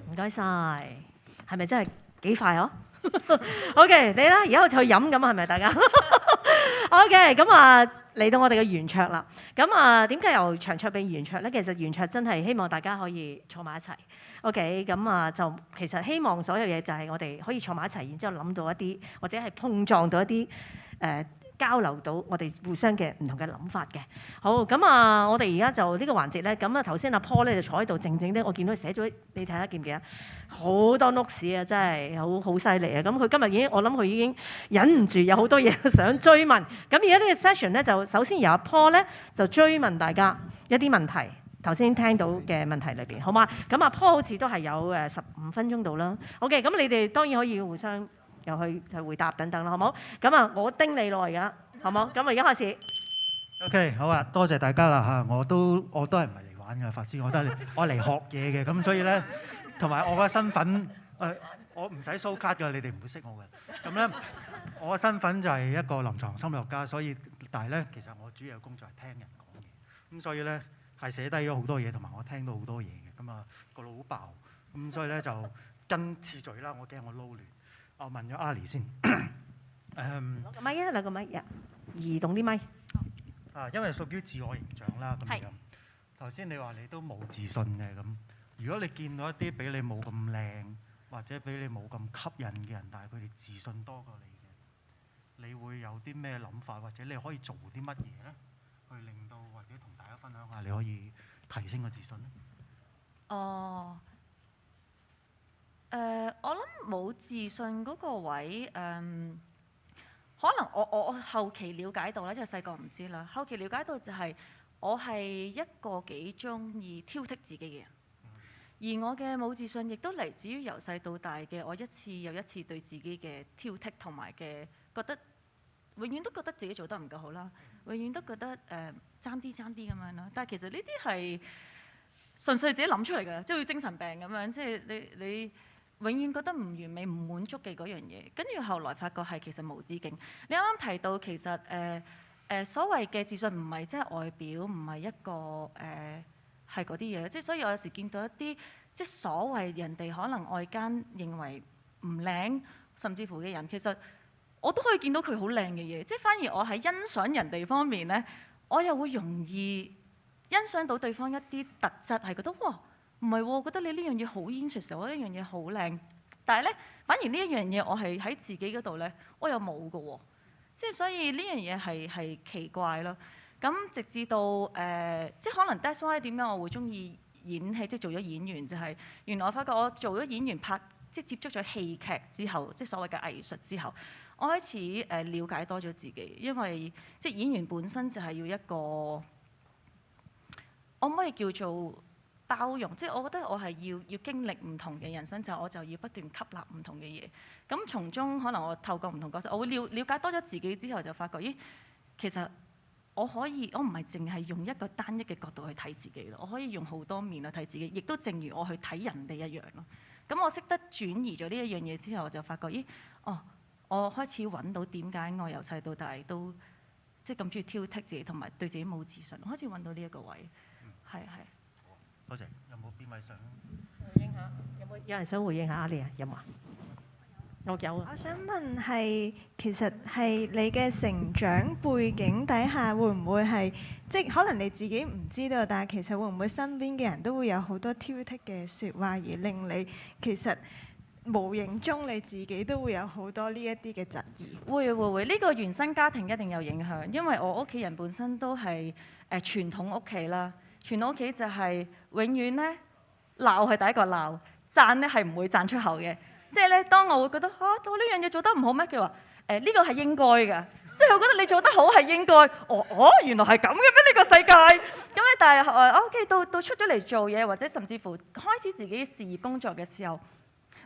唔該晒，係咪真係幾快啊？OK，你啦，而家好似去飲咁啊，係咪大家？OK， 咁嚟到我哋嘅圓桌啦。咁點解由長桌變圓桌咧？其實圓桌真係希望大家可以坐埋一齊。OK， 咁就其實希望所有嘢就係我哋可以坐埋一齊，然之後諗到一啲或者係碰撞到一啲交流到我哋互相嘅唔同嘅諗法嘅。好，咁我哋而家就呢個環節咧，咁頭先阿 Paul 咧就坐喺度靜靜啲，我見到佢寫咗，你睇下記唔記得？好多 notes 啊，真係好犀利啊！咁佢今日已經，我諗佢已經忍唔住有好多嘢想追問。咁而家呢個 session 咧，就首先由阿 Paul 咧就追問大家一啲問題，頭先聽到嘅問題裏邊，好嘛？咁阿 Paul 好似都係有15分鐘到啦。OK， 咁你哋當然可以互相又去回答等等啦，好冇？咁我叮你咯，而家好冇？咁我而家開始。OK， 好啊，多謝大家啦嚇，我都係唔係嚟玩嘅法師，我嚟學嘢嘅，咁所以咧，同埋我嘅身份我唔使 show card 㗎，你哋唔會識我嘅。咁咧，我嘅身份就係一個臨床心理學家，所以但係咧，其實我主要嘅工作係聽人講嘢，咁所以咧係寫低咗好多嘢，同埋我聽到好多嘢嘅，咁啊個腦好爆，咁所以咧就跟次序啦，我驚我撈亂。我問咗 Ali 先，攞個咪啊，兩個咪呀，移動啲咪。因為屬於自我形象啦，咁樣。頭先你話你都冇自信嘅咁，如果你見到一啲比你冇咁靚，或者比你冇咁吸引嘅人，但係佢哋自信多過你嘅，你會有啲咩諗法，或者你可以做啲乜嘢咧，去令到或者同大家分享下，你可以提升個自信咧？我諗冇自信嗰個位，可能我後期了解到啦，因為細個唔知啦。後期了解到就係我係一個幾中意挑剔自己嘅人，而我嘅冇自信亦都嚟自於由細到大嘅我一次又一次對自己嘅挑剔同埋嘅覺得，永遠都覺得自己做得唔夠好啦，永遠都覺得爭啲咁樣啦。但係其實呢啲係純粹自己諗出嚟㗎，即係好似精神病咁樣，即係你永遠覺得唔完美、唔滿足嘅嗰樣嘢，跟住後來發覺係其實無止境。你啱啱提到其實所謂嘅自信唔係即係外表，唔係一個係嗰啲嘢，即係所以我有時見到一啲即係所謂人哋可能外間認為唔靚，甚至乎嘅人，其實我都可以見到佢好靚嘅嘢，即係反而我喺欣賞人哋方面咧，我又會容易欣賞到對方一啲特質，係覺得哇〜唔係喎，覺得你呢樣嘢好 interesting，我呢樣嘢好靚。但係咧，反而呢一樣嘢我係喺自己嗰度咧，我又冇㗎喎。即係所以呢樣嘢係奇怪咯。咁直至到即係可能 that's why 點解我會中意演戲，即係做咗演員，就係原來我發覺我做咗演員即係接觸咗戲劇之後，即係所謂嘅藝術之後，我開始了解多咗自己，因為即係演員本身就係要一個，我可唔可以叫做包容，即係我覺得我係要經歷唔同嘅人生，我就要不斷吸納唔同嘅嘢。咁從中可能我透過唔同角色，我會了解多咗自己之後，就發覺咦，其實我唔係淨係用一個單一嘅角度去睇自己咯，我可以用好多面去睇自己，亦都正如我去睇人哋一樣咯。咁我識得轉移咗呢一樣嘢之後，我就發覺咦，我開始揾到點解我由細到大都即係咁中意挑剔自己，同埋對自己冇自信，我開始揾到呢一個位，係。多謝。有冇邊位想回應下？有人想回應下你啊？有冇啊？我有啊。我想問係，其實係你嘅成長背景底下，會唔會係即係可能你自己唔知道，但係其實會唔會身邊嘅人都會有好多挑剔嘅説話，而令你其實無形中你自己都會有好多呢一啲嘅質疑？會，呢個原生家庭一定有影響，因為我屋企人本身都係傳統屋企啦。傳統屋企就係永遠咧鬧係第一個鬧，讚咧係唔會讚出口嘅。即係咧，當我會覺得我呢樣嘢做得唔好咩？佢話呢個係應該㗎，即係我覺得你做得好係應該。原來係咁嘅咩？呢個世界咁咧，但係OK 到出咗嚟做嘢，或者甚至乎開始自己事業工作嘅時候，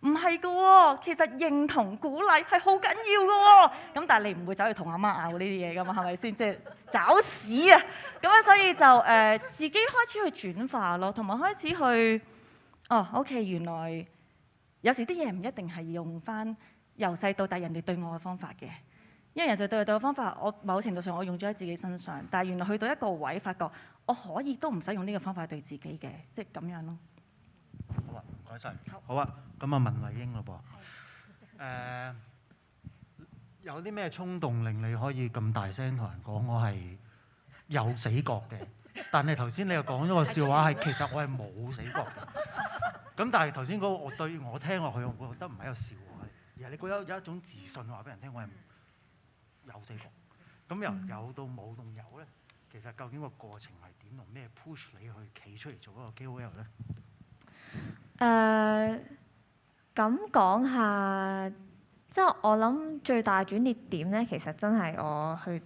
唔係㗎喎。其實認同鼓勵係好緊要㗎喎。咁但係你唔會走去同阿媽拗呢啲嘢㗎嘛？係咪先？即係找屎啊！咁樣所以就自己開始去轉化咯，同埋開始去OK， 原來有時啲嘢唔一定係用翻由細到大人哋對我嘅方法嘅，因為人哋對我嘅方法，我某程度上我用咗喺自己身上，但係原來去到一個位，發覺我可以都唔使用呢個方法對自己嘅，即係咁樣咯。好啊，唔該晒。好啊，咁啊，文慧英咯噃。有啲咩衝動令你可以咁大聲同人講我係有死角嘅？但係頭先你又講咗個笑話係，其實我係冇死角嘅。咁但係頭先嗰個我聽落去，我覺得唔係一個笑話，而係你覺得有一種自信話俾人聽，我係有死角。咁由有到冇到有咧，其實究竟個過程係點，同咩 push 你去企出嚟做一個 KOL 咧？咁講下，即係我諗最大轉捩點咧，其實真係我去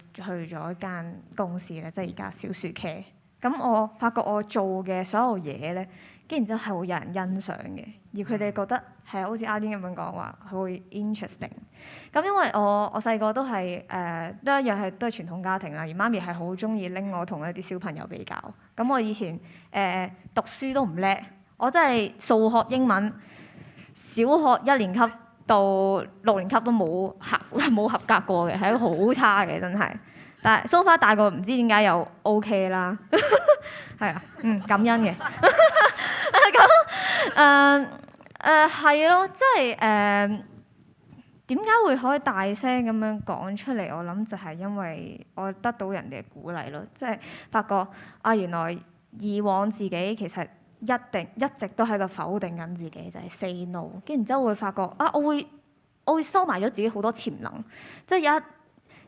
咗間公司咧，即係而家小薯茄。咁我發覺我做嘅所有嘢咧，跟然之後係會有人欣賞嘅，而佢哋覺得係好似阿典咁樣講話，係會 interesting。咁因為我細個都係都一樣都係傳統家庭啦，而媽咪係好中意拎我同一啲小朋友比較。咁我以前讀書都唔叻，我真係數學、英文，小學1年級到6年級都冇合格過嘅，係一個好差嘅真係。但係 so far 大個唔知點解又 OK 啦，係啊，感恩嘅。咁係咯，即係點解會可以大聲咁樣講出嚟？我諗就係因為我得到人哋嘅鼓勵咯，即係發覺啊，原來以往自己其實一直都喺度否定緊自己，就係 say no， 跟然之後會發覺啊，我會收埋咗自己好多潛能，即係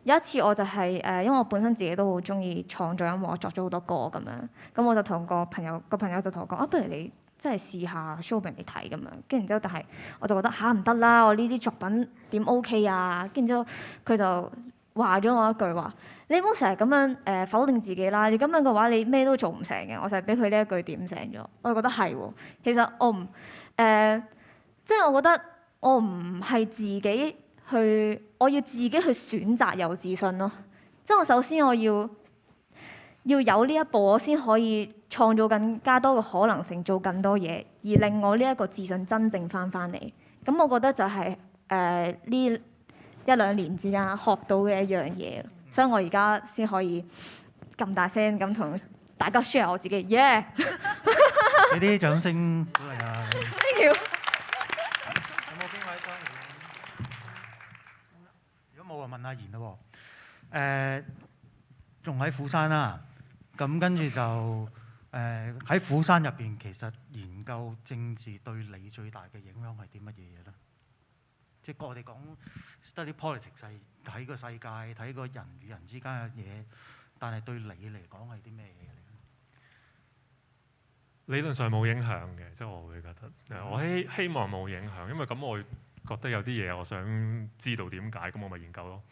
有一次我就係因為我本身自己都好中意創作音樂，我作咗好多歌咁樣，咁我就同個朋友就同我講啊，不如你真係試下 show 俾人哋睇咁樣，跟然之後但係我就覺得唔得啦，我呢啲作品點 OK 啊？跟然之後佢就話咗我一句話：你唔好成日咁樣否定自己啦，你咁樣嘅話你咩都做唔成嘅。我就係俾佢呢一句點醒咗，我就覺得係喎。其實我唔即係我覺得我唔係自己去，我要自己去選擇有自信咯。即係我首先我要有呢一步，我先可以創造更加多嘅可能性，做更多嘢，而令我呢一個自信真正翻嚟。咁我覺得就係呢1-2年之間學到嘅一樣嘢，所以我而家先可以咁大聲咁同大家 share 我自己，yeah！ 俾啲掌聲鼓勵啊 Thank you。有冇邊位想？如果冇就問阿賢咯喎。仲喺釜山啦，咁跟住就喺釜山入邊，其實研究政治對你最大嘅影響係啲乜嘢嘢咧？即係我哋講 study politics 係睇個世界，睇個人與人之間嘅嘢，但係對你嚟講係啲咩嘢嚟？理論上冇影響嘅，即係我會覺得，我希望冇影響，因為咁我覺得有啲嘢我想知道點解，咁我咪研究咯。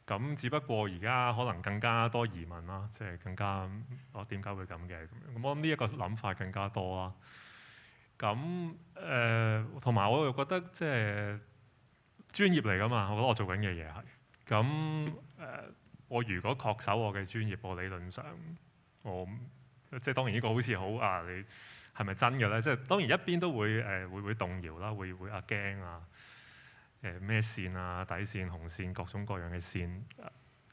咁只不過而家可能更加多疑問啦，即係更加我點解會咁嘅？咁我諗呢一個諗法更加多啦。咁同埋我又覺得即係專業嚟㗎嘛，我覺得我做緊嘅嘢係。咁我如果確守我嘅專業，我理論上我即係當然呢個好似好你係咪真嘅咧？即係當然一邊都會會動搖啦，會驚啊。咩線啊、底線、紅線，各種各樣嘅線，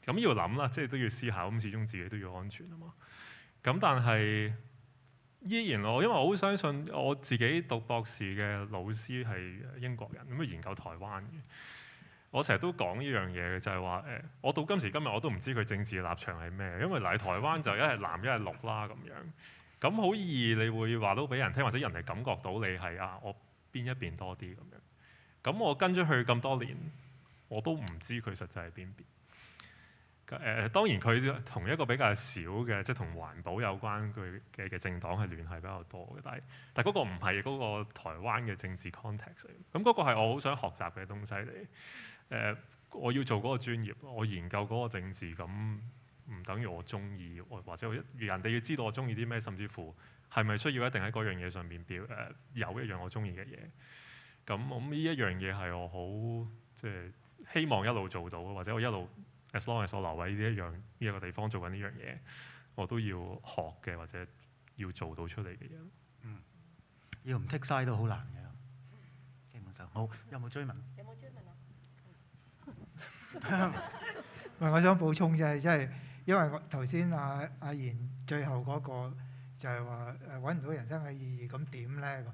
咁要諗啦，即係都要思考，咁始終自己都要安全啊嘛。咁但係依然因為我好相信我自己讀博士嘅老師係英國人，咁研究台灣嘅。我成日都講呢樣嘢嘅，就係話我到今時今日我都唔知佢政治立場係咩，因為嚟台灣就一係藍一係綠啦咁樣，咁好易你會話到俾人聽，或者人哋感覺到你係我邊一邊多啲咁樣。咁我跟咗佢咁多年，我都唔知佢實際係邊邊。當然佢同一個比較少嘅，即係同環保有關嘅政黨係聯繫比較多嘅，但嗰個唔係嗰個台灣嘅政治 context 嚟。咁嗰個係我好想學習嘅東西嚟。我要做嗰個專業，我研究嗰個政治，咁唔等於我中意，或者人哋要知道我中意啲咩，甚至乎係咪需要一定喺嗰樣嘢上面有一樣我中意嘅嘢。咁我呢一樣嘢係我好即係希望一路做到，或者我一路 as long as 我留喺呢一個地方做緊呢樣嘢，我都要學嘅或者要做到出嚟嘅嘢。要唔 take side 都好難嘅，基本上。好，有冇追問？有冇追問啊？我想補充啫，即係因為我頭先阿賢最後嗰個就係話揾唔到人生嘅意義，咁點咧？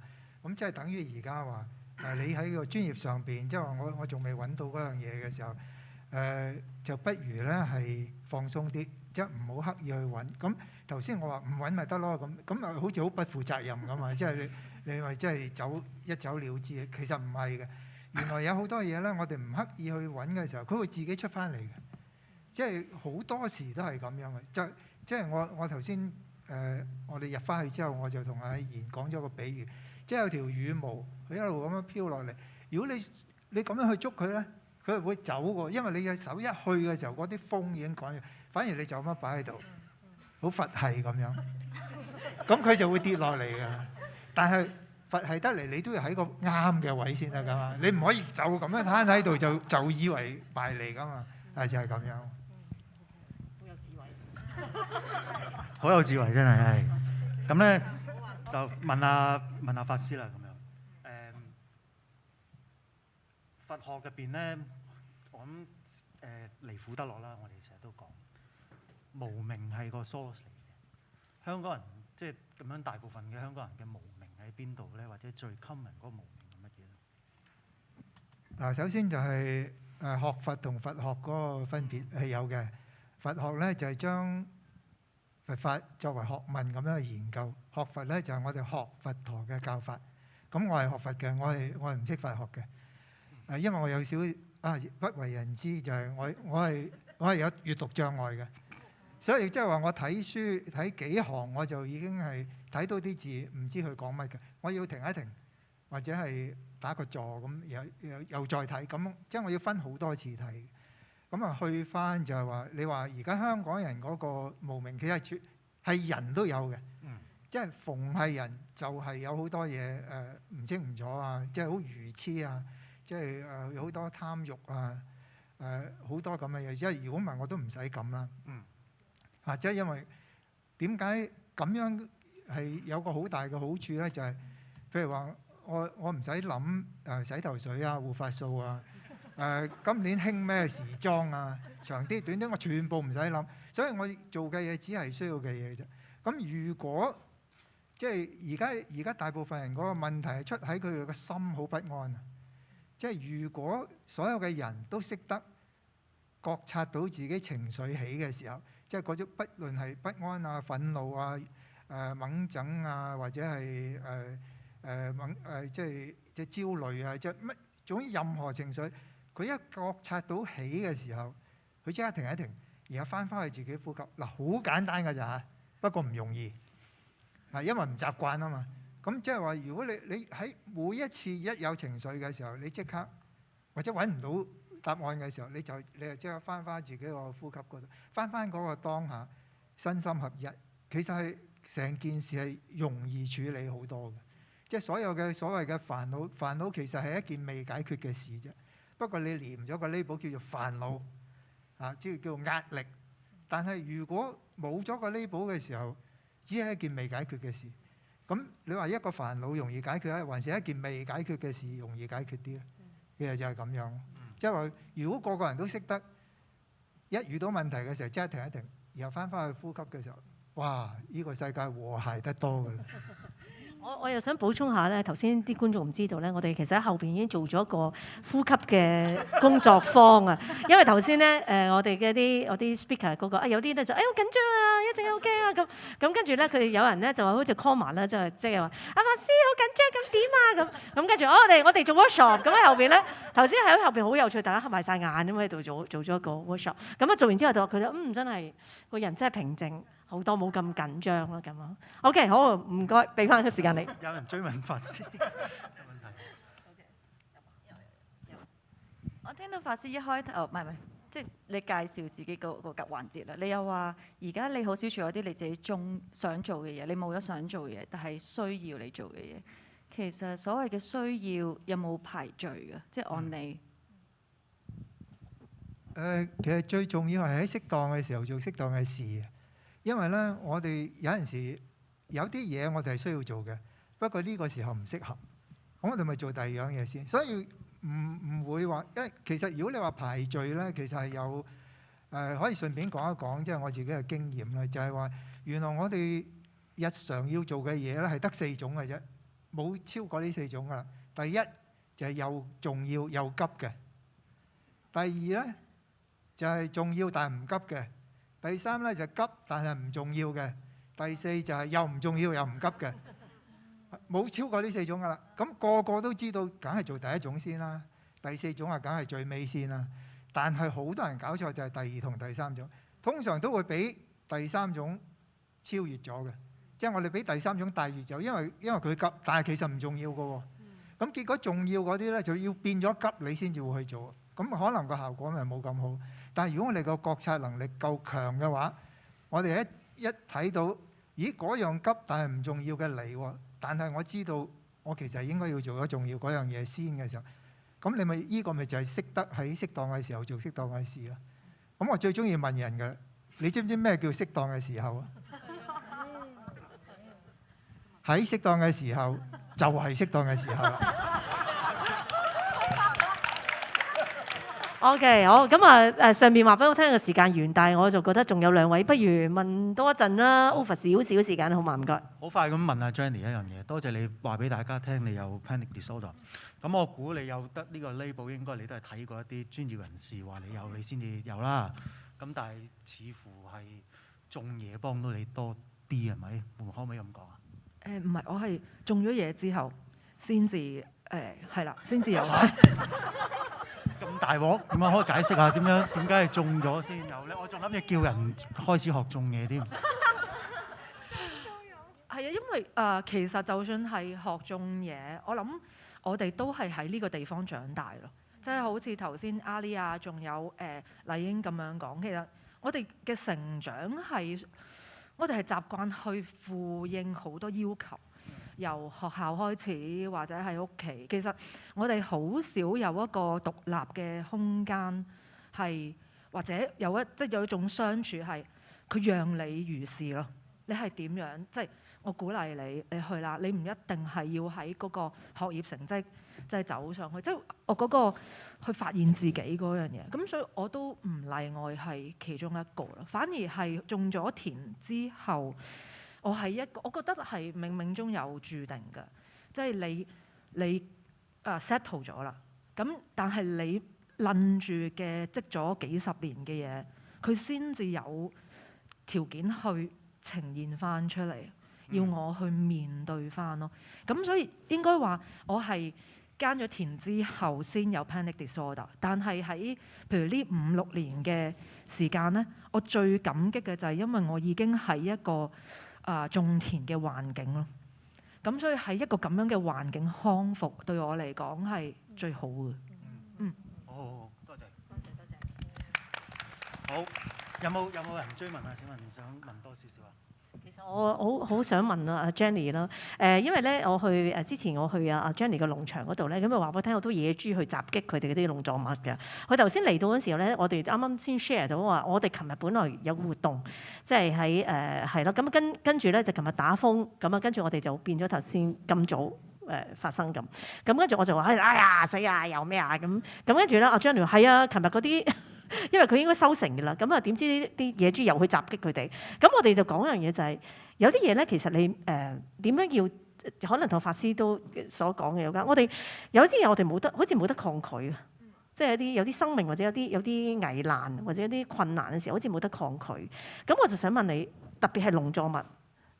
咁即係等於而家話。你喺個專業上邊，即係話我仲未揾到嗰樣嘢嘅時候，就不如咧係放鬆啲，即係唔好刻意去揾。咁頭先我話唔揾咪得咯，咁啊好似好不負責任咁啊！即係你咪即係一走了之，其實唔係嘅。原來有好多嘢咧，我哋唔刻意去揾嘅時候，佢會自己出翻嚟嘅。即係好多時都係咁樣嘅。即係我頭先我哋入翻去之後，我就同阿賢講咗個比喻。即係有條羽毛，佢一路咁樣飄落嚟。如果你咁樣去捉佢咧，佢係會走喎。因為你嘅手一去嘅時候，嗰啲風已經趕咗，反而你就咁樣擺喺度。好佛系咁樣，咁佢就會跌落嚟㗎。但係佛系得嚟，你都要喺個啱嘅位先得㗎嘛。你唔可以就咁樣攤喺度就以為敗利㗎嘛。係就係咁樣。好有智慧真係係。咁咧就問下法師啦咁樣。佛學入邊咧，我諗離苦得樂啦，我哋成日都講無明係個 source 嚟嘅。香港人即係咁樣，大部分嘅香港人嘅無明喺邊度咧？或者最 common 嗰個無明係乜嘢咧？嗱，首先就係學佛同佛學嗰個分別係有嘅。佛學咧就係將佛法作為學問咁樣去研究，學佛咧就係我哋學佛陀嘅教法。咁我係學佛嘅，我係唔識佛學嘅。因為我有少不為人知，就係我係有閱讀障礙嘅，所以即係話我睇書睇幾行我就已經係睇到啲字唔知佢講乜嘅，我要停一停或者係打個坐咁又再睇，咁即係我要分好多次睇。咁啊去翻就係話，你話而家香港人嗰個無明其實係人都有嘅，即係逢係人就係有好多嘢唔清唔楚啊，即係好愚痴啊。即係有好多貪慾啊，好多咁嘅嘢。即係如果唔係我都唔使咁啦。即係因為點解咁樣係有個好大嘅好處咧？就係譬如話我唔使諗洗頭水啊、護髮素啊，今年興咩時裝啊，長啲短啲，我全部唔使諗。所以我做嘅嘢只係需要嘅嘢啫。咁如果即係而家大部分人嗰個問題係出喺佢哋個心好不安啊。即係如果所有嘅人都識得覺察到自己情緒起嘅時候，即係嗰種不論係不安啊、憤怒啊、掹整啊，或者係即係焦慮啊，即係乜總之任何情緒，佢一覺察到起嘅時候，佢即刻停一停，然後翻去自己呼吸。嗱，好簡單㗎咋嚇，不過唔容易，因為唔習慣啊嘛。咁即係話，如果你喺每一次一有情緒嘅時候，你即刻或者揾唔到答案嘅時候，你就即刻翻自己個呼吸嗰度，翻嗰個當下，身心合一。其實係成件事係容易處理好多嘅，即係所有嘅所謂嘅煩惱其實係一件未解決嘅事啫。不過你黏咗個 label 叫做煩惱即係叫做壓力。但係如果冇咗個 label 嘅時候，只係一件未解決嘅事。咁你話一個煩惱容易解決咧，還是一件未解決嘅事容易解決啲咧？其實就係咁樣。即係話，如果個個人都識得一遇到問題嘅時候，即刻停一停，然後翻去呼吸嘅時候，哇！呢個世界和諧得多㗎啦。我又想補充下咧，頭先啲觀眾唔知道咧，我哋其實喺後邊已經做咗一個呼吸嘅工作坊啊。因為頭先咧我哋嘅我啲 speaker 嗰個有啲咧就好緊張啊，一陣好驚啊咁跟住咧佢哋有人咧就話好似 comment 啦，即係話阿法師好緊張咁點啊咁跟住我哋做 workshop 咁喺後邊咧，頭先喺後邊好有趣，大家合埋晒眼咁喺度做咗一個 workshop。咁做完之後就佢就真係個人真係平靜好多，冇咁緊張咯咁啊。OK， 好，唔該，俾翻個時間你。有人追問法師，有問題。我聽到法師一開頭，唔係，即係你介紹自己個環節啦。你又話而家你好少做一啲你自己想做嘅嘢，你冇咗想做嘅嘢，但係需要你做嘅嘢。其實所謂嘅需要有冇排序嘅？即係按你。其實最重要係喺適當嘅時候做適當嘅事。因為咧，我哋有陣時有啲嘢我哋係需要做嘅，不過呢個時候唔適合，咁我哋咪做第二樣嘢先。所以唔會話，因為其實如果你話排序咧，其實係有可以順便講一講，即係我自己嘅經驗啦，就係話原來我哋日常要做嘅嘢咧係得4種嘅啫，冇超過呢4種噶啦。第一就係又重要又急嘅，第二咧就係重要但係唔急嘅。第三咧就急但係唔重要嘅，第四就係又唔重要又唔急嘅，冇超過呢4種噶啦。咁個個都知道，梗係做第一種先啦，第4種啊梗係最尾先啦。但係好多人搞錯就係第2同第3種，通常都會俾第3種超越咗嘅，即係我哋俾第3種帶越咗，因為佢急，但係其實唔重要嘅喎。咁結果重要嗰啲咧就要變咗急，你先至會去做，咁可能個效果咪冇咁好。但係如果我哋個覺察能力夠強嘅話，我哋一睇到，咦嗰樣急但係唔重要嘅嚟喎，但係我知道我其實應該要做咗重要嗰樣嘢先嘅時候，咁你咪呢個咪就係識得喺適當嘅時候做適當嘅事咯。咁我最中意問人㗎，你知唔知咩叫適當嘅時候啊？喺適當嘅時候就係適當嘅時候啦。OK， 好咁啊！上面話俾我聽嘅時間完，但係我就覺得仲有兩位，不如問多一陣啦，over 少少時間好嘛？唔該。好快咁問下 Jenny 一樣嘢，多謝你話俾大家聽你有 panic disorder。咁我估你有得呢個 label，應該你都係睇過一啲專業人士話你有，你先至有啦。咁但係似乎係種嘢幫到你多啲，係咪？可唔可以咁講啊？唔係，我係種咗嘢之後先至係啦，先至有。咁大鑊，點樣可以解釋下？點解係種咗先有咧？我仲諗住叫人開始學種嘢添。係啊，因為其實就算係學種嘢，我諗我哋都係喺呢個地方長大咯。即係好似頭先阿莉亞仲有麗英咁樣講，其實我哋嘅成長係我哋係習慣去呼應好多要求。由學校開始或者喺屋企，其實我哋好少有一個獨立嘅空間，係或者有一種相處係佢讓你如是咯。你係點樣？即係我鼓勵你去啦。你唔一定係要喺嗰個學業成績即係走上去，即係我嗰個去發現自己嗰樣嘢。咁所以我都唔例外係其中一個啦。反而係種咗田之後。我係一個，我覺得係冥冥中有注定嘅，即係你settle 咗啦，咁但係你諗住嘅積咗幾十年嘅嘢，佢先至有條件去呈現翻出嚟，要我去面對翻咯。咁所以應該話我係耕咗田之後先有 panic disorder， 但係喺譬如呢5-6年嘅時間咧，我最感激嘅就係因為我已經係一個種田嘅環境咯，咁所以喺一個咁樣嘅環境康復對我嚟講係最好嘅。好，多謝。好，有冇人追問啊？請問想問多少少啊？其實我好想問阿 Jenny 啦，因為咧我去之前我去阿 Jenny 嘅農場嗰度咧，咁佢話俾我聽好多野豬去襲擊佢哋嗰啲農作物嘅。佢頭先嚟到嗰時候咧，我哋啱啱先 share 到話，我哋琴日本來有活動，即係喺係咯，咁跟住咧就琴日打風，咁啊跟住我哋就變咗頭先咁早發生咁，咁跟住我就話哎呀死啊又咩啊咁跟住咧阿 Jenny 話係啊，琴日嗰啲。因為佢應該收成嘅啦，咁啊點知啲野豬又去襲擊佢哋？咁我哋就講一樣嘢就係，有啲嘢咧其實你點樣要，可能同法師都所講嘅有關。我哋有啲嘢我哋冇得，好似冇得抗拒啊！即係有啲生命或者有啲危難或者有啲困難嘅時候，好似冇得抗拒。咁我就想問你，特別係農作物，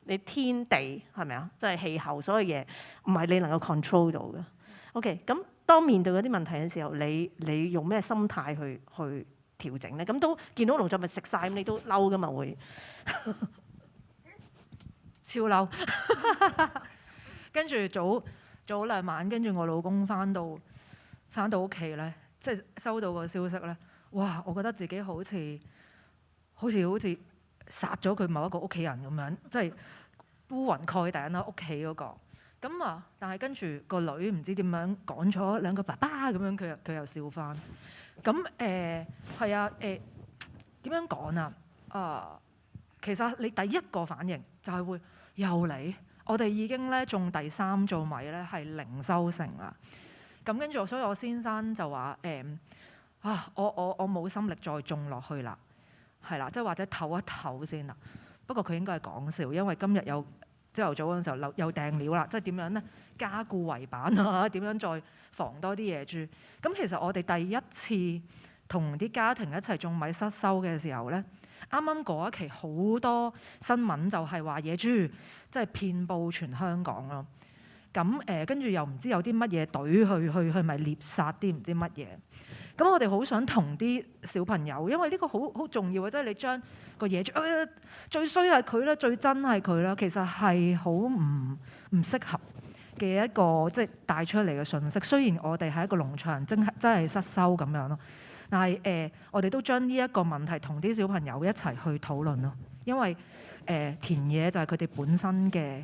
你天地係咪啊？即係氣候所有嘢，唔係你能夠 control 到嘅。OK， 咁當面對嗰啲問題嘅時候，你用咩心態去調整咧？咁都見到農作物食晒，咁你都嬲噶嘛會？超嬲！跟住早2晚，跟住我老公翻到屋企咧，即係收到個消息咧，哇！我覺得自己好似殺咗佢某一個屋企人咁樣，即係烏雲蓋頂啦屋企嗰個。咁啊，但係跟住個女唔知點樣講咗2個爸爸咁樣，佢又笑翻。咁係啊點樣講啊？其實你第一個反應就係會又嚟，我哋已經咧種第3造米咧係零收成啦。咁跟住所以我先生就話我冇心力再種落去啦，係啦，即係或者唞一唞先啦。不過佢應該係講笑，因為今日有朝頭早嗰陣時候又訂料啦，即係點樣咧加固圍板啊？點樣再防多啲野豬？咁其實我哋第一次同啲家庭一齊種米失收嘅時候咧，啱啱嗰一期好多新聞就係話野豬即係遍佈全香港咯。咁跟住又唔知有啲乜嘢隊去咪獵殺啲唔知乜嘢。咁我哋好想同啲小朋友，因為呢個好重要嘅，即係你將個野豬最衰係佢啦，最真係佢啦，其實係好唔適合嘅一個即係帶出嚟嘅訊息。雖然我哋係一個農場，真係失收咁樣咯，但係我哋都將呢一個問題同啲小朋友一齊去討論咯。因為田野就係佢哋本身嘅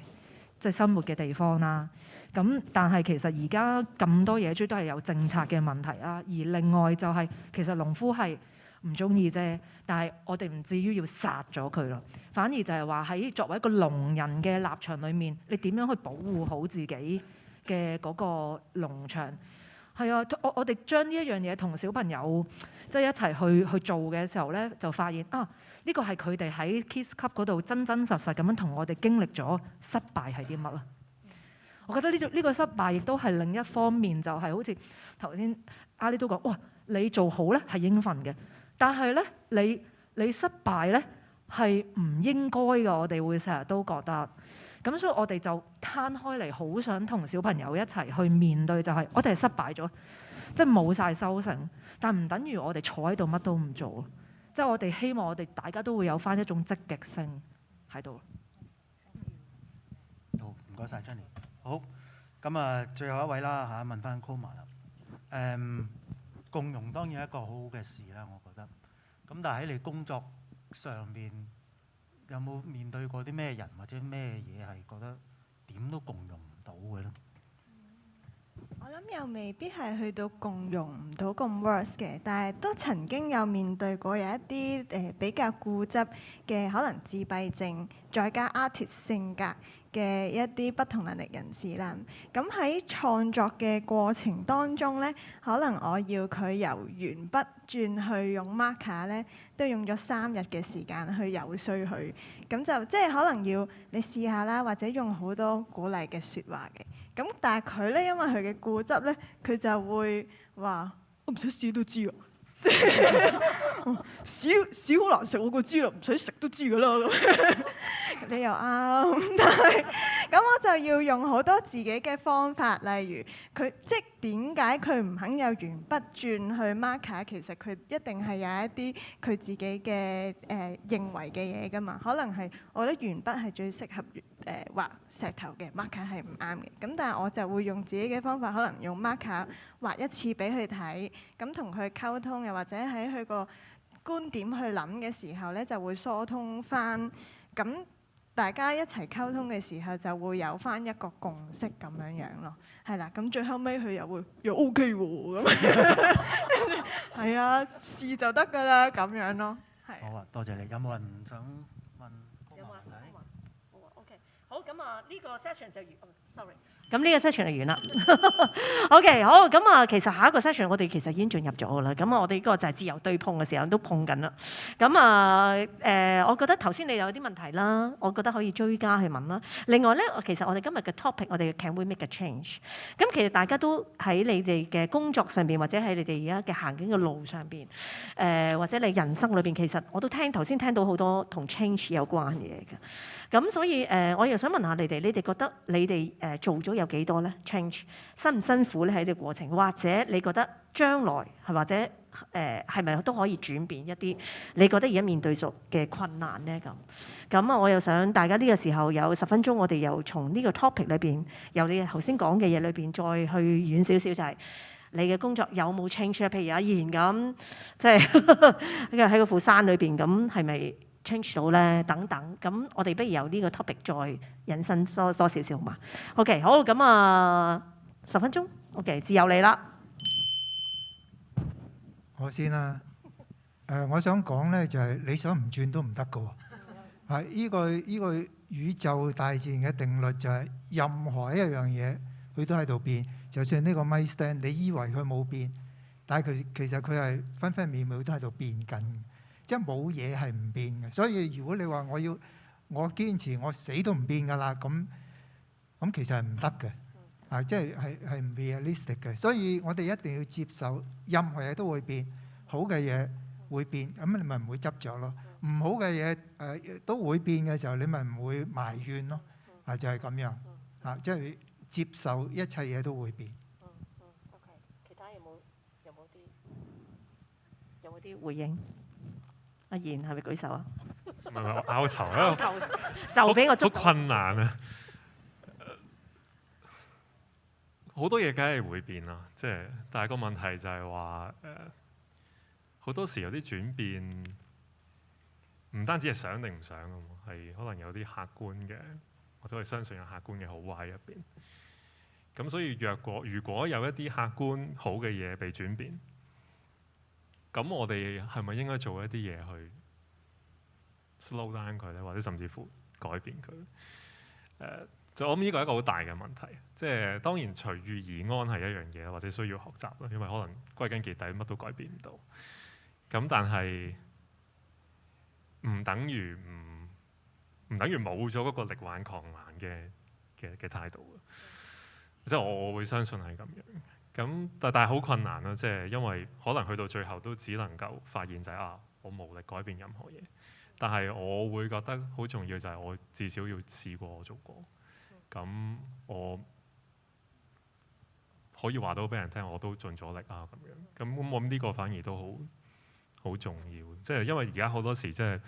即係生活嘅地方啦。咁但係其實而家咁多野豬都係有政策嘅問題啦。而另外就係、其實農夫係唔中意啫，但係我哋唔至於要殺咗佢咯。反而就係話喺作為一個農人嘅立場裏面，你點樣去保護好自己嘅嗰個農場？係啊，我哋將呢一樣嘢同小朋友即係一齊去做嘅時候咧，就發現啊，呢個係佢哋喺 Kids Club 嗰度真真實實咁樣同我哋經歷咗失敗係啲乜啦。我覺得呢個失敗亦都係另一方面，就係好似頭先阿里都講，哇！你做好咧係應份嘅，但係咧你失敗咧係唔應該嘅。我哋會成日都覺得。咁所以我哋就攤開嚟，好想同小朋友一齊去面對，就係我哋係失敗咗，即係冇晒收成，但唔等於我哋坐喺度乜都唔做。即係我哋希望我哋大家都會有返一種積極性喺度。好，唔該晒 Jenny。好，咁啊，最後一位啦嚇，問翻 Coma 啦。共融當然係一個好好嘅事啦，我覺得。咁但係喺你工作上邊，有冇面對過啲咩人或者咩嘢係覺得點都共融唔到嘅咧？我諗又未必係去到共融唔到咁 worse 嘅，但係都曾經有面對過有一啲比較固執嘅可能自閉症，再加 artist 性格嘅一啲不同能力人士啦。咁喺創作嘅過程當中呢，可能我要佢由鉛筆轉去用 marker 呢，都用咗3日嘅時間去游說佢。咁就即係可能要你試下啦，或者用好多鼓勵嘅説話嘅。咁但係佢咧，因為佢嘅固執咧，佢就會話：我唔使試都知啊！屎好難食，我個知啦，唔使食都知噶啦。咁你又啱，但係咁我就要用好多自己嘅方法，例如佢即係點解佢唔肯有鉛筆轉去 marker？其實佢一定係有一啲佢自己嘅認為嘅嘢噶嘛。可能係我覺得鉛筆係最適合畫石頭嘅 marker 係唔啱嘅。咁但係我就會用自己嘅方法，可能用 marker 畫一次俾佢睇，咁同佢溝通，又或者喺佢個觀點去諗嘅時候咧，就會疏通翻。咁大家一齊溝通嘅時候，就會有翻一個共識咁樣樣咯。係啦，咁最後尾佢又 OK 喎，咁係啊，試就得㗎啦，咁樣咯。係。好啊，多謝你。有冇人想問？有冇人問？好啊 ，OK。好，咁啊，呢個 session 就完。sorry。咁呢個 session 就完啦。OK， 好，咁啊，其實下一個 session 我哋其實已經進入咗㗎啦。咁啊，我哋呢個就係自由對碰嘅時候都碰緊啦。咁啊，我覺得頭先你有啲問題啦，我覺得可以追加去問啦。另外咧，其實我哋今日嘅 topic， 我哋 Can we make a change？ 咁其實大家都喺你哋嘅工作上邊，或者喺你哋而家嘅行緊嘅路上邊，或者你人生裏邊，其實我都頭先聽到好多同 change 有關嘅嘢嘅。咁所以我又想問下你哋覺得你哋做咗有幾多咧 change？ 辛唔辛苦咧喺呢個過程？或者你覺得將來係或者係咪都可以轉變一啲你覺得而家面對嘅困難咧？咁啊，我又想大家呢個時候有10分鐘，我哋又從呢個 topic 裏邊，由你頭先講嘅嘢裏邊再去遠少少，就係你嘅工作有冇 change 咧？譬如阿賢咁，即係喺個副山裏邊咁，係咪change 到咧？等等，咁我哋不如由呢個 topic 再引申多少少嘛 ？OK， 好，咁啊10分鐘 ，OK， 自由你啦。我先啦。我想講咧就係你想唔轉都唔得㗎喎。係依個宇宙大自然嘅定律就係任何一樣嘢佢都喺度變。就算呢個咪 stand， 你以為佢冇變，但係其實佢係分分秒秒都喺度變緊。即係冇嘢係唔變嘅，所以如果你話我堅持我死都唔變㗎啦，咁其實係唔得嘅，即係唔 realistic 嘅。所以我哋一定要接受任何嘢都會變，好嘅嘢會變，咁你咪唔會執着咯。唔好嘅嘢都會變嘅時候，你咪唔會埋怨咯。就係咁樣即係接受一切嘢都會變。OK， 其他有冇啲回應？阿賢係咪舉手啊？唔係我拗頭啊！就俾我捉。好困難啊！好多嘢梗係會變啦，即係，但係個問題就係話好多時有啲轉變唔單止係想定唔想啊，係可能有啲客觀嘅，或者係相信有客觀嘅好壞入邊。咁所以如果有一啲客觀好嘅嘢被轉變，咁我哋係咪應該做一啲嘢去 slow down 佢咧，或者甚至乎改變佢？就我諗呢個係一個好大嘅問題，即係當然隨遇而安係一樣嘢，或者需要學習啦，因為可能歸根結底乜都改變唔到。咁但係唔等於冇咗嗰個力挽狂瀾嘅態度。即係我會相信係咁樣。咁但係好困難啦，即係因為可能去到最後都只能夠發現就係我無力改變任何嘢。但係我會覺得好重要就係我至少要試過我做過。咁我可以話到俾人聽，我都盡咗力啊咁樣。咁我諗呢個反而都好重要。即係因為而家好多時即係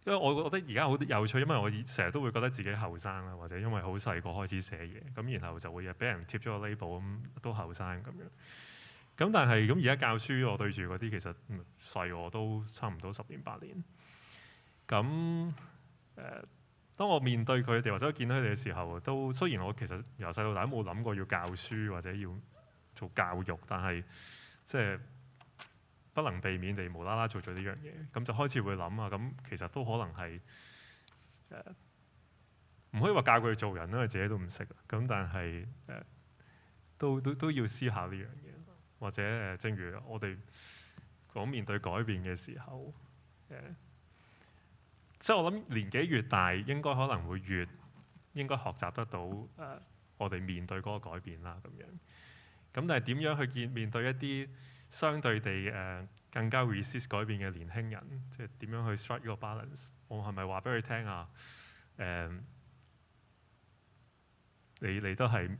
因為我覺得而家好有趣，因為我成日都會覺得自己後生啦，或者因為好細個開始寫嘢，咁然後就會俾人貼咗個 label 咁都後生咁樣。咁但係咁而家教書，我對住嗰啲其實細我都差唔多10年8年。咁當我面對佢哋或者見到佢哋嘅時候，都雖然我其實由細到大都冇諗過要教書或者要做教育，但係即係不能避免地無啦啦做咗呢樣嘢，咁就開始會諗啊，咁其實都可能係唔可以話教佢做人，因為自己都唔識。咁但係都要思考呢樣嘢，或者正如我哋講面對改變嘅時候，即係我諗年紀越大，應該可能會越應該學習得到我哋面對嗰個改變啦咁樣。咁但係點樣去面對一啲相對地更加 resist 改變嘅年輕人，即係點樣去 strike 呢個 balance？ 我係咪話俾佢聽啊？你都係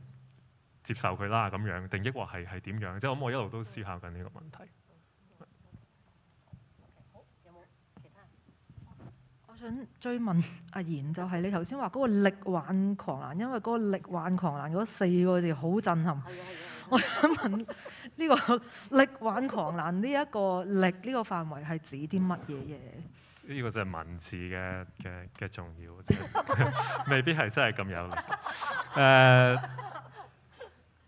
接受佢啦咁樣，定抑或係點樣？即係我一路都思考緊呢個問題。好，有冇其他？我想追問阿賢，就係你頭先話嗰個力挽狂瀾，因為嗰個力挽狂瀾嗰4個字好震撼。我想問呢個力挽狂瀾呢一個力呢個範圍係指啲乜嘢嘢？呢個就係文字嘅重要，即係未必係真係咁有力。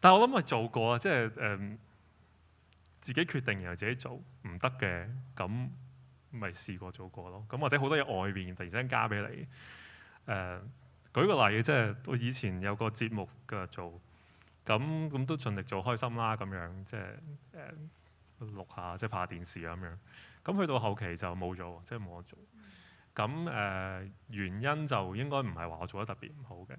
但係我諗係做過啊，即係自己決定然後自己做，唔得嘅咁咪試過做過咯。咁或者好多嘢外邊突然之間加俾你。舉個例，即係我以前有個節目嘅做。咁都盡力做開心啦，咁樣即係錄下，即係拍下電視咁樣。咁去到後期就冇咗，即係冇得做。咁原因就應該唔係話我做得特別唔好嘅。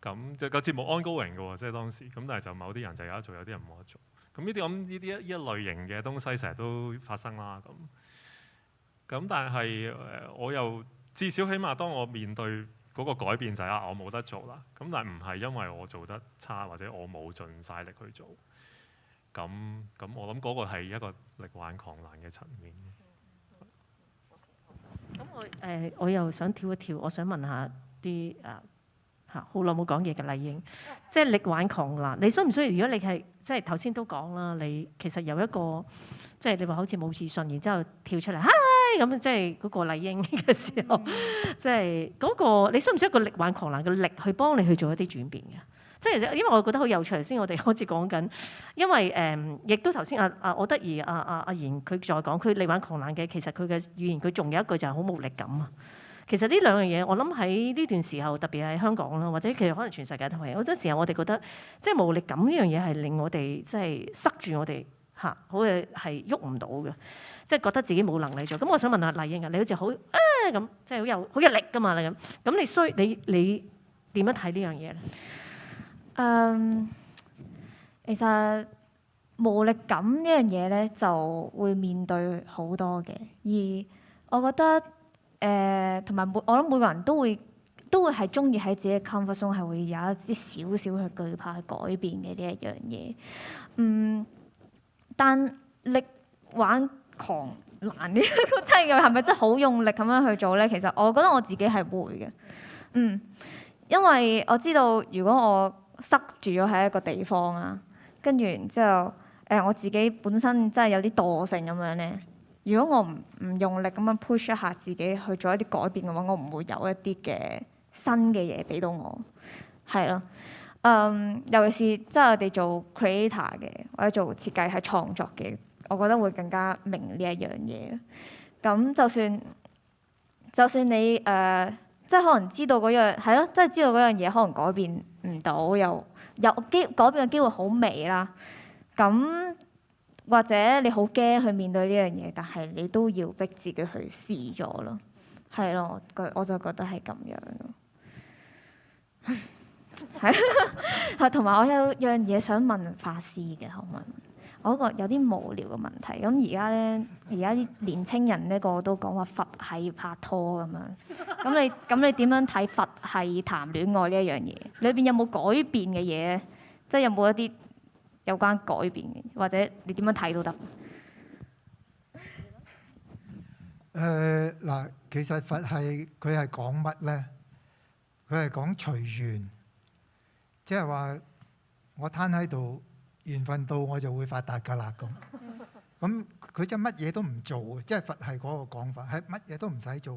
咁就個節目 ongoing 嘅喎，即係當時。咁但係就某啲人就有得做，有啲人冇得做。咁呢啲一類型嘅東西成日都發生啦。咁但係我又至少起碼當我面對嗰個改變就係我冇得做啦，咁但係唔係因為我做得差或者我冇盡晒力去做，咁我諗嗰個係一個力挽狂瀾嘅層面。咁我又想跳一跳，我想問下啲好耐冇講嘢嘅麗英，即係力挽狂瀾，你需唔需要？如果你係即係頭先都講啦，你其實有一個即係你話好似冇自信，然之後跳出嚟嗨咁，即係嗰個麗英嘅時候，即係嗰個你需唔需要一個力挽狂瀾嘅力去幫你去做一啲轉變嘅？即係因為我覺得好有趣，先我哋開始講緊，因為亦都頭先我得意阿賢佢再講，佢力挽狂瀾嘅其實佢嘅語言佢仲有一句就係好無力感啊。其實呢兩樣嘢，我諗喺呢段時候，特別係香港啦，或者其實可能全世界都係，好多時候我哋覺得即係無力感呢樣嘢係令我哋即係塞住我哋好似係喐唔到嘅，即係覺得自己冇能力做。咁我想問下麗英啊，你好似好咁，即係好有力㗎嘛？你咁，你點樣睇呢樣嘢咧？其實無力感呢樣嘢咧，就會面對好多嘅，而我覺得。同埋我諗每個人都會係中意喺自己嘅 comfort zone 係會有一啲少少去懼怕去改變嘅呢一樣嘢。但力挽狂瀾呢個真係咪真係好用力咁樣去做咧？其實我覺得我自己係會嘅。因為我知道如果我塞住咗喺一個地方啦，跟住然之後我自己本身真係有啲惰性咁樣咧。如果我唔用力咁樣 push 一下自己去做一啲改變嘅話，我唔會有一啲嘅新嘅嘢俾到我，係咯。尤其是即係我哋做 creator 嘅或者做設計係創作嘅，我覺得會更加明呢一樣嘢。咁就算你即係可能知道嗰樣係咯，即係知道嗰樣嘢可能改變唔到，又有改變嘅機會好微啦。咁或者你好驚去面對呢樣嘢，但係你都要逼自己去試咗咯。係咯，我就覺得係咁樣咯。係，同埋我有樣嘢想問法師嘅，可唔可以問？我嗰個有啲無聊嘅問題。咁而家啲年青人呢個都講話佛系拍拖咁樣。咁你點樣睇佛系談戀愛呢一樣嘢？裏邊有冇改變嘅嘢？即係有冇一啲有關改變嘅，或者你點樣睇都得。嗱，其實佛系佢係講乜咧？佢係講隨緣，即係話我攤喺度，緣分到我就會發達㗎啦咁。咁佢真係乜嘢都唔做嘅，即係佛系嗰個講法係乜嘢都唔使做。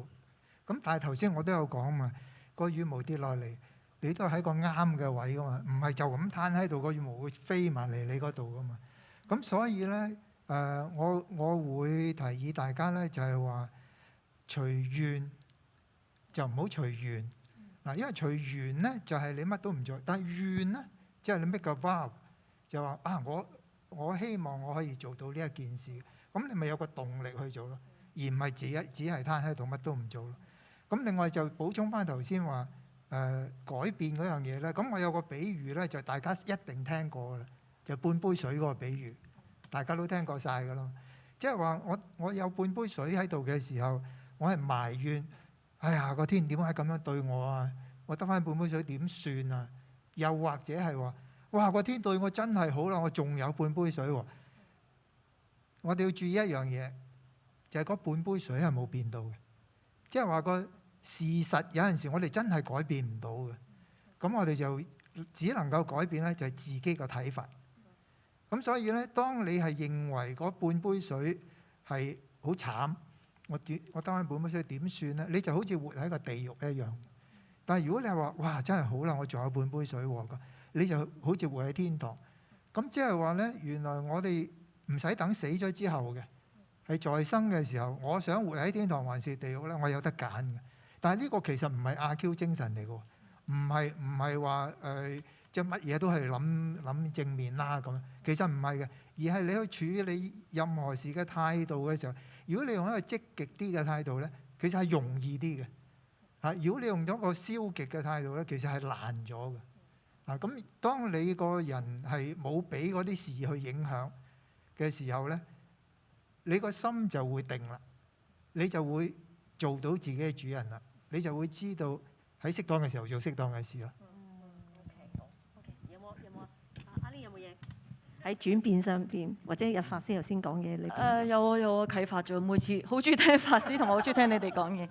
咁但係頭先我都有講嘛，個羽毛跌落嚟，你都喺個啱嘅位㗎嘛，唔係就咁攤喺度，個羽毛會飛埋嚟你嗰度㗎嘛。咁所以咧，我會提議大家咧就係話隨緣就唔好隨緣。嗱，因為隨緣咧就係你乜都唔做，但係願咧即係你 make a vow 就話我希望我可以做到呢一件事，咁你咪有個動力去做咯，而唔係只係攤喺度乜都唔做咯。咁另外就補充翻頭先話改變嗰樣嘢咧，咁我有個比喻咧就大家一定聽過啦，就半杯水嗰個比喻，大家都聽過晒㗎啦。即係話我有半杯水喺度嘅時候，我係埋怨。哎呀，個天點解咁樣對我啊？我得翻半杯水點算啊？又或者係話，哇，個天對我真係好啦，我仲有半杯水喎。我哋要注意一樣嘢，就係嗰半杯水係冇變到嘅，即係話個事實有陣時我哋真係改變唔到嘅。咁我哋就只能夠改變咧，就係自己個睇法。咁所以咧，當你係認為嗰半杯水係好慘。我得翻半杯水點算咧？你就好似活喺個地獄一樣。但係如果你係話，哇，真係好啦，我仲有半杯水喎，你就好似活喺天堂。咁即係話咧，原來我哋唔使等死咗之後嘅，係在生嘅時候，我想活喺天堂還是地獄咧，我有得揀嘅。但係呢個其實唔係阿 Q 精神嚟嘅，唔係話即係乜嘢都係諗正面啦咁。其實唔係嘅，而係你去處理任何事嘅態度嘅時候。如果你用一個積極啲嘅態度咧，其實係容易啲嘅。嚇，如果你用咗個消極嘅態度咧，其實係難咗嘅。啊，咁當你個人係冇俾嗰啲事去影響嘅時候咧，你個心就會定啦，你就會做到自己嘅主人啦，你就會知道喺適當嘅時候做適當嘅事啦。OK，有冇啊？阿 Lee 有冇嘢？喺轉變上邊，或者日法師頭先講嘅裏邊。有啊，啟發咗。每次好中意聽法師，同埋好中意聽你哋講嘢。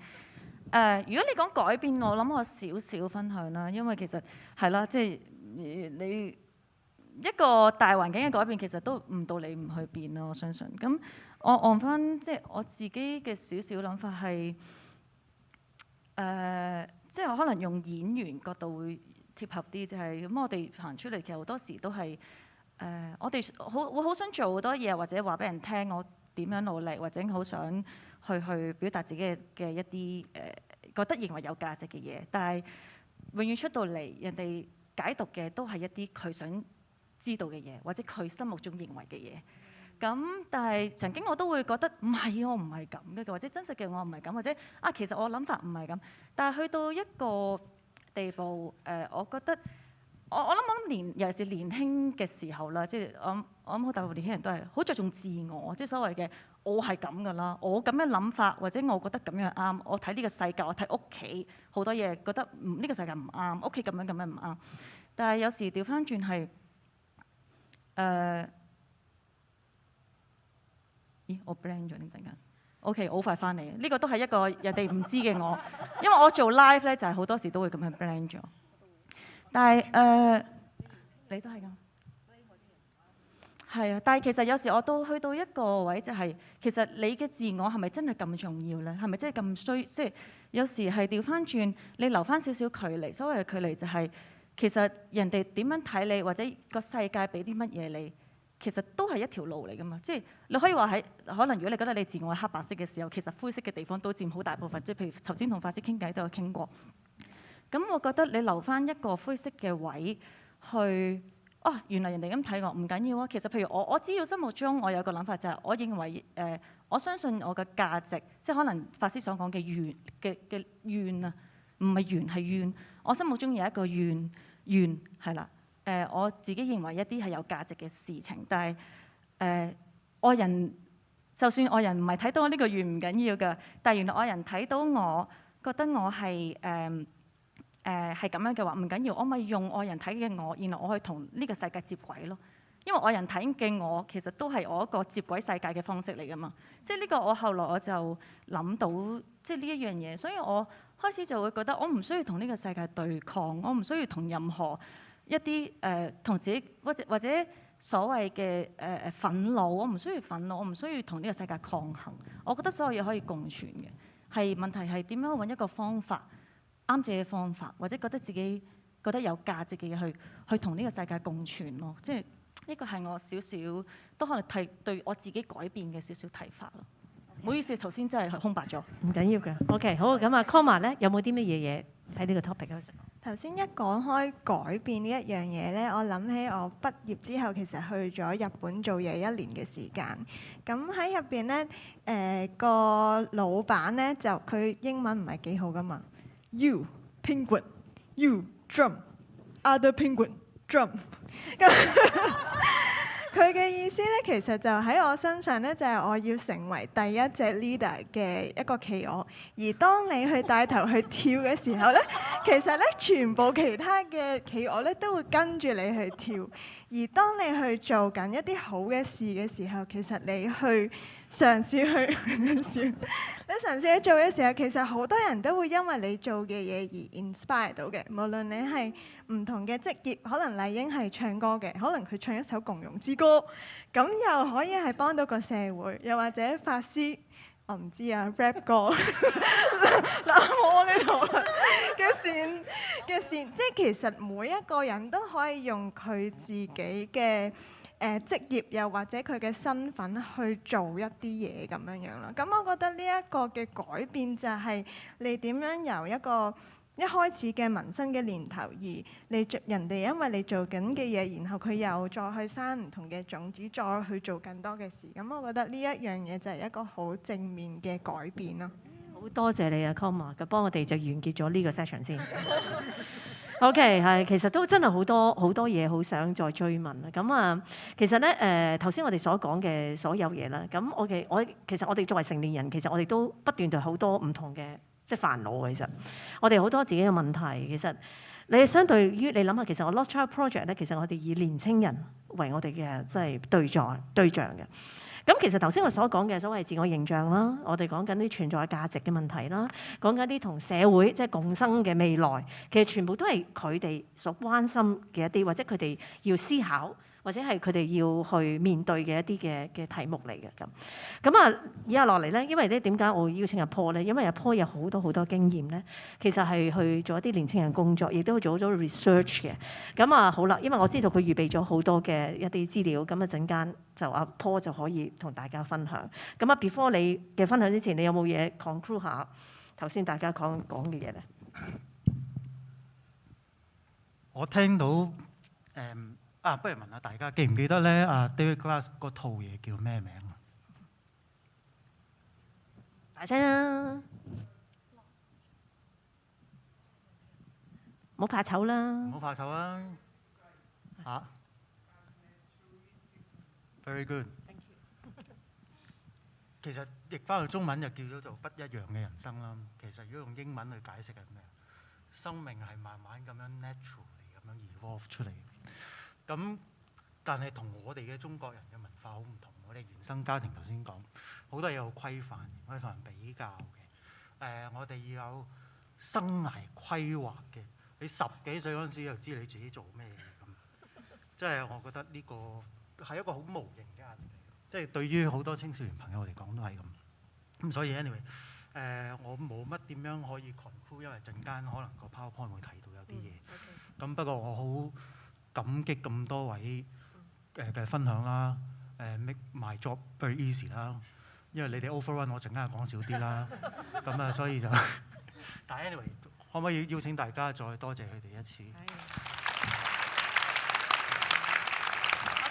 如果你講改變，我諗我少少分享啦，因為其實係啦，即係你一個大環境嘅改變，其實都唔到你唔去變咯。我相信。咁我按翻即係我自己嘅少少諗法係即係可能用演員角度會貼合啲，就係咁。我哋行出嚟，其實好多時都係。我哋會好想做好多嘢，或者話俾人聽我點樣努力，或者好想去表達自己嘅一啲覺得認為有價值嘅嘢。但係永遠出到嚟，人哋解讀嘅都係一啲佢想知道嘅嘢，或者佢心目中認為嘅嘢。咁但係曾經我都會覺得唔係，我唔係咁嘅，或者真實嘅我唔係咁，或者其實我諗法唔係咁。但係去到一個地步，我覺得。我諗尤其是年輕嘅時候啦，即係我諗好大部分年輕人都係好着重自我，即係所謂嘅我係咁噶啦，我咁樣諗法或者我覺得咁樣啱，我睇呢個世界，我睇屋企好多嘢覺得呢個世界唔啱，屋企咁樣唔啱。但係有時調翻轉係咦我 blend 咗點突然間 ？OK 好快翻嚟，呢個都係一個人哋唔知嘅我，因為我做 live 咧就係好多時都會咁樣 blend 咗。但係你都係咁，係啊，但係其實有時我都去到一個位，就係其實你嘅自我係咪真係咁重要咧？係咪真係咁需？即係有時係調翻轉，你留翻少少距離。所謂嘅距離就係其實人哋點樣睇你，或者個世界俾啲乜嘢你，其實都係一條路嚟噶嘛。即係你可以話喺可能，如果你覺得你自我係黑白色嘅時候，其實灰色嘅地方都佔好大部分。即係譬如頭先同法師傾偈都有傾過。咁我覺得你留翻一個灰色嘅位去。原來人哋咁睇我唔緊要啊。其實譬如我知道心目中我有個諗法就係，我認為我相信我嘅價值，即係可能法師所講嘅願啊，唔係緣係願。我心目中有一個願係啦。我自己認為一啲係有價值嘅事情，但係外人就算外人唔係睇到我呢個願唔緊要㗎，但係原來外人睇到我覺得我係係咁樣嘅話，唔緊要，我咪用外人睇嘅我，然後我去同呢個世界接軌咯。因為外人睇嘅我，其實都係我一個接軌世界嘅方式嚟㗎嘛。即係呢個我後來我就諗到，即係呢一樣嘢，所以我開始就會覺得我唔需要同呢個世界對抗，我唔需要同任何一啲同自己或者所謂嘅憤怒，我唔需要憤怒，我唔需要同呢個世界抗衡。我覺得所有嘢可以共存嘅，係問題係點樣揾一個方法。啱自己嘅方法，或者覺得自己覺得有價值嘅嘢去同呢個世界共存咯。即係呢個係我少少都可能對我自己改變嘅少少睇法咯。唔好意思，頭先真係空白咗。唔緊要嘅。OK， 好，咁啊 ，Comma 咧有冇啲乜嘢喺呢個 topic 嗰度？頭先一講開改變呢一樣嘢咧，我諗起我畢業之後其實去咗日本做嘢1年嘅時間。咁喺入邊咧，個老闆咧就佢英文唔係幾好噶嘛。You penguin, you drum, other penguin drum。佢嘅意思咧，其實就喺我身上咧，就係我要成為第一隻 leader 嘅一個企鵝。而當你去帶頭去跳嘅時候咧，其實咧全部其他嘅企鵝咧都會跟住你去跳。而當你去做緊一啲好嘅事嘅時候，其實你去嘗試去你嘗試去做嘅時候，其實好多人都會因為你做嘅嘢而 inspire 到嘅。無論你係唔同嘅職業，可能麗英係唱歌嘅，可能佢唱一首共融之歌，咁又可以係幫到個社會。又或者法師，我唔知啊 rap 歌，嗱我呢度嘅善，即係其實每一個人都可以用佢自己嘅職業，又或者佢嘅身份去做一啲嘢咁樣樣啦。咁我覺得呢一個嘅改變就係你點樣由一個一開始嘅民生嘅年頭，而人哋因為你做緊嘅嘢，然後佢又再去生唔同嘅種子，再去做更多嘅事。咁我覺得呢一樣嘢就係一個好正面嘅改變咯。好多謝你啊 Comma， 咁幫我哋就完結咗呢個 session 先。OK， 係其實都真係好多嘢好想再追問啊。咁啊，其實咧頭先我哋所講嘅所有嘢啦，咁其實我哋作為成年人，其實我哋都不斷對好多唔同嘅即係煩惱。其實我哋好多自己嘅問題。其實你相對於你諗下，其實我 Lost Child Project 咧，其實我哋以年青人為我哋嘅即係對象嘅。咁其實頭先我所講嘅所謂自我形象啦，我哋講緊啲存在價值嘅問題啦，講緊啲同社會即係共生嘅未來，其實全部都係佢哋所關心嘅一啲，或者佢哋要思考，或者係佢哋要去面對嘅一啲嘅題目嚟嘅咁。咁啊，以下落嚟咧，因為咧點解我會邀請阿 Paul 咧？因為阿 Paul 有好多經驗咧，其實係去做一啲年青人工作，亦都做咗 research 嘅。咁啊好啦，因為我知道佢預備咗好多嘅一啲資料，咁啊陣間就阿 Paul 就可以同大家分享。咁啊 before 你嘅分享之前，你有冇嘢 conclude 下頭先大家講嘅嘢咧？我聽到不如問下大家記唔記得咧？David Glass 嗰套嘢叫咩名啊？大聲啦！唔好怕醜啦！唔好怕醜啊！嚇 ，very good。其實譯翻去中文就叫咗做不一樣嘅人生啦。其實如果用英文去解釋係咩？生命係慢慢咁樣 naturally 咁樣 evolve 出嚟。咁，但係同我哋嘅中國人嘅文化好唔同。我哋原生家庭頭先講好多嘢好規範，我哋同人比較嘅。我哋要有生涯規劃嘅。你10幾歲嗰陣時就知你自己做咩咁。即係我覺得呢個係一個好無形嘅壓力嚟嘅，即係對於好多青少年朋友嚟講都係咁。咁所以 anyway，我冇乜點樣可以 conclude，因為陣間可能個 PowerPoint 會睇到有啲嘢。咁不過我好感激咁多位嘅分享啦，make my job very easy 啦，因為你哋 overrun 我陣間講少啲啦，咁啊所以就，但係 anyway， 可唔可以邀請大家再多謝佢哋一次？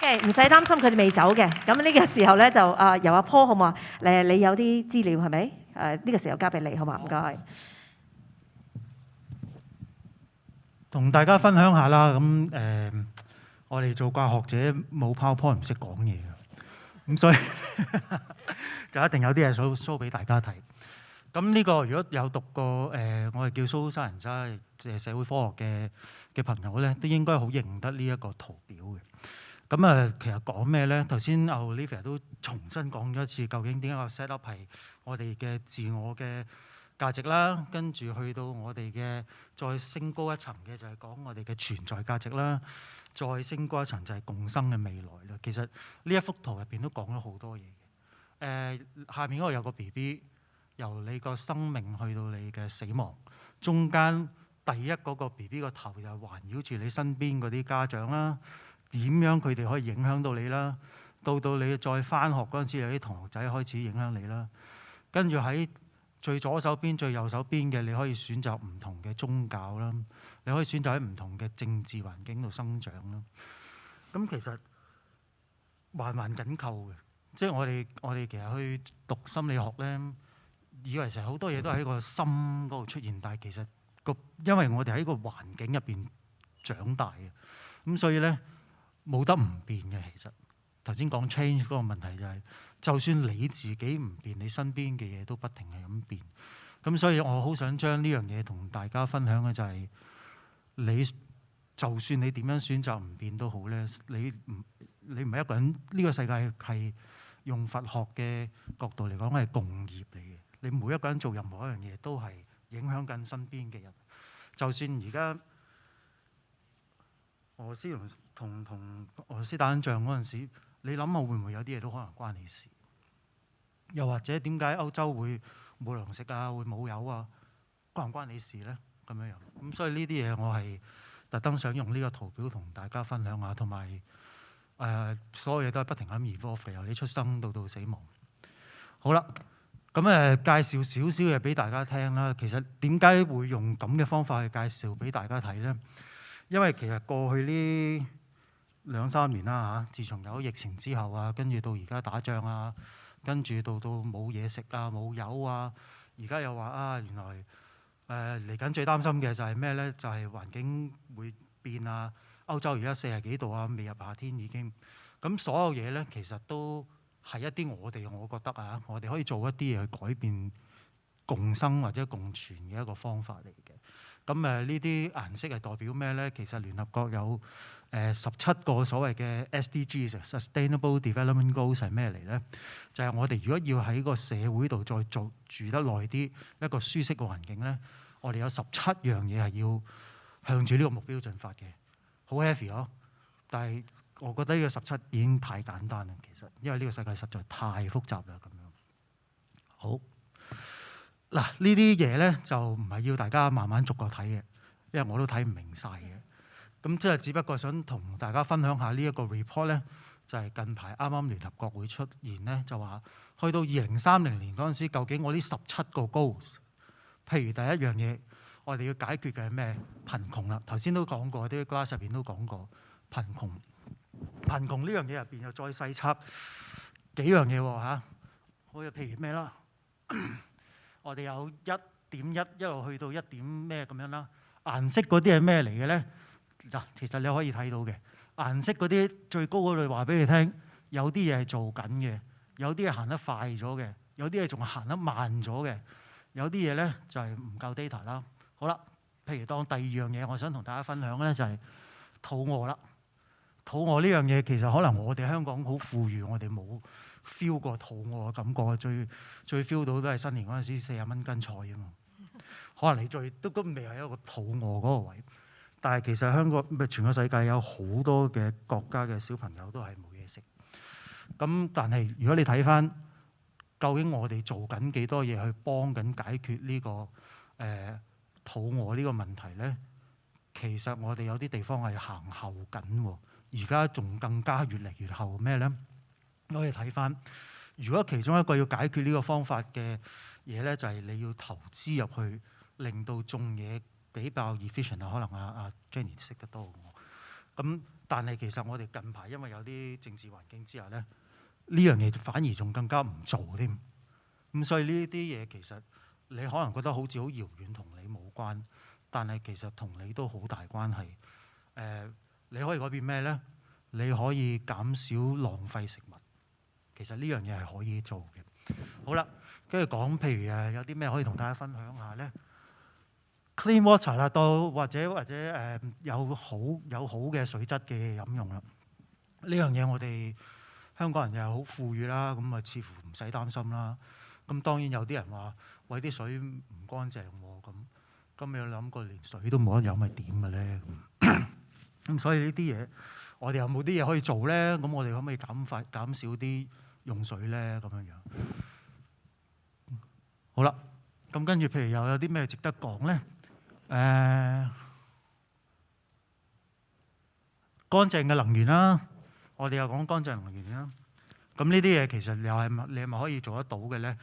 唔使擔心，佢哋未走嘅。咁呢個時候咧就由阿 Paul 好嘛？你有啲資料係咪？呢個時候交俾你好嘛？唔該。同大家分享下啦。咁我哋做教學者冇 PowerPoint 唔識講嘢嘅，咁所以就一定有啲嘢 show 俾大家睇。咁呢個如果有讀過我哋叫 social science 即係社會科學嘅朋友咧，都應該好認得呢一個圖表嘅。咁其實講咩咧？頭先 Olivia 都重新講咗一次，究竟點解個 set up 係我哋嘅自我嘅價值啦，跟住去到我哋嘅再升高一層嘅就係講我哋嘅存在價值啦，再升高一層就係共生嘅未來啦。其實呢一幅圖入邊都講咗好多嘢嘅。下面嗰度有個 BB， 由你個生命去到你嘅死亡，中間第一嗰個 BB 個頭就環繞住你身邊嗰啲家長啦。點樣佢哋可以影響到你啦？到你再返學嗰陣時，有啲同學仔開始影響你啦。跟住喺最左手邊、最右手邊嘅，你可以選擇唔同嘅宗教啦。你可以選擇喺唔同嘅政治環境度生長啦。咁其實環環緊扣嘅，即係我哋其實去讀心理學咧，以為成日好多嘢都喺個心嗰度出現，但係其實因為我哋喺個環境入邊長大嘅，咁所以咧。冇得唔變嘅，其實頭先講 change 嗰個問題就係，就算你自己唔變，你身邊嘅嘢都不停係咁變。咁所以我好想將呢樣嘢同大家分享嘅就係，你就算你點樣選擇唔變都好咧，你唔係一個人，呢個世界係用佛學嘅角度嚟講係共業嚟嘅。你每一個人做任何一樣嘢都係影響緊身邊嘅人。就算而家俄羅斯同俄羅斯打緊仗嗰陣時，你諗下會唔會有啲嘢都可能關你事？又或者點解歐洲會冇糧食啊，會冇油啊？關唔關你事呢？咁樣樣咁，所以呢啲嘢我係特登想用呢個圖表同大家分享下，同埋所有嘢都係不停咁 evolve 嘅，由你出生到死亡。好啦，咁介紹少少嘢俾大家聽啦。其實點解會用咁嘅方法去介紹俾大家睇呢？因為其實過去呢2-3年啦嚇，自從有疫情之後啊，跟住到而家打仗啊，跟住到冇嘢食啊，冇油啊，而家又話原來嚟緊最擔心嘅就係咩呢？就係環境會變啊！歐洲而家40幾度啊，未入夏天已經咁，所有嘢呢，其實都係一啲我覺得啊，我哋可以做一啲嘢去改變共生或者共存嘅一個方法嚟嘅。咁呢啲顏色係代表咩呢？其實聯合國有17個所謂嘅 SDGs（Sustainable Development Goals） 係咩嚟呢？就係我哋如果要喺個社會度再住得耐啲，一個舒適嘅環境呢，我哋有17樣嘢係要向住呢個目標進發嘅。好 heavy 咯，但係我覺得呢個17已經太簡單啦。其實因為呢個世界實在太複雜啦，咁樣好。嗱，呢啲嘢咧就唔係要大家慢慢逐個睇嘅，因為我都睇唔明晒嘅。咁即係只不過想同大家分享下呢一個 report 咧，就係近排啱啱聯合國會出現咧，就話去到2030年嗰陣時，究竟我呢17個 goals， 譬如第一樣嘢，我哋要解決嘅係咩？貧窮啦，頭先都講過，啲 class 入邊都講過貧窮。貧窮呢樣嘢入邊又再細拆幾樣嘢喎嚇，好似譬如咩啦？我哋有1.1一路去到1點咩咁樣啦。顏色嗰啲係咩嚟嘅咧？嗱，其實你可以睇到嘅顏色嗰啲最高嗰度話俾你聽，有啲嘢係做緊嘅，有啲係行得快咗嘅，有啲係仲行得慢咗嘅，有啲嘢咧就係唔夠 data 啦。好啦，譬如當第二樣嘢，我想同大家分享咧就係肚餓啦。肚餓呢樣嘢其實可能我哋香港好富裕，我哋冇 feel 過肚餓嘅感覺，最 feel 到都係新年嗰陣時40蚊斤菜啊嘛。可能你都未係一個肚餓嗰個位，但係其實香港全個世界有好多嘅國家嘅小朋友都係冇嘢嘢食。咁但係如果你睇翻，究竟我哋做緊幾多嘢去幫緊解決呢個肚餓呢個問題咧？其實我哋有啲地方係行後緊喎，而家仲更加越嚟越後咩咧？可以睇翻，如果其中一個要解決呢個方法嘅嘢咧，就係你要投資入去，令到種嘢比較 efficient 啊。可能阿 Jenny 識得多過我。咁但係其實我哋近排因為有啲政治環境之下咧，呢樣嘢反而仲更加唔做添。咁所以呢啲嘢其實你可能覺得好似好遙遠，同你冇關，但係其實同你都好大關係。你可以改變咩咧？你可以減少浪費食物。其實呢樣嘢係可以做嘅。好啦，跟住講，譬如有啲咩可以同大家分享下咧 ？Clean water 啦，到或者有好嘅水質嘅飲用啦。呢樣嘢我哋香港人又係好富裕啦，咁啊似乎唔使擔心啦。咁當然有啲人話喂，啲水唔乾淨喎，咁你有諗過連水都冇得飲係點嘅咧？咁所以呢啲嘢，我哋有冇啲嘢可以做咧？咁我哋可唔可以減少啲用水咧？咁樣樣。好啦，咁跟住譬如又有啲咩值得講咧？乾淨嘅能源啦，我哋又講乾淨能源啦。咁呢啲嘢其實你係咪可以做得到嘅咧？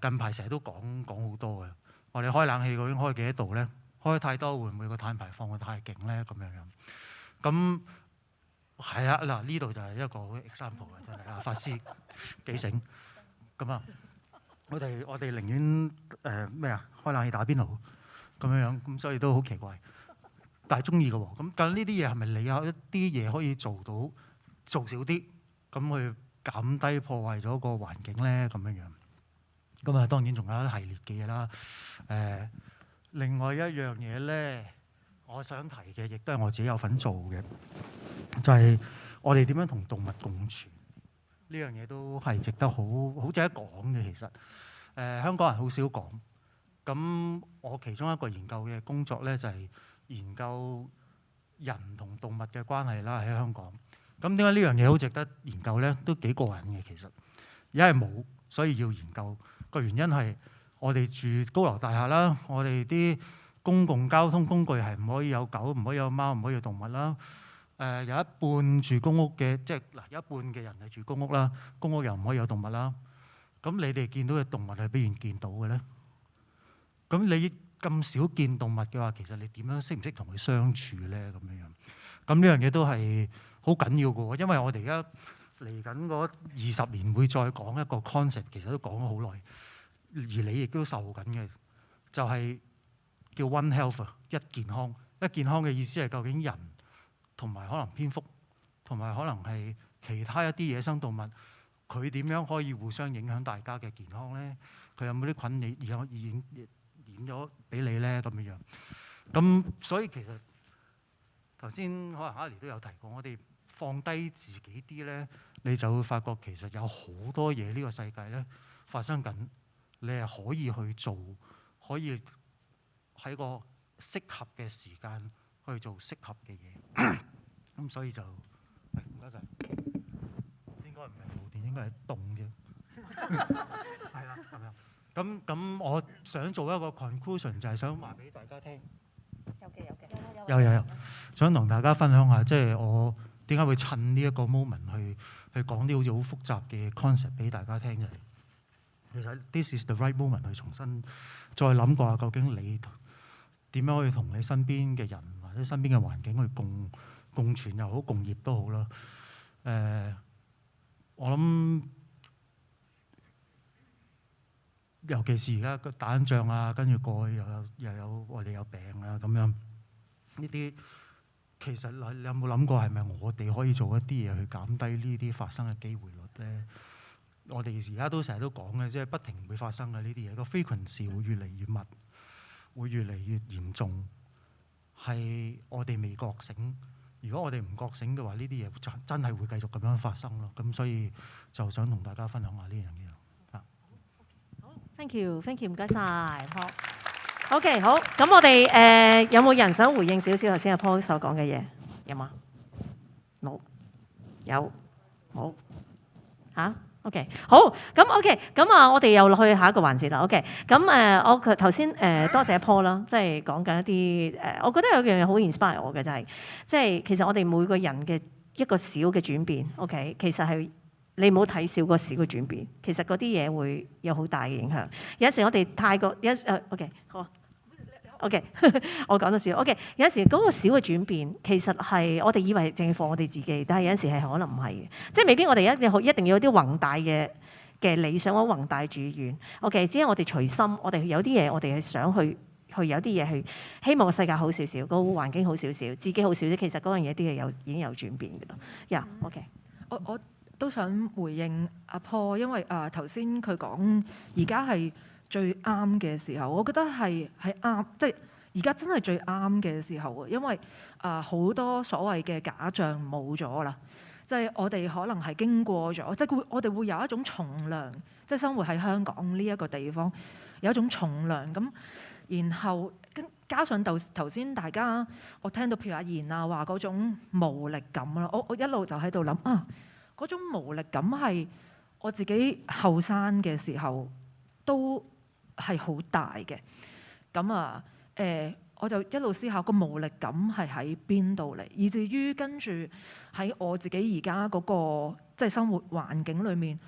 近排成日都講好多嘅。我哋開冷氣究竟開幾多度咧？開太多會唔會個碳排放會太勁咧？咁樣樣。咁係啊，嗱呢度就係一個 example 嘅，真係啊，法師幾醒。咁啊，我哋寧願開冷氣打邊爐咁樣樣，咁所以都好奇怪，但係中意嘅喎。咁究竟呢啲嘢係咪你有一啲嘢可以做少啲，咁去減低破壞咗個環境咧？咁樣樣。咁啊，當然仲有一系列嘅嘢啦。另外一樣嘢咧，我想提嘅，亦都係我自己有份做嘅，就係我哋點樣同動物共存。呢樣嘢都係值得好值得講嘅。其實香港人好少講。咁我其中一個研究嘅工作咧，就係研究人同動物嘅關係啦，喺香港。咁點解呢樣嘢好值得研究咧？都幾過癮嘅其實。因為冇，所以要研究。個原因係我哋住高樓大廈啦，我哋啲公共交通工具係唔可以有狗，唔可以有貓，唔可以有動物啦。有一半住公屋嘅，即係嗱，有一半嘅人係住公屋啦，公屋又唔可以有動物啦。咁你哋見到嘅動物係邊度見到嘅咧？咁你咁少見動物嘅話，其實你點樣識唔識同佢相處咧？咁樣樣，咁呢樣嘢都係好緊要嘅喎，因為我哋而家嚟緊嗰20年會再講一個 concept， 其實都講咗好耐，而你亦都受緊嘅，就係叫 One Health 一健康。一健康嘅意思係究竟人同埋可能蝙蝠同埋可能係其他一啲野生動物，佢點樣可以互相影響大家嘅健康咧？佢有冇啲菌你染咗俾你咧？咁樣樣。咁所以其實頭先可能阿尼都有提過，我哋放低自己啲咧，你就會發覺其實有好多嘢呢個世界咧發生緊，你係可以去做，可以喺個適合嘅時間去做適合嘅嘢。咁所以就唔該曬，應該唔係冇電，應該係凍啫。係啦，係咪啊？咁我想做一個 conclusion， 就係想話俾大家聽。有，想同大家分享下，即係我點解會趁呢一個 moment 去講啲好似好複雜嘅 concept 俾大家聽嘅。其實 this is the right moment 去重新再諗過下，究竟你點樣可以同你身邊嘅人或者身邊嘅環境去共存又好，共業都好啦。我諗尤其是而家個打緊仗啊，跟住過去又有我哋有病啊咁樣，呢啲其實你有冇諗過係咪我哋可以做一啲嘢去減低呢啲發生嘅機會率咧？我哋而家都成日都講嘅，即係不停會發生嘅呢啲嘢，個 frequency 會越嚟越密，會越嚟越嚴重，係我哋未覺醒。如果我哋唔覺醒嘅話，呢啲嘢真係會繼續咁樣發生咯。咁所以就想同大家分享下呢樣嘢。Thank you， 唔該晒。好 OK， 好。咁我哋有冇人想回應少少頭先阿 Paul 所講嘅嘢？有嗎？冇。有。好嚇。OK， 好，咁 OK，咁啊，我哋又落去下一個環節啦。OK，咁我頭先多謝 Paul 啦，即係講緊一啲我覺得有樣嘢好 inspire 我嘅就係，即係其實我哋每個人嘅一個小嘅轉變 ，OK， 其實係你唔好睇少個小嘅轉變，其實嗰啲嘢會有好大嘅影響。有時我哋太過OK， 好。OK， 我講得少。OK， 有時嗰個小嘅轉變，其實係我哋以為淨係放我哋自己，但係有時係可能唔係嘅，即係未必我哋一定要有啲宏大嘅理想或者宏大主願。OK， 只係我哋隨心，我哋有啲嘢我哋係想去有啲嘢去希望個世界好少少，個環境好少少，自己好少少。其實嗰樣嘢啲嘢已經有轉變嘅啦。OK， 我都想回應阿 Paul， 因為頭先佢講而家係最啱嘅時候，我覺得係啱，即係而家真係最啱嘅時候啊！因為好多所謂嘅假象冇咗啦，即係我哋可能係經過咗，即係我哋會有一種從良，即係生活喺香港呢一個地方有一種從良咁，然後加上頭先大家我聽到譬如阿賢啊話嗰種無力感啦，我一路就喺度諗嗰種無力感係我自己後生嘅時候都係好大嘅，咁我就一路思考個無力感係喺邊度嚟，以至於跟住喺我自己而家嗰個即係生活環境裏面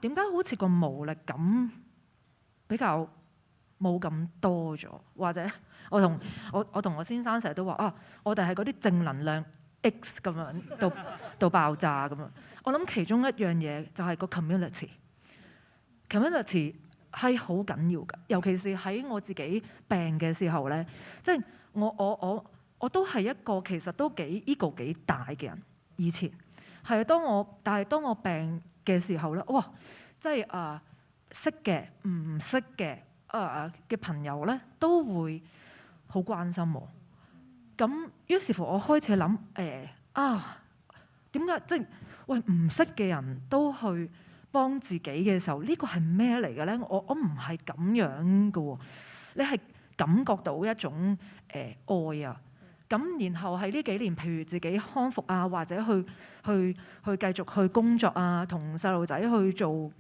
點解好似個無力感比較冇咁多咗，或者我同我先生成日都話我哋係嗰啲正能量 X 咁樣到爆炸咁樣。我諗其中一樣嘢就係個 community 係好緊要㗎，尤其是喺我自己病嘅時候咧，即係我都係一個其實都幾 ego 幾大嘅人。以前係但係當我病嘅時候咧，哇！即係識嘅唔識嘅嘅朋友咧都會好關心我。咁於是乎我開始諗點解即係唔識嘅人都去幫自己嘅時候，呢個係咩嚟嘅咧？我唔係咁樣嘅喎，你係感覺到一種愛啊。咁然後喺呢幾年，譬如自己康復或者去繼續去工作同細路仔去做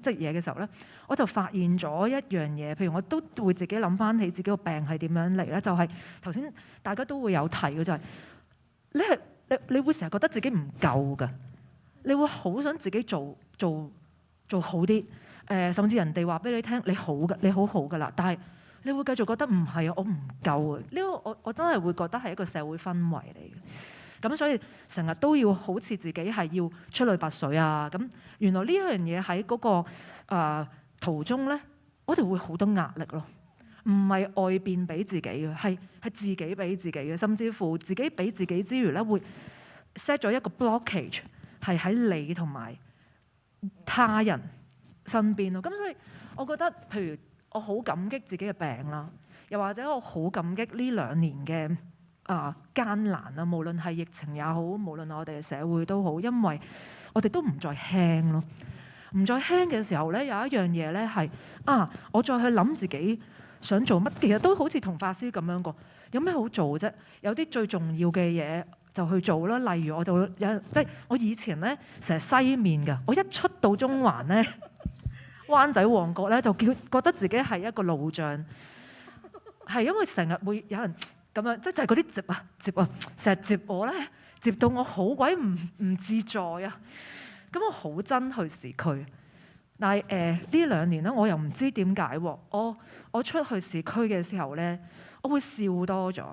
即係嘢嘅時候咧，我就發現咗一樣嘢。譬如我都會自己諗翻起自己個病係點樣嚟咧，就係頭先大家都會有提嘅，就係你會成日覺得自己唔夠㗎，你會好想自己做好啲，甚至人哋話俾你聽你好嘅，你好好㗎啦，但係你會繼續覺得唔係我唔夠啊！呢個我真係會覺得係一個社會氛圍嚟嘅。咁所以成日都要好似自己係要出類拔萃咁原來呢樣嘢喺嗰個途中咧，我哋會好多壓力咯。唔係外邊俾自己嘅，係自己俾自己嘅，甚至乎自己俾自己之餘咧，會 set 咗一個 blockage 係喺你同埋他人身邊咯。咁所以我覺得，譬如我好感激自己嘅病啦，又或者我好感激呢2年嘅艱難啊，無論係疫情也好，無論我哋嘅社會都好，因為我哋都唔再輕咯。唔再輕嘅時候咧，有一樣嘢咧係我再去諗自己想做乜，其實都好似同法師咁樣講，有咩好做啫？有啲最重要嘅嘢就去做啦。例如我就即係我以前咧成日西面㗎，我一出到中環咧，灣仔旺角咧就覺得自己係一個路障，係因為成日會有人咁樣，即係嗰啲接成日接我咧，接到我好鬼唔自在啊！咁我好憎去市區，但係呢2年咧，我又唔知點解喎。我出去市區嘅時候咧，我會笑多咗，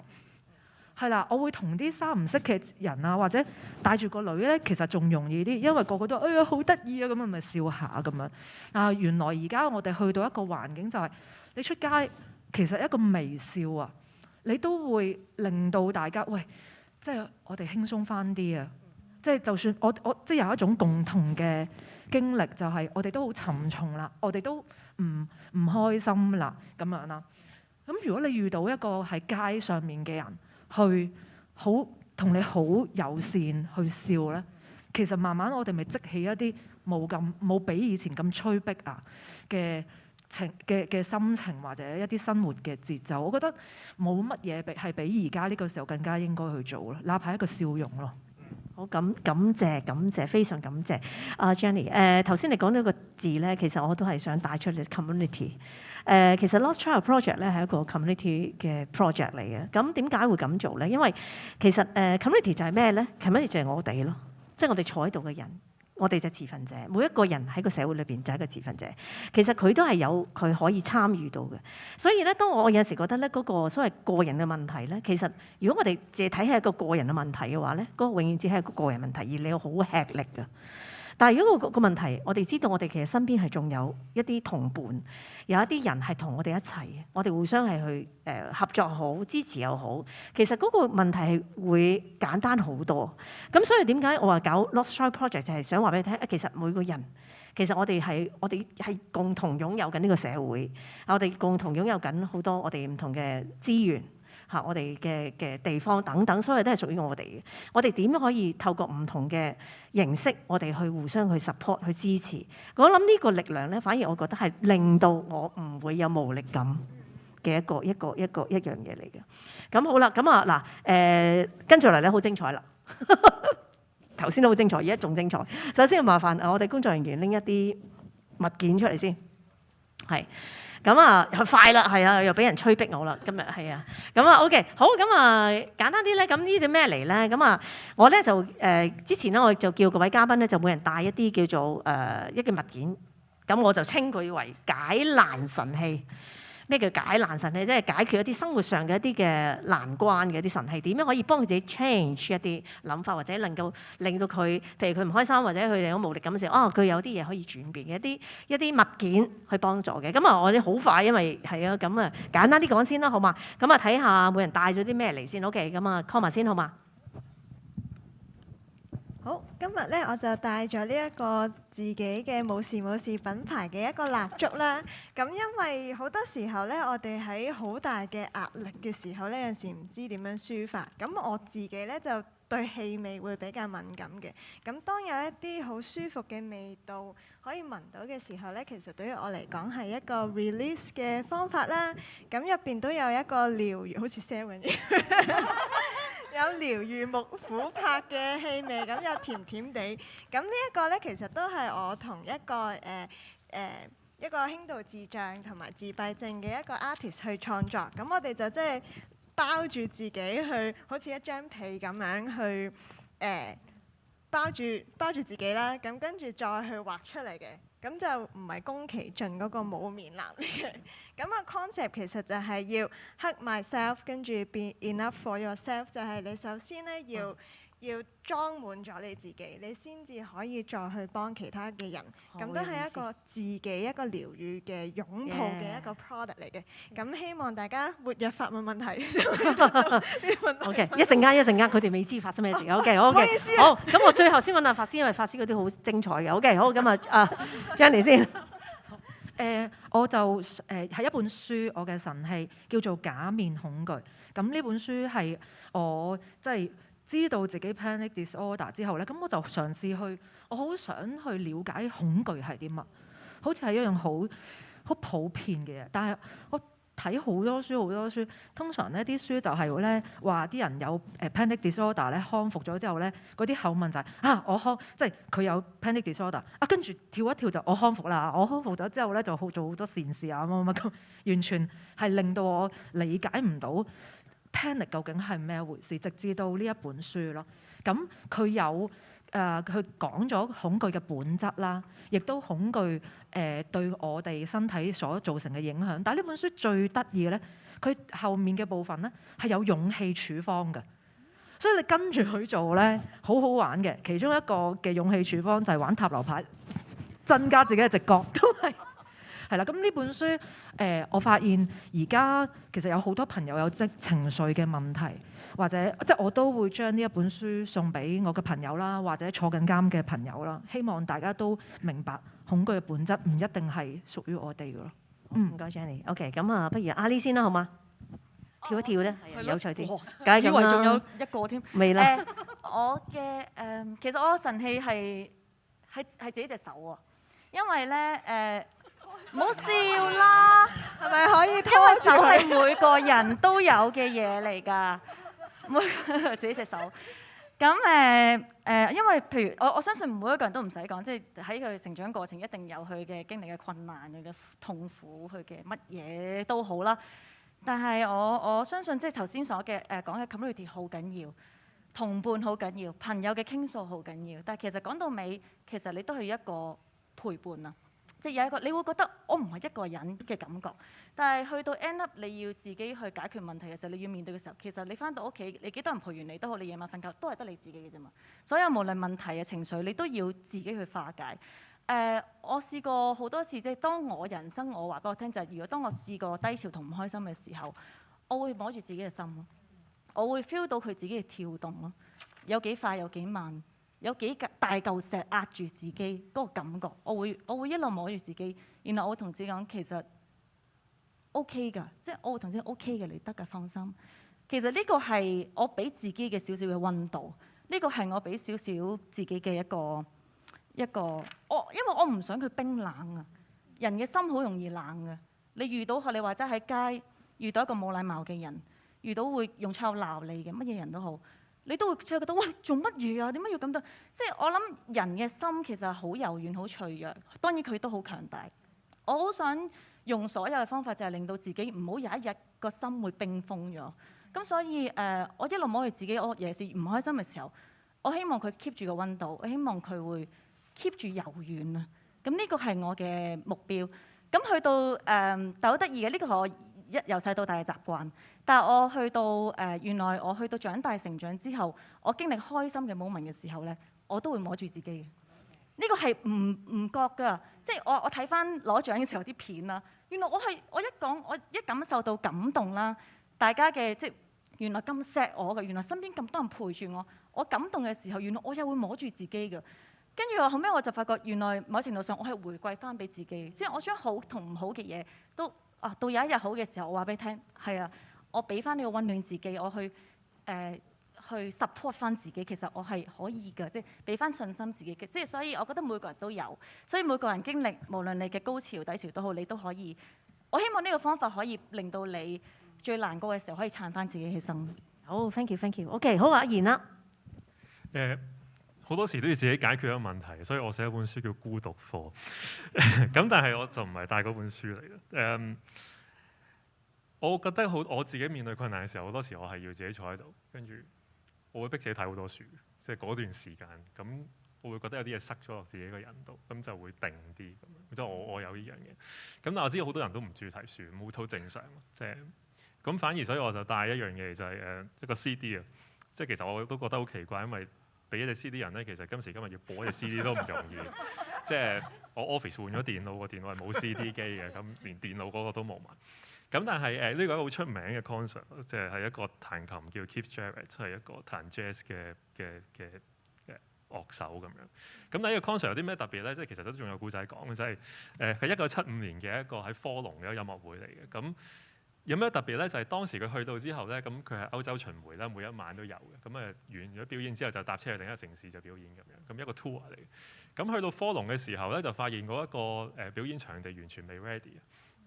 係啦，我會同啲3唔識嘅人或者帶住個女咧，其實仲容易啲，因為個個都呀好得意啊，咁咪笑下咁樣。原來而家我哋去到一個環境就係你出街，其實一個微笑你都會令到大家即係我哋輕鬆翻啲啊！即係就算我即係有一種共同嘅經歷，就係我哋都好沉重啦，我哋都唔開心啦咁樣啦。咁如果你遇到一個喺街上面嘅人，去同你好友善去笑咧，其實慢慢我哋咪積起一啲冇比以前咁催逼嘅心情，或者一啲生活嘅節奏。我覺得冇乜嘢係比而家呢個時候更加應該去做咯，哪怕一個笑容咯。好感謝，非常感謝阿 Jenny。頭先你講到個字咧，其實我都係想帶出嚟 community。其實 Lost Child Project 咧係一個 community 嘅 project 嚟嘅。咁點解會咁做咧？因為其實community 就係咩咧 ？community 就係我哋咯，即係我哋坐喺度嘅人。我哋就持份者，每一個人喺個社會裏邊就係一個持份者。其實佢都係有佢可以參與到嘅。所以咧，當我有時覺得咧，嗰個所謂個人嘅問題咧，其實如果我哋淨係睇係一個個人嘅問題嘅話咧，嗰個永遠只係一個個人問題，而你好吃力㗎。但係如果個問題，我哋知道我哋其實身邊係仲有一啲同伴，有一啲人係同我哋一齊嘅，我哋互相係去合作好、支持又好，其實嗰個問題係會簡單好多。咁所以點解我話搞 Lost Child Project 就係想話俾你聽，其實每個人其實我哋係共同擁有緊呢個社會，我哋共同擁有緊好多我哋唔同嘅資源。嚇！我哋嘅地方等等，所有都係屬於我哋嘅。我哋點樣可以透過唔同嘅形式，我哋去互相去 support 去支持？我諗呢個力量咧，反而我覺得係令到我唔會有無力感嘅一樣嘢嚟嘅。咁好啦，咁啊嗱跟住嚟咧好精彩啦！頭先都好精彩，而家仲精彩。首先要麻煩我哋工作人員拎一啲物件出嚟先，係。咁啊，快啦，係啊，又俾人催逼我啦，今日係啊，咁啊 OK， 好，咁啊簡單啲咧，咁呢啲咩嚟咧？咁啊，我咧就之前咧我就叫各位嘉賓咧就每人帶一啲叫做一個物件，咁我就稱佢為解難神器。咩叫解難神器？即係解決一啲生活上嘅一啲嘅難關嘅一啲神器，點樣可以幫佢自己 change 一啲諗法，或者能夠令到佢，譬如佢唔開心或者佢哋有無力感嘅時候，佢有啲嘢可以轉變嘅一啲物件去幫助嘅。咁啊，我哋好快，因為係啊，咁啊簡單啲講先啦，好嘛？咁啊睇下每人帶咗啲咩嚟先 ，OK？ 咁啊 call 埋先好嘛？好，今日咧我就帶咗呢一個自己嘅冇事冇事品牌嘅一個蠟燭啦。咁因為好多時候咧，我哋喺好大嘅壓力嘅時候咧，有陣時唔知點樣抒發。咁我自己咧就對氣味會比較敏感嘅。咁當有一啲好舒服嘅味道可以聞到嘅時候咧，其實對於我嚟講係一個 release 嘅方法啦。咁入邊都有一個療愈，好似 sell 緊嘢。有療愈木琥珀嘅氣味，咁又甜甜地。咁呢一個咧，其實都係我同一個一個輕度智障同埋自閉症嘅一個 artist 去創作。咁我哋就即係包住自己去，好似一張被咁樣去包住自己啦。咁跟住再去畫出嚟嘅。咁就唔係宮崎駿嗰個冇面男嚟嘅。咁個 concept 其實就係要 hug myself， 跟住 be enough for yourself， 就係你首先咧要裝滿咗你自己，你先至可以再去幫其他嘅人。咁都係一個自己一個療愈嘅擁抱嘅一個 product 嚟嘅。咁希望大家活躍發問問題。OK， 一陣間佢哋未知發生咩事。OK， 好，咁我最後先揾下法師，因為法師嗰啲好精彩嘅。OK， 好，咁啊Jenny 先。我就係一本書，我嘅神器叫做《假面恐懼》。咁呢本書係我即係知道自己 panic disorder 之後咧，咁我就嘗試去，我好想去了解恐懼係啲乜，好似係一樣好普遍嘅嘢。但係我睇好多書，通常呢啲書就係咧話啲人有panic disorder 咧康復咗之後咧，嗰啲口吻就係即係佢有 panic disorder 跟住跳一跳就我康復啦，我康復咗之後咧就做好多善事啊乜咁，完全係令到我理解唔到 panic 究竟係咩回事，直至到呢一本書咯。咁佢有佢講咗恐懼嘅本質啦，亦都恐懼對我哋身體所造成嘅影響。但係呢本書最得意嘅咧，佢後面嘅部分咧係有勇氣處方嘅，所以你跟住佢做咧，好好玩嘅。其中一個嘅勇氣處方就係玩塔羅牌，增加自己嘅直覺，都係啦。咁呢本書我發現而家其實有好多朋友有情緒嘅問題。或者即係我都會將呢一本書送俾我嘅朋友啦，或者坐緊監嘅朋友啦。希望大家都明白恐懼嘅本質唔一定係屬於我哋嘅咯。唔該 Jenny。OK， 咁啊，不如阿 Lee 先啦，好嗎？跳一跳咧，有趣啲。梗係咁啦。以為仲有一個添。未啦。我嘅其實我嘅神器係自己隻手喎，因為咧唔好笑啦，係咪可以拖住？因為手係每個人都有嘅嘢嚟㗎。自己隻手，因為譬如我相信每一個人都唔使講，即係喺佢成長過程一定有佢嘅經歷嘅困難、佢嘅痛苦、佢嘅乜嘢都好啦。但係我相信即係頭先所嘅講嘅 community 好緊要，同伴好緊要，朋友嘅傾訴好緊要。但係其實講到尾，其實你都係一個陪伴啊。即係有一個，你會覺得我唔係一個人嘅感覺，但係去到 end up 你要自己去解決問題嘅時候，你要面對嘅時候，其實你翻到屋企，你幾多人陪完你都好，你夜晚瞓覺都係得你自己嘅啫嘛。所有無論問題嘅情緒，你都要自己去化解。我試過好多次，即係當我人生我話俾我聽就係，如果當我試過低潮同唔開心嘅時候，我會摸住自己嘅心咯，我會 feel 到佢自己嘅跳動咯，有幾快有幾慢。有幾大嚿石壓住自己嗰個感覺，我會一路摸住自己，然後我會同自己講其實 OK 㗎，即係我會同自己 OK 嘅，你得㗎，放心。其實呢個係我俾自己嘅少少嘅溫度，呢個係我俾少少自己嘅一個因為我唔想佢冰冷啊，人嘅心好容易冷㗎。你遇到你話齋喺街遇到一個冇禮貌嘅人，遇到會用粗口鬧你嘅乜嘢人都好。你都會覺得，喂，做乜嘢啊？點解要咁對？即係我諗人嘅心其實係好柔軟、好脆弱。當然佢都好強大。我好想用所有嘅方法，就係令到自己唔好有一日個心會冰封咗。咁所以我一路摸住自己，我尤其是唔開心嘅時候，我希望佢 keep 住個溫度，我希望佢會 keep 住柔軟啊。咁呢個係我嘅目標。咁去到但好得意嘅，呢個係我由細到大嘅習慣。但係我去到原來我去到長大成長之後，我經歷開心嘅 moment 嘅時候咧，我都會摸住自己嘅。呢個係唔覺㗎，即係我睇翻攞獎嘅時候啲片啦，原來我一感受到感動啦，大家嘅即係原來咁錫我嘅，原來身邊咁多人陪住我，我感動嘅時候，原來我又會摸住自己嘅。跟住後尾我就發覺，原來某程度上我係回饋翻俾自己，即係我將好同唔好嘅嘢都到有一日好嘅時候，我話俾你聽，係啊。我俾翻呢個溫暖自己，我去support 翻自己，其實我係可以嘅，即係俾翻信心自己嘅，即係所以我覺得每個人都有，所以每個人經歷無論你嘅高潮低潮都好，你都可以。我希望呢個方法可以令到你最難過嘅時候可以撐翻自己起身。好 ，thank you，thank you。OK， 好啊，阿賢啦。好多時都要自己解決一個問題，所以我寫一本書叫《孤獨課》。咁但係我就唔係帶嗰本書嚟嘅。我覺得我自己面對困難嘅時候，好多時我係要自己坐喺度，跟住我會逼自己睇好多書，即係嗰段時間，咁我會覺得有啲嘢塞咗落自己個人度，咁就會定啲咁樣。即係我有呢樣嘢。咁但我知道好多人都唔中意睇書，好正常。即係咁反而所以我就帶一樣嘢就係一個 CD 啊。即係其實我都覺得好奇怪，因為俾一隻 CD 人咧，其實今時今日要播一隻 CD 都唔容易。即係我 office 換咗電腦，個電腦係冇 CD 機嘅，咁連電腦嗰個都冇埋。咁但係呢個一個好出名嘅 concert， 即係一個彈琴叫 Keith Jarrett， 係一個彈 jazz 嘅樂手咁樣。咁但係呢個 concert 有啲咩特別咧？即係其實都仲有故仔講嘅，即係係1975年嘅一個喺科隆嘅音樂會嚟嘅。咁有咩特別咧？就係當時佢去到之後咧，咁佢係歐洲巡迴啦，每一晚都有嘅。咁完咗表演之後就搭車去另一個城市就表演咁樣。咁一個 tour 嚟嘅。咁去到科隆嘅時候咧，就發現嗰一個表演場地完全未 ready。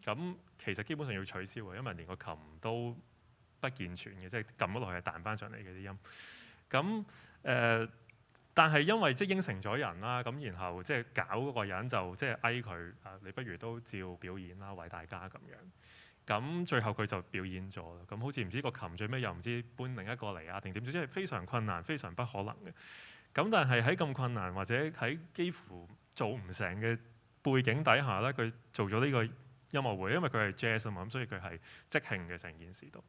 咁其實基本上要取消嘅，因為連個琴都不健全嘅，即係撳咗落去係彈翻上嚟嘅啲音。咁但係因為即係應承咗人啦，咁然後即係搞嗰個人就即係嗌佢你不如都照表演啦，為大家咁樣。咁最後佢就表演咗啦。咁好似唔知個琴最尾又唔知搬另一個嚟啊，定點？即係非常困難、非常不可能嘅。咁但係喺咁困難或者喺幾乎做唔成嘅背景底下咧，佢做咗呢個音樂會，因為佢係 jazz 啊嘛，咁所以佢係即興嘅成件事度。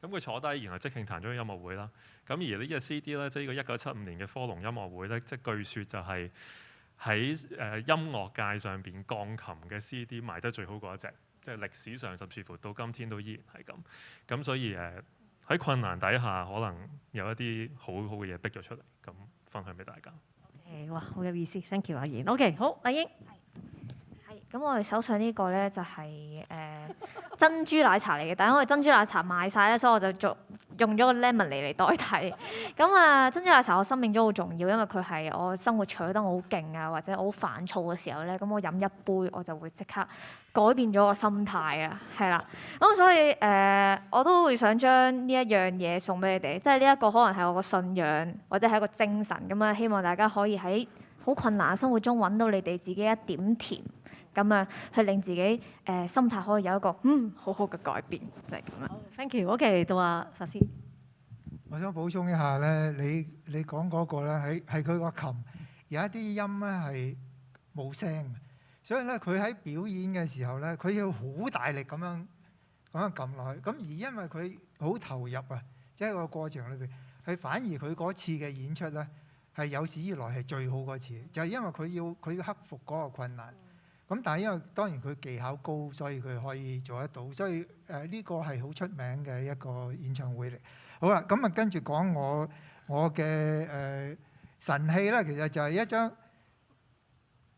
咁佢坐低，然後即興彈咗音樂會啦。咁而呢隻 CD 咧，即係呢個1975年嘅科隆音樂會咧，即係據說就係喺音樂界上邊鋼琴嘅 CD 賣得最好嗰一隻，即係歷史上甚至乎到今天都依然係咁。咁所以喺困難底下，可能有一啲好好嘅嘢逼咗出嚟，咁分享俾大家。哇，好有意思 ，thank you 阿賢。OK， 好，阿英。咁我哋手上呢個咧就係珍珠奶茶嚟嘅，但係因為珍珠奶茶賣晒咧，所以我就用咗個 lemon 嚟代替。咁珍珠奶茶我生命中好重要，因為佢係我生活取得我好勁啊，或者我好煩躁嘅時候咧，咁我飲一杯我就會即刻改變咗個心態啊，係啦。咁所以我都會想將呢一樣嘢送俾你哋，即係呢一個可能係我個信仰或者係一個精神咁啊，希望大家可以喺好困難嘅生活中揾到你哋自己一點甜。咁啊，去令自己心態可以有一個好好嘅改變，就係咁啦。Thank you。OK， 到阿法師。我想補充一下咧，你講嗰個咧係佢個琴有一啲音咧係冇聲嘅，所以咧佢喺表演嘅時候咧，佢要好大力咁樣撳落去。咁而因為佢好投入啊，即係個過程裏邊，係反而佢嗰次嘅演出咧係有史以來係最好嗰次，就係因為佢要克服嗰個困難。咁但係因為當然佢技巧高，所以佢可以做得到，所以呢個係好出名嘅一個演唱會嚟。好啦，咁跟住講我嘅神器咧，其實就係一張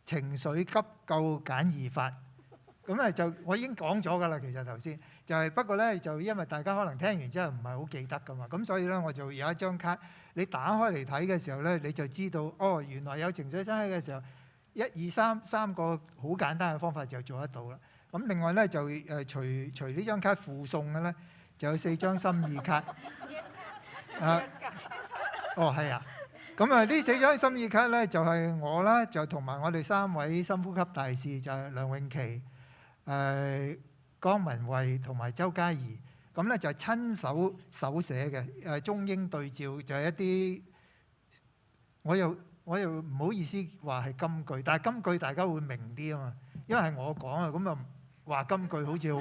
情緒急救簡易法。咁就我已經講咗㗎啦，其實頭先就係不過咧，就因為大家可能聽完之後唔係好記得㗎嘛，咁所以咧我就有一張卡，你打開嚟睇嘅時候咧，你就知道哦，原來有情緒生起嘅時候。1、2、3個好簡單嘅方法就做得到啦。咁另外咧就隨呢張卡附送嘅咧，就有4張心意卡。哦，係啊。咁呢4張心意卡咧就係我啦，就同埋我哋3位深呼吸大使，就係梁詠琪、江文慧同埋周嘉怡。咁咧就係親手寫嘅，中英對照，就係一啲我又唔好意思話係金句，但係金句大家會明啲啊嘛，因為係我講啊，咁啊話金句好似好，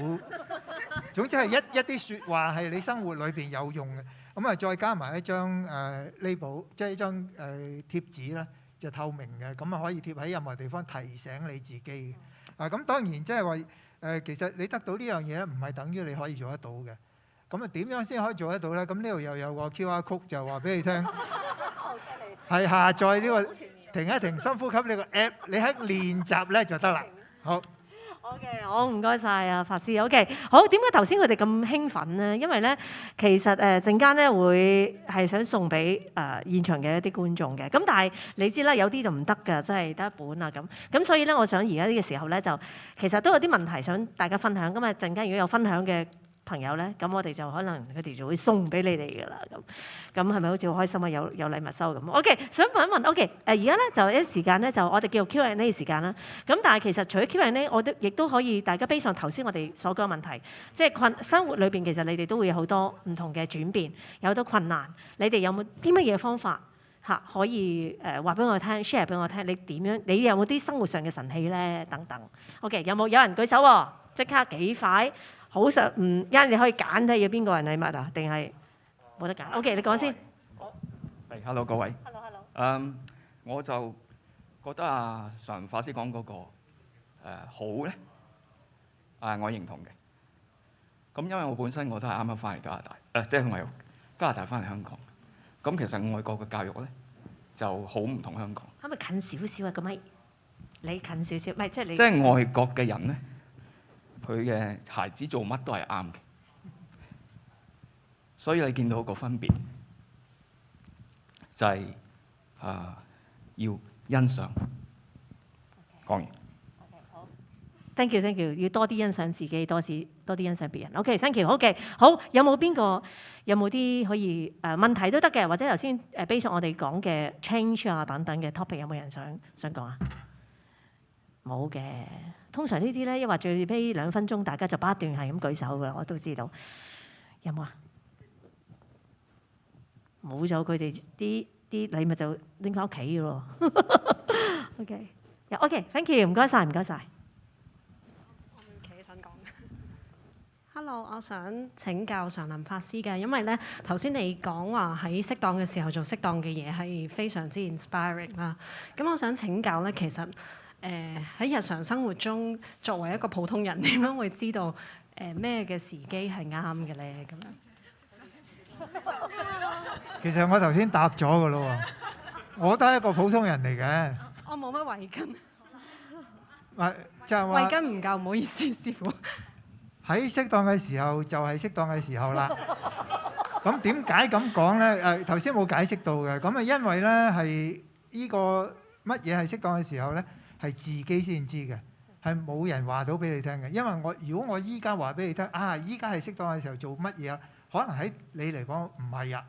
總之係一啲説話係你生活裏邊有用嘅，咁啊再加埋一張label，即係一張貼紙啦，就透明嘅，咁啊可以貼喺任何地方提醒你自己嘅。咁當然即係話其實你得到呢樣嘢唔係等於你可以做得到嘅，咁啊點樣先可以做得到咧？咁呢度又有個 QR code 就話俾你聽。係下載呢個停一停深呼吸呢個 app， 你喺練習咧就得啦。好。OK， 好唔該晒啊，法師。OK， 好。點解頭先佢哋咁興奮咧？因為咧，其實陣間咧會係想送俾現場嘅一啲觀眾嘅。咁但係你知啦，有啲就唔得㗎，真係得一本啊咁。咁所以咧，我想而家呢個時候咧，就其實都有啲問題想大家分享。咁啊，陣間如果有分享嘅朋友咧，咁我哋就可能佢哋就會送俾你哋㗎啦。咁係咪好似好開心啊？有禮物收咁。OK， 想問一問 OK， 而家咧就一時間咧就我哋叫 Q&A 時間啦。咁但係其實除咗 Q&A， 我亦都可以大家based on頭先我哋所講嘅問題，即係生活裏邊其實你哋都會有好多唔同嘅轉變，有好多困難。你哋有冇啲乜嘢方法可以話俾我聽 share 俾我聽？你點樣？你有冇啲生活上嘅神器咧？等等。OK， 有人舉手喎？即刻幾快？好想一陣你可以揀睇要邊個人禮物啊？定係冇得揀 ？OK， 你講先。係 ，hello 各位。hello。我就覺得常法師講嗰個好咧，我認同嘅。咁因為我本身我都係啱啱翻嚟加拿大，即係我由加拿大翻嚟香港。咁其實外國嘅教育咧就好唔同香港。可唔可以近少少啊？個咪，你近少少，唔係即係你。即係外國嘅人咧。佢嘅孩子做乜都係啱嘅，所以你見到個分別就係要欣賞。講完。好 ，thank you， 要多啲欣賞自己，多啲欣賞別人。OK，thank you， OK， 好，有冇啲可以問題都得嘅，或者頭先based on我哋講嘅 change 啊等等嘅 topic， 有冇人想講啊？冇嘅。通常呢啲咧，一話最尾2分鐘，大家就不斷係咁舉手㗎啦，我都知道。有冇啊？冇咗佢哋啲禮物就拎翻屋企㗎咯。OK，thank you， 唔該晒。我企起身講。Hello， 我想請教常林法師嘅，因為咧頭先你講話喺適當嘅時候做適當嘅嘢係非常之 inspiring 啦。咁我想請教咧，其實喺日常生活中，作為一個普通人，點樣會知道咩嘅時機係啱嘅咧？咁樣其實我頭先答咗㗎咯喎，我都係一個普通人嚟嘅。我冇乜圍巾。就係話慧根唔夠，唔好意思，師傅。喺適當嘅時候就係適當嘅時候啦。咁點解咁講咧？頭先冇解釋到嘅，咁啊因為咧係呢個乜嘢係適當嘅時候咧，係自己先知嘅，係冇人話到俾你聽嘅。因為如果我依家話俾你聽，依家係適當嘅時候做乜嘢啊？可能喺你嚟講唔係啊。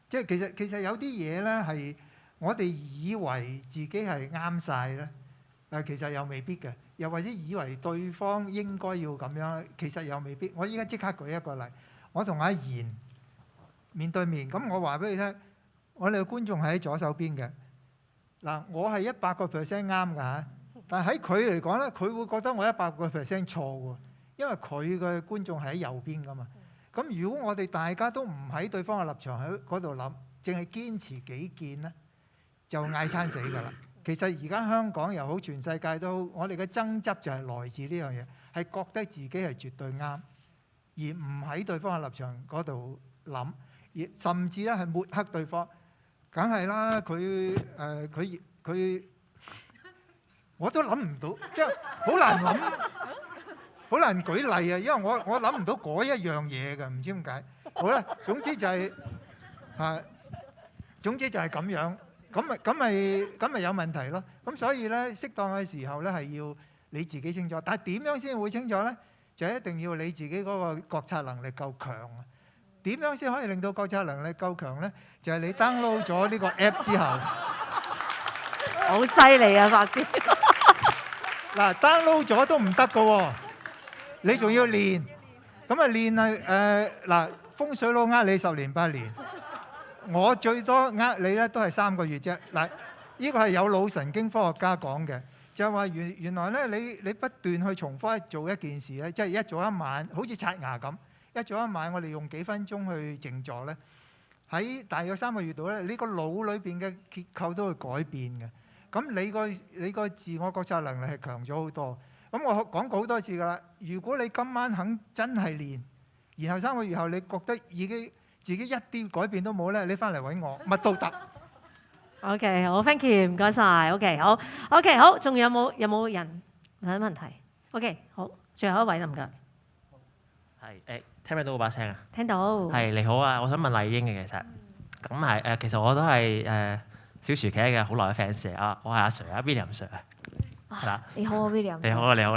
即係其實有啲嘢咧係我哋以為自己係啱晒咧，其實又未必嘅。又或者以為對方應該要咁樣，其實又未必。我依家即刻舉一個例，我同阿賢面對面，咁我話俾你聽，我哋嘅觀眾係喺左手邊嘅。嗱，我係100% 啱㗎嚇，但係喺佢嚟講咧，佢會覺得我100% 錯喎，因為佢嘅觀眾係喺右邊㗎嘛。咁如果我哋大家都唔喺對方嘅立場喺嗰度諗，淨係堅持己見咧，就嗌餐死㗎啦。其實而家香港又好，全世界都好，我哋嘅爭執就係來自呢樣嘢，係覺得自己係絕對啱，而唔喺對方嘅立場嗰度諗，而甚至咧係抹黑對方。梗係啦，佢我都諗唔到，即係好難諗，好難舉例啊，因為我諗唔到嗰一樣嘢㗎，唔知點解。好啦，總之就係咁樣。咁咪有問題咯。咁所以咧，適當嘅時候咧係要你自己清楚。但係點樣先會清楚咧？就一定要你自己嗰個覺察能力夠強啊！點樣先可以令到覺察能力夠強咧？就係你 download 咗呢個 app 之後，好犀利啊，法師！嗱 download 咗都唔得㗎喎，你仲要練。咁啊練係嗱，風水佬呃你10年8年。我最多呃你咧都係3個月啫。嗱，呢個係有腦神經科學家講嘅，就係話原來咧你不斷去重複做一件事咧，即係一早一晚，好似刷牙咁，一早一晚我哋用幾分鐘去靜坐咧，喺大約3個月度咧，你個腦裏邊嘅結構都會改變嘅。咁你個自我覺察能力係強咗好多。咁我講過好多次㗎啦。如果你今晚肯真係練，然後3個月後你覺得已經自己一啲改變都冇咧，你翻嚟揾我，乜都得。OK， 好 ，thank you， 唔該晒。OK， 好 ，OK， 好，仲有冇人問問題 ？OK， 好，最後一位啦，唔該。係聽唔聽到我把聲啊？聽到。係你好啊，我想問麗英嘅其實，咁係其實我都係小薯茄嘅好耐嘅 fans 啊，我係阿 Sir 啊 William Sir 啊，係啦。你好啊 William。你好啊，你好，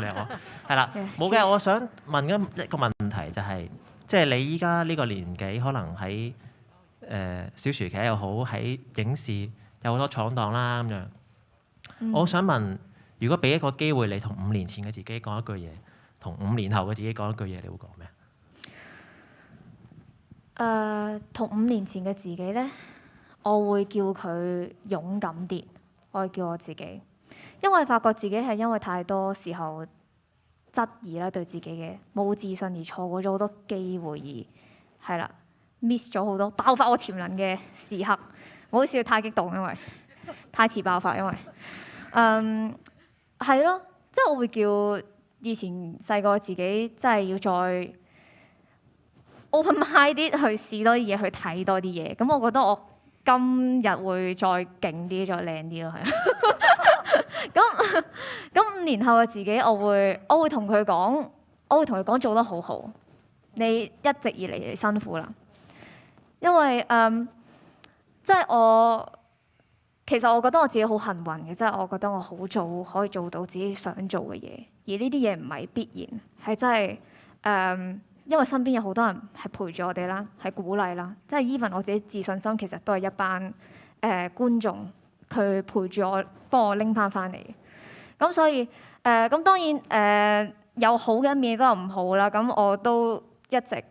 係啦，冇嘅，我想問一個問題就係。即係你依家呢個年紀，可能喺小薯茄又好，喺影視有好多闖蕩啦咁樣。我想問，如果俾一個機會你同5年前嘅自己講一句嘢，同5年後嘅自己講一句嘢，你會講咩？同5年前嘅自己呢，我會叫佢勇敢啲，我會叫我自己，因為發覺自己係因為太多時候質疑啦，對自己嘅冇自信而錯過咗好多機會，而係啦 miss 咗好多爆發我潛能嘅時刻。唔好意思，太激動，因為太遲爆發，因為係咯，即係我會叫以前細個自己，真係要再 open mind 啲去試多啲嘢，去睇多啲嘢。咁我覺得我今日會再勁啲，再靚啲咯，係。咁5年後嘅自己，我會同佢講，做得好好。你一直以嚟辛苦啦，因為即係其實我覺得我自己好幸運嘅，即係我覺得我好早可以做到自己想做嘅嘢，而呢啲嘢唔係必然，係真係因為身邊有好多人係陪住我哋啦，係鼓勵啦，即係 even 我自己自信心其實都係一班觀眾佢陪住我，幫我拎翻嚟。咁所以咁當然有好嘅一面都有唔好啦。咁我都一直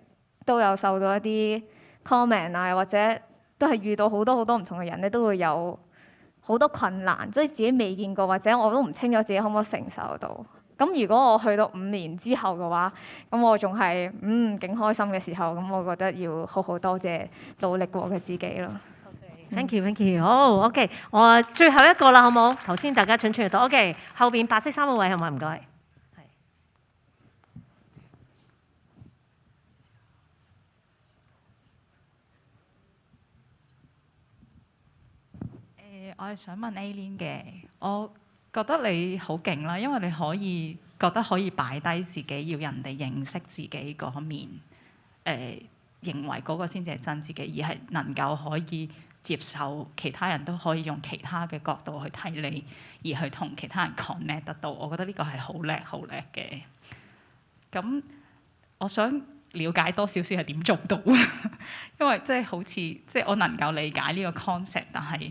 都有受到一啲 comment 啊，或者都係遇到好多唔同嘅人咧，都會有好多困難，即係自己未見過，或者我都唔清楚自己可唔可以承受到。咁如果我去到5年之後嘅話，咁我仲係勁開心嘅時候，咁我覺得要好好多謝努力過嘅自己咯。Thank you，好 OK， 我最後一個啦，好冇？頭先大家蠢到 OK， 後邊白色衫嗰位係咪唔該？我係想問 ÉLAN 嘅，我覺得你好勁啦，因為你可以覺得可以擺低自己，要人哋認識自己嗰面，認為嗰個先至係真自己，而係能夠可以接受其他人都可以用其他嘅角度去睇你，而去同其他人 connect 得到。我覺得呢個係好叻嘅。咁我想了解多少少係點做到，因為即係好似即係我能夠理解呢個 concept， 但係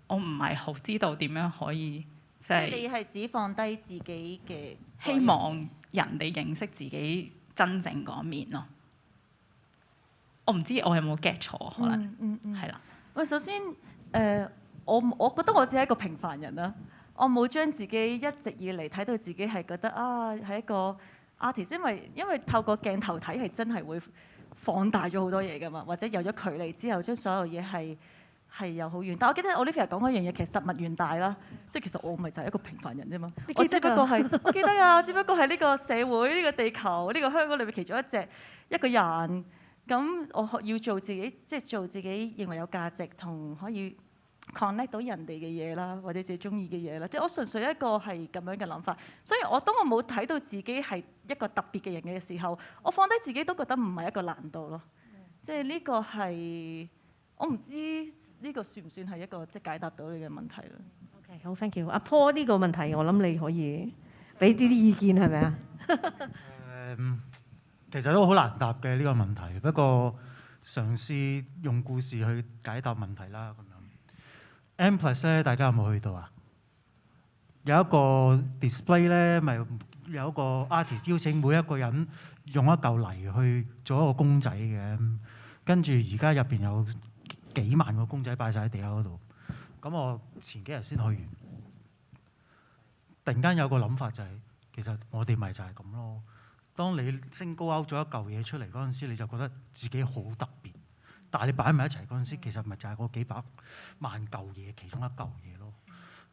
我唔係好知道點樣可以即係。你係只放低自己嘅希望人哋認識自己真正嗰面咯。我唔知我有冇 get 錯，可能係啦。喂，首先我覺得我只係一個平凡人啦，我冇將自己一直以嚟睇到自己係覺得係一個 artist， 因為透過鏡頭睇係真係會放大咗好多嘢㗎嘛，或者有咗距離之後將所有嘢係有好遠。但我記得 Olivia 講嗰樣嘢，其實實物遠大啦，即係其實我咪就係一個平凡人啫嘛。我只不過係我記得啊，只不過係呢個社會、呢個地球、呢個香港裏面其中一個人。咁我要做自己，即係做自己認為有價值同可以 connect 到人哋嘅嘢啦，或者自己中意嘅嘢啦。即係我純粹一個係咁樣嘅諗法。所以當我冇睇到自己係一個特別嘅人嘅時候，我放低自己都覺得唔係一個難度咯。即係呢個係我唔知呢個算唔算係一個即係解答到你嘅問題啦。OK， 好 ，thank you。阿 Paul 呢個問題，我諗你可以俾啲意見係咪啊？其實都好難答嘅呢個問題，不過嘗試用故事去解答問題啦。咁樣 M+ 咧，大家有冇去到啊？有一個 display 咧，咪有一個 artist 邀請每一個人用一嚿泥去做一個公仔嘅，跟住而家入邊有幾萬個公仔擺晒喺地下嗰度。咁我前幾日先去完，突然間有個諗法就係，其實我哋咪就係咁咯。當你升高勾咗一嚿嘢出嚟嗰陣時，你就覺得自己好特別。但係你擺埋一齊嗰陣時，其實咪就係嗰幾百萬嚿嘢其中一嚿嘢咯。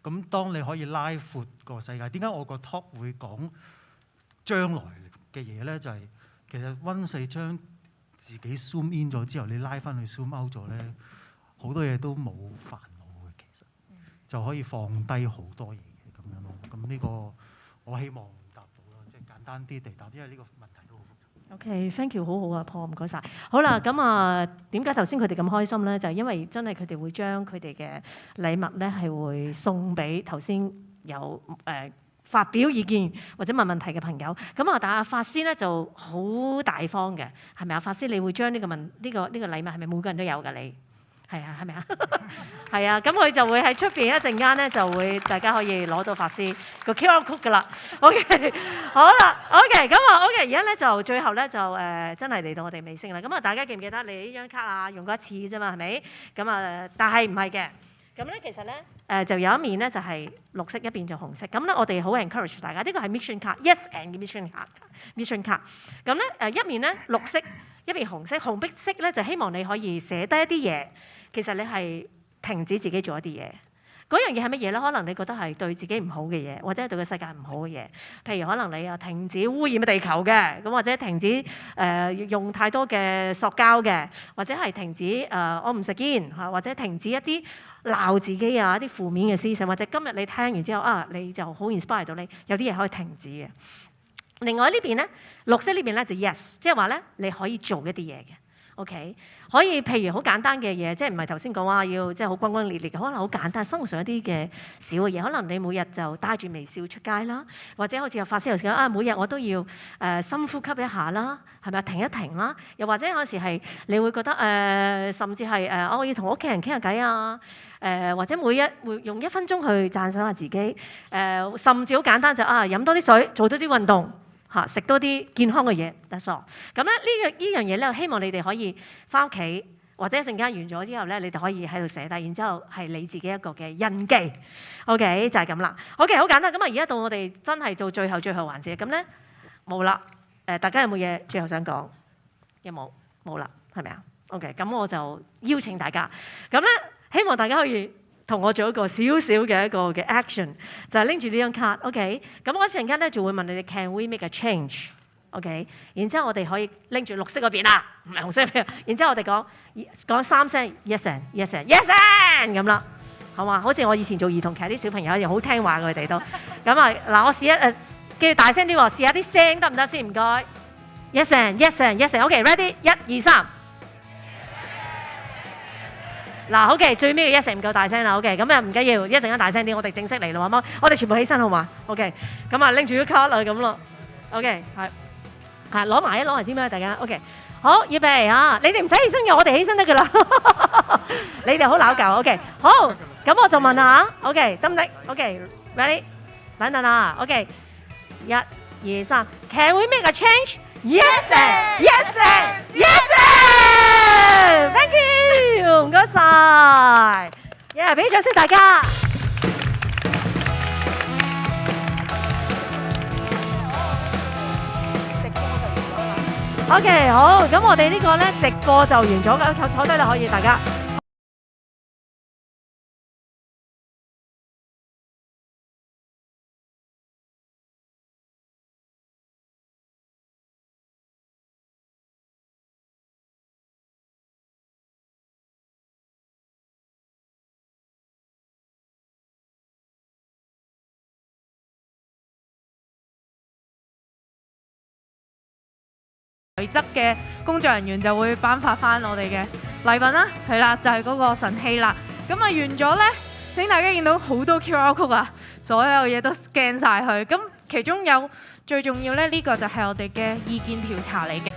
咁當你可以拉闊個世界，點解我個 talk 會講將來嘅嘢咧？就係其實once將自己 zoom in 咗之後，你拉翻去 zoom out 咗咧，好多嘢都冇煩惱嘅，其實就可以放低好多嘢嘅咁樣咯。咁呢個我希望簡單啲地答，因為呢個問題都好複雜。OK，thank you， 好好啊 Paul， 唔該晒。好啦，咁點解頭先佢哋咁開心咧？就係因為真係佢哋會將佢哋嘅禮物咧係會送俾頭先有發表意見或者問問題嘅朋友。咁但係阿法師咧就好大方嘅，係咪啊？法師，你會將呢個禮物係咪每個人都有㗎？你？係啊，係咪啊？係啊，咁佢就會喺出邊一陣間咧，就會大家可以攞到法師個 QR code 㗎啦。OK， 好啦 ，OK， 咁OK， 而家咧就最後咧就真係嚟到我哋尾聲啦。咁大家記唔記得你呢張卡啊？用過一次啫嘛，係咪？咁但係唔係嘅。咁咧其實咧就有一面咧就係綠色，一邊就紅色。咁咧我哋好 encourage 大家，呢個係 mission 卡 ，yes and mission 卡。咁咧一面咧綠色，一邊紅色。紅碧色咧就希望你可以寫低一啲嘢。其實你係停止自己做一啲嘢，嗰樣嘢係乜嘢咧？可能你覺得係對自己唔好嘅嘢，或者係對個世界唔好嘅嘢。譬如可能你停止污染嘅地球嘅，咁或者停止用太多嘅塑膠嘅，或者係停止我唔食煙嚇，或者停止一啲鬧自己啊一啲負面嘅思想，或者今日你聽完之後你就好 inspire 到你，有啲嘢可以停止嘅。另外呢邊咧，綠色呢邊咧就 yes， 即係話咧你可以做一啲嘢嘅。OK， 可以譬如好簡單嘅嘢，即係唔係頭先講話要即係好轟轟烈烈嘅，可能好簡單，生活上一啲嘅小嘅嘢，可能你每日就帶住微笑出街啦，或者好似有法師頭先講每日我都要深呼吸一下啦，係咪停一停啦？又或者有時係你會覺得甚至係我要同屋企人傾下偈啊，或者會用1分鐘去讚賞下自己，甚至好簡單就飲多啲水，做多啲運動。食多啲健康嘅嘢得咗。咁咧呢樣嘢咧，希望你哋可以翻屋企，或者一陣間完咗之後咧，你哋可以喺度寫低，然之後係你自己一個嘅印記。OK， 就係咁啦。OK， 好簡單。咁而家到我哋真係到最後環節，咁咧冇啦。大家有冇嘢最後想講？有冇？冇啦，係咪啊 ？OK， 咁我就邀請大家。咁咧，希望大家可以同我做一個少少嘅一個嘅 action， 就係拎住呢張卡 ，OK？ 咁我一陣間咧就會問你哋 Can we make a change？OK？ 然之後我哋可以拎住綠色嗰邊啦，唔係紅色嗰邊。然之後我哋講3聲 yes and yes and yes and 咁啦，好嘛？好似我以前做兒童劇啲小朋友一樣，好聽話佢哋都。咁啊嗱，我試一記住大聲啲喎，試下啲聲得唔得先？唔該。Yes and yes and yes and，OK，ready， 1、2、3。嗱，OK，最尾嘅1成唔夠大聲啦，OK，咁啊唔緊要，一陣間大聲啲，我哋正式嚟咯，好冇？我哋全部起身好嘛 ？OK，咁啊拎住啲卡啦咁咯 ，OK， 係攞埋支咪大家 ，OK， 好，預備啊！你哋唔使起身嘅，我哋起身得噶啦，你哋好鬧交 ，OK， 好，咁我就問啦嚇 ，OK， 得唔得 ？OK，ready， 等等啊 ，OK， 1、2、3 ，Can we make a change？ Yes and yes and yes and，Thank you， 唔該晒，俾掌聲大家。直播就完咗啦。OK， 好，咁我哋呢個咧直播就完咗㗎，坐低啦，可以大家。內側嘅工作人員就會頒發翻我哋嘅禮品啦，係啦，就係嗰個神器啦。咁啊完咗呢，請大家見到好多 QR code 啊，所有嘢都 scan 晒佢。咁其中有最重要呢，呢個就係我哋嘅意見調查嚟嘅。